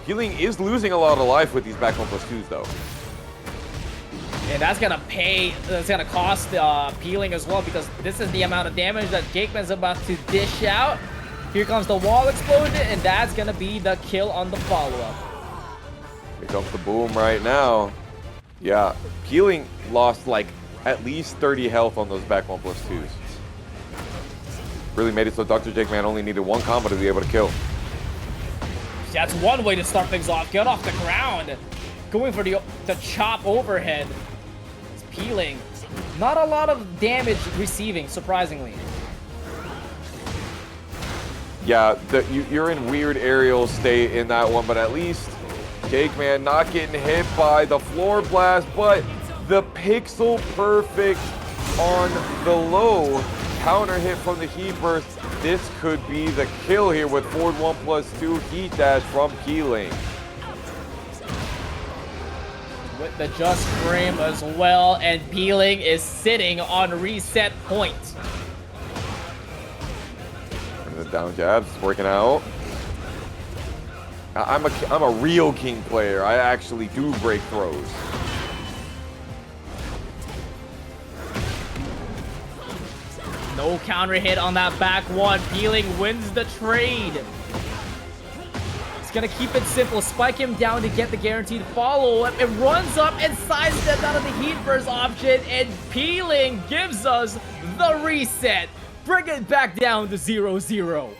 Speaker 2: Peeling is losing a lot of life with these back 1+2s though.
Speaker 1: And that's gonna cost Peeling as well, because this is the amount of damage that JAKEMAN's about to dish out. Here comes the wall explosion, and that's gonna be the kill on the follow-up.
Speaker 2: Here comes the boom right now. Yeah, Peeling lost like at least 30 health on those back 1+2s. Really made it so Dr.TheJAKEMAN only needed one combo to be able to kill.
Speaker 1: That's one way to start things off. Get off the ground. Going for the chop overhead. It's Peeling. Not a lot of damage receiving, surprisingly.
Speaker 2: Yeah, you're in weird aerial state in that one, but at least JAKEMAN not getting hit by the floor blast, but the pixel perfect on the low counter hit from the heat burst. This could be the kill here with forward 1+2 heat dash from Peeling.
Speaker 1: With the just frame as well, and Peeling is sitting on reset point.
Speaker 2: And the down jabs working out. I'm a real King player. I actually do break throws.
Speaker 1: No counter hit on that back one. Peeling wins the trade. He's gonna keep it simple. Spike him down to get the guaranteed follow-up. It runs up and sidesteps out of the heat burst option, and Peeling gives us the reset. Bring it back down to 0-0.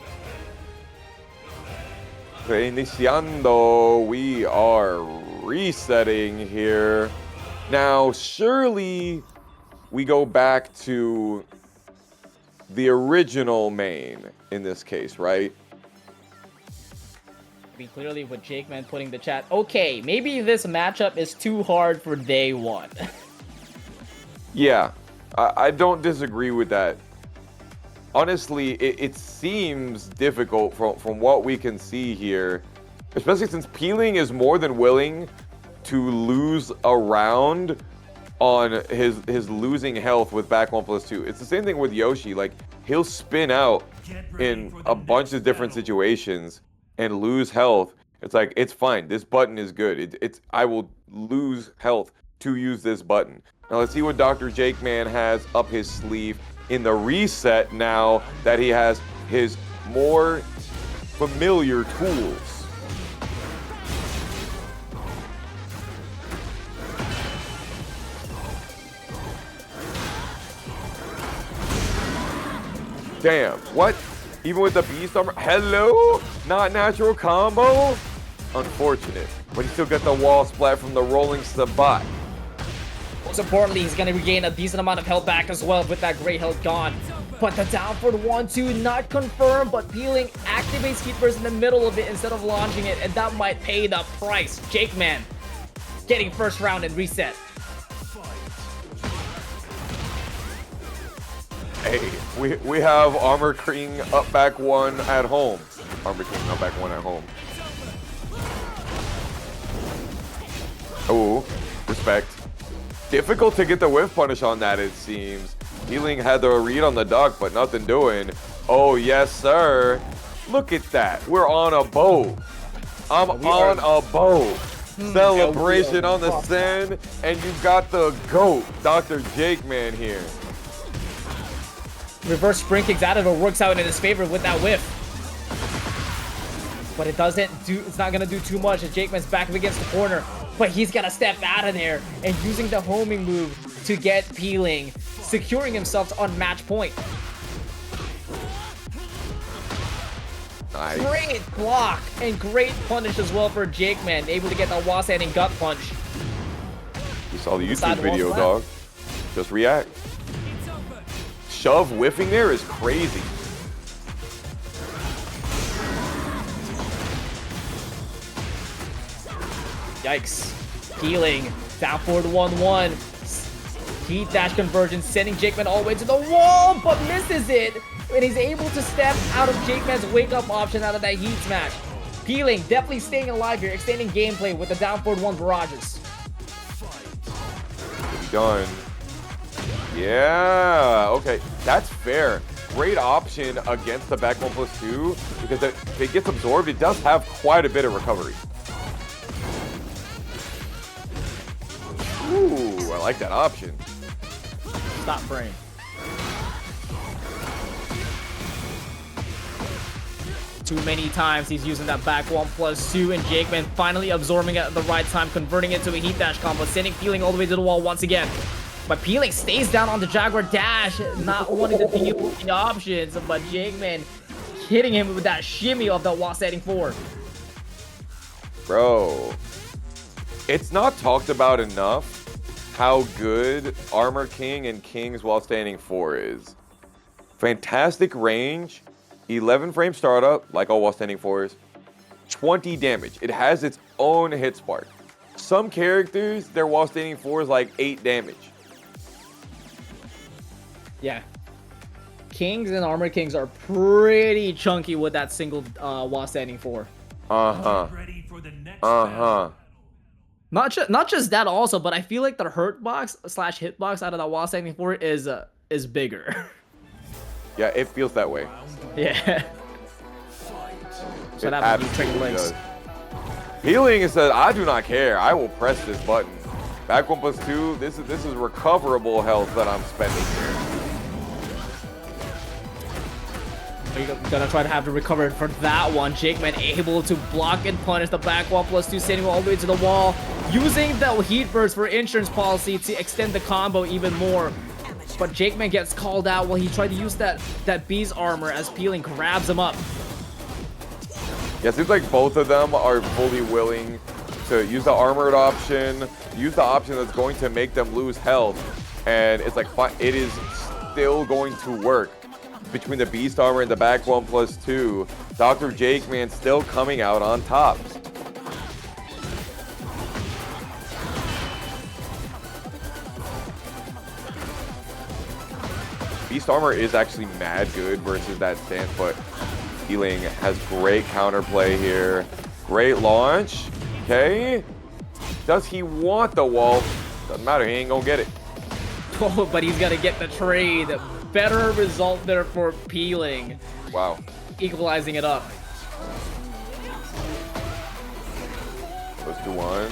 Speaker 2: Reiniciando, we are resetting here. Now, surely we go back to the original main in this case, right?
Speaker 1: Be clearly with JAKEMAN putting the chat, okay, maybe this matchup is too hard for day one.
Speaker 2: Yeah, I don't disagree with that. Honestly, it seems difficult from what we can see here, especially since Peeling is more than willing to lose a round on his losing health with back 1+2. It's the same thing with Yoshi. Like, he'll spin out in a bunch of different situations and lose health. It's like, it's fine. This button is good. I will lose health to use this button. Now let's see what Dr.TheJAKEMAN has up his sleeve in the reset now that he has his more familiar tools. Damn, what? Even with the beast armor? Hello? Not natural combo? Unfortunate, but he still got the wall splat from the rolling Sabat.
Speaker 1: Most importantly, he's going to regain a decent amount of health back as well with that great health gone. But the down for the 1-2 not confirmed, but Peeling activates Heat Burst in the middle of it instead of launching it, and that might pay the price. JAKEMAN getting first round and reset.
Speaker 2: Hey, we have Armor King up back one at home. Armor King up back one at home. Oh, respect. Difficult to get the whiff punish on that, it seems. Peeling had the read on the duck, but nothing doing. Oh, yes, sir. Look at that. We're on a boat. I'm on a boat. Celebration on the sand, and you got the GOAT, Dr.TheJAKEMAN here.
Speaker 1: Reverse spring kicks out of it, works out in his favor with that whiff. But it doesn't do, it's not gonna do too much as JAKEMAN's back up against the corner. But he's gotta step out of there and using the homing move to get Peeling, securing himself on match point.
Speaker 2: Nice.
Speaker 1: Great block and great punish as well for JAKEMAN, able to get the wall standing gut punch.
Speaker 2: You saw the YouTube video, dog. Just react. Shove whiffing there is crazy.
Speaker 1: Yikes. Peeling down forward 1-1. Heat dash conversion, sending JAKEMAN all the way to the wall, but misses it. And he's able to step out of JAKEMAN's wake-up option out of that heat smash. Peeling definitely staying alive here, extending gameplay with the down forward 1 barrages.
Speaker 2: Done. Yeah, okay, that's fair. Great option against the back 1+2 because if it gets absorbed, it does have quite a bit of recovery. Ooh, I like that option.
Speaker 1: Stop brain. Too many times he's using that back 1+2 and JAKEMAN finally absorbing it at the right time, converting it to a heat dash combo, sending Peeling all the way to the wall once again. But Peeling stays down on the Jaguar dash, not wanting to deal with the options, but JAKEMAN hitting him with that shimmy of the wall standing 4.
Speaker 2: Bro, it's not talked about enough how good Armor King and King's while standing 4 is. Fantastic range, 11 frame startup, like all while standing 4s, 20 damage. It has its own hit spark. Some characters, their while standing 4 is like 8 damage.
Speaker 1: Yeah. Kings and Armor Kings are pretty chunky with that single while standing 4.
Speaker 3: Ready for the next battle.
Speaker 1: Not just that also, but I feel like the hurt box / hitbox out of that while standing 4 is bigger.
Speaker 2: Yeah, it feels that way.
Speaker 1: Yeah. So that would be trigger links.
Speaker 2: Peeling says, I do not care. I will press this button. Back 1+2. This is recoverable health that I'm spending here.
Speaker 1: Are you gonna try to have to recover for that one? JAKEMAN able to block and punish the back 1+2, sending him all the way to the wall, using the heat burst for insurance policy to extend the combo even more. But JAKEMAN gets called out while he tried to use that Bee's armor as Peeling grabs him up.
Speaker 2: Yeah, it seems like both of them are fully willing to use the armored option, use the option that's going to make them lose health, and it's like it is still going to work. Between the beast armor and the back 1+2, Dr.TheJAKEMAN still coming out on top. Beast armor is actually mad good versus that stance, but Peeling has great counterplay here. Great launch. Okay. Does he want the wall? Doesn't matter. He ain't gonna get it.
Speaker 1: Oh, but he's gonna get the trade. Better result there for Peeling.
Speaker 2: Wow.
Speaker 1: Equalizing it up.
Speaker 2: Those 2-1s.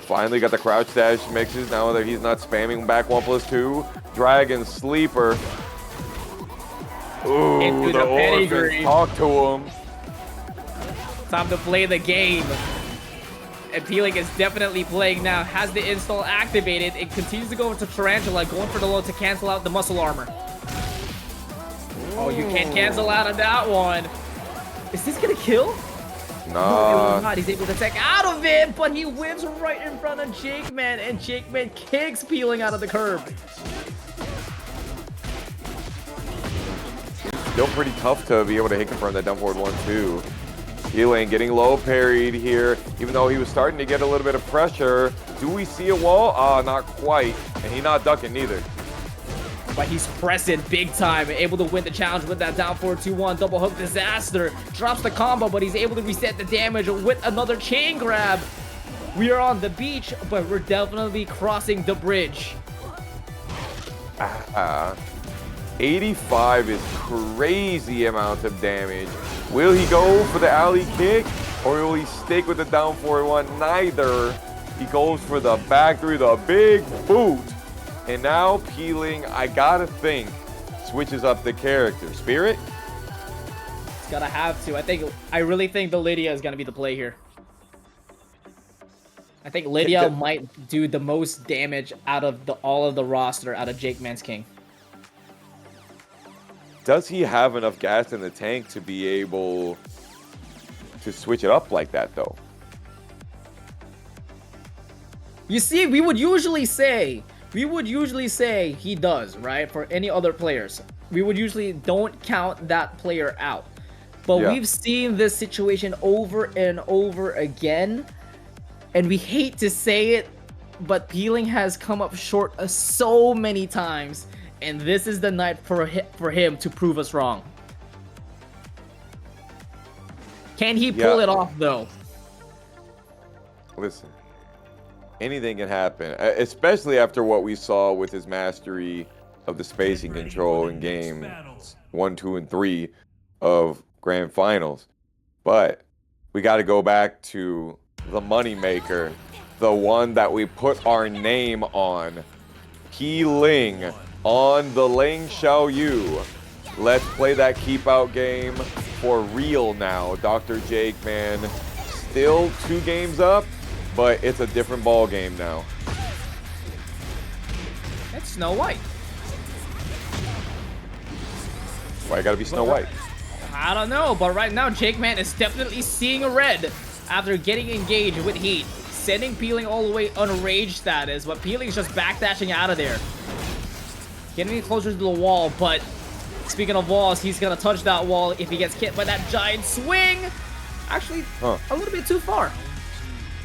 Speaker 2: Finally got the crouch dash mixes now that he's not spamming back 1+2. Dragon Sleeper. Ooh,
Speaker 1: Into the
Speaker 2: orphans
Speaker 1: pedigree.
Speaker 2: talk to him.
Speaker 1: Time to play the game. And Peeling is definitely playing now. Has the install activated. It continues to go into Tarantula, going for the low to cancel out the muscle armor. Oh, you can't cancel out of that one. Is this gonna kill? No, it
Speaker 2: Nah.
Speaker 1: will not. He's able to tech out of it, but he whips right in front of JAKEMAN, and JAKEMAN kicks Peeling out of the curb.
Speaker 2: Still pretty tough to be able to hit confirm that down forward 1-2. Peeling getting low parried here, even though he was starting to get a little bit of pressure. Do we see a wall? Not quite. And he's not ducking neither.
Speaker 1: But he's pressing big time, able to win the challenge with that down forward 2-1 double hook disaster. Drops the combo, but he's able to reset the damage with another chain grab. We are on the beach, but we're definitely crossing the bridge.
Speaker 2: 85 is crazy amount of damage. Will he go for the alley kick, or will he stick with the down forward one? Neither. He goes for the back through the big boot. And now Peeling, I gotta think, switches up the character. Spirit?
Speaker 1: It's gotta have to. I really think the Lidia is gonna be the play here. I think Lidia might do the most damage out of all of the roster out of JAKEMAN's King.
Speaker 2: Does he have enough gas in the tank to be able to switch it up like that, though?
Speaker 1: You see, we would usually say he does, right? For any other players. We would usually don't count that player out. But
Speaker 2: Yeah.
Speaker 1: we've seen this situation over and over again. And we hate to say it, but Peeling has come up short so many times. And this is the night for him to prove us wrong. Can he pull it off, though?
Speaker 2: Listen, anything can happen, especially after what we saw with his mastery of the spacing control in games 1, 2, and 3 of Grand Finals. But we got to go back to the moneymaker, the one that we put our name on, Peeling on the Ling Xiaoyu. Let's play that keep out game for real now. Dr.theJAKEMAN still 2 games up, but it's a different ball game now.
Speaker 1: That's Snow White.
Speaker 2: Why gotta be Snow White?
Speaker 1: I don't know, but right now JAKEMAN is definitely seeing a red after getting engaged with heat, sending Peeling all the way unraged status, but Peeling's just backdashing out of there. Getting closer to the wall, but speaking of walls, he's gonna touch that wall if he gets hit by that giant swing. Actually, a little bit too far.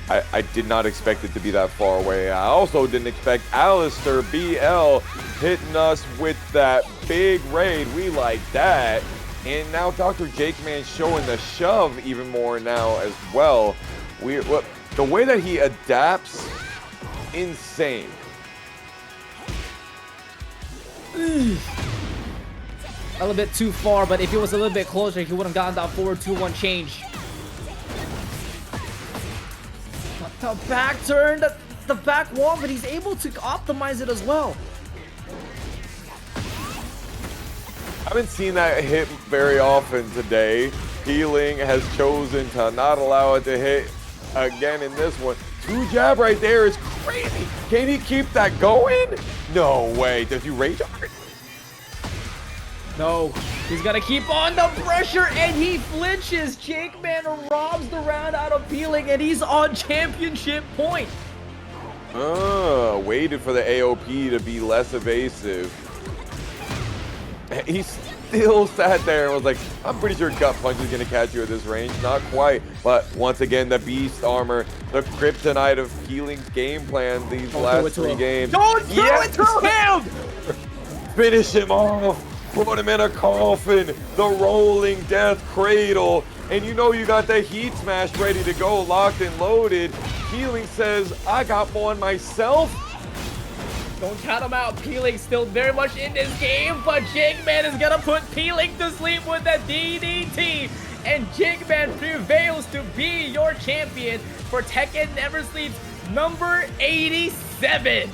Speaker 2: I did not expect it to be that far away. I also didn't expect Alistair BL hitting us with that big raid. We like that. And now Dr.theJAKEMAN showing the shove even more now as well. The way that he adapts, insane.
Speaker 1: A little bit too far, but if he was a little bit closer, he would have gotten that forward 2-1 change. But the back turn, the back wall, but he's able to optimize it as well.
Speaker 2: I haven't seen that hit very often today. Peeling has chosen to not allow it to hit again in this one. 2 jab right there is crazy. Can he keep that going? No way. Does he rage art?
Speaker 1: No, he's gonna keep on the pressure, and he flinches. JAKEMAN robs the round out of Peeling, and he's on championship point.
Speaker 2: Waited for the AOP to be less evasive. He still sat there and was like, I'm pretty sure Gut Punch is going to catch you at this range. Not quite. But once again, the Beast Armor, the kryptonite of Peeling's game plan these last 3 games.
Speaker 1: Don't throw it to him!
Speaker 2: Finish him off. Put him in a coffin. The rolling death cradle. And you know you got the heat smash ready to go, locked and loaded. Peeling says, I got one myself.
Speaker 1: Don't count him out. Peeling still very much in this game, but JAKEMAN is gonna put Peeling to sleep with the DDT. And JAKEMAN prevails to be your champion for TEKKEN Never Sleeps number 87.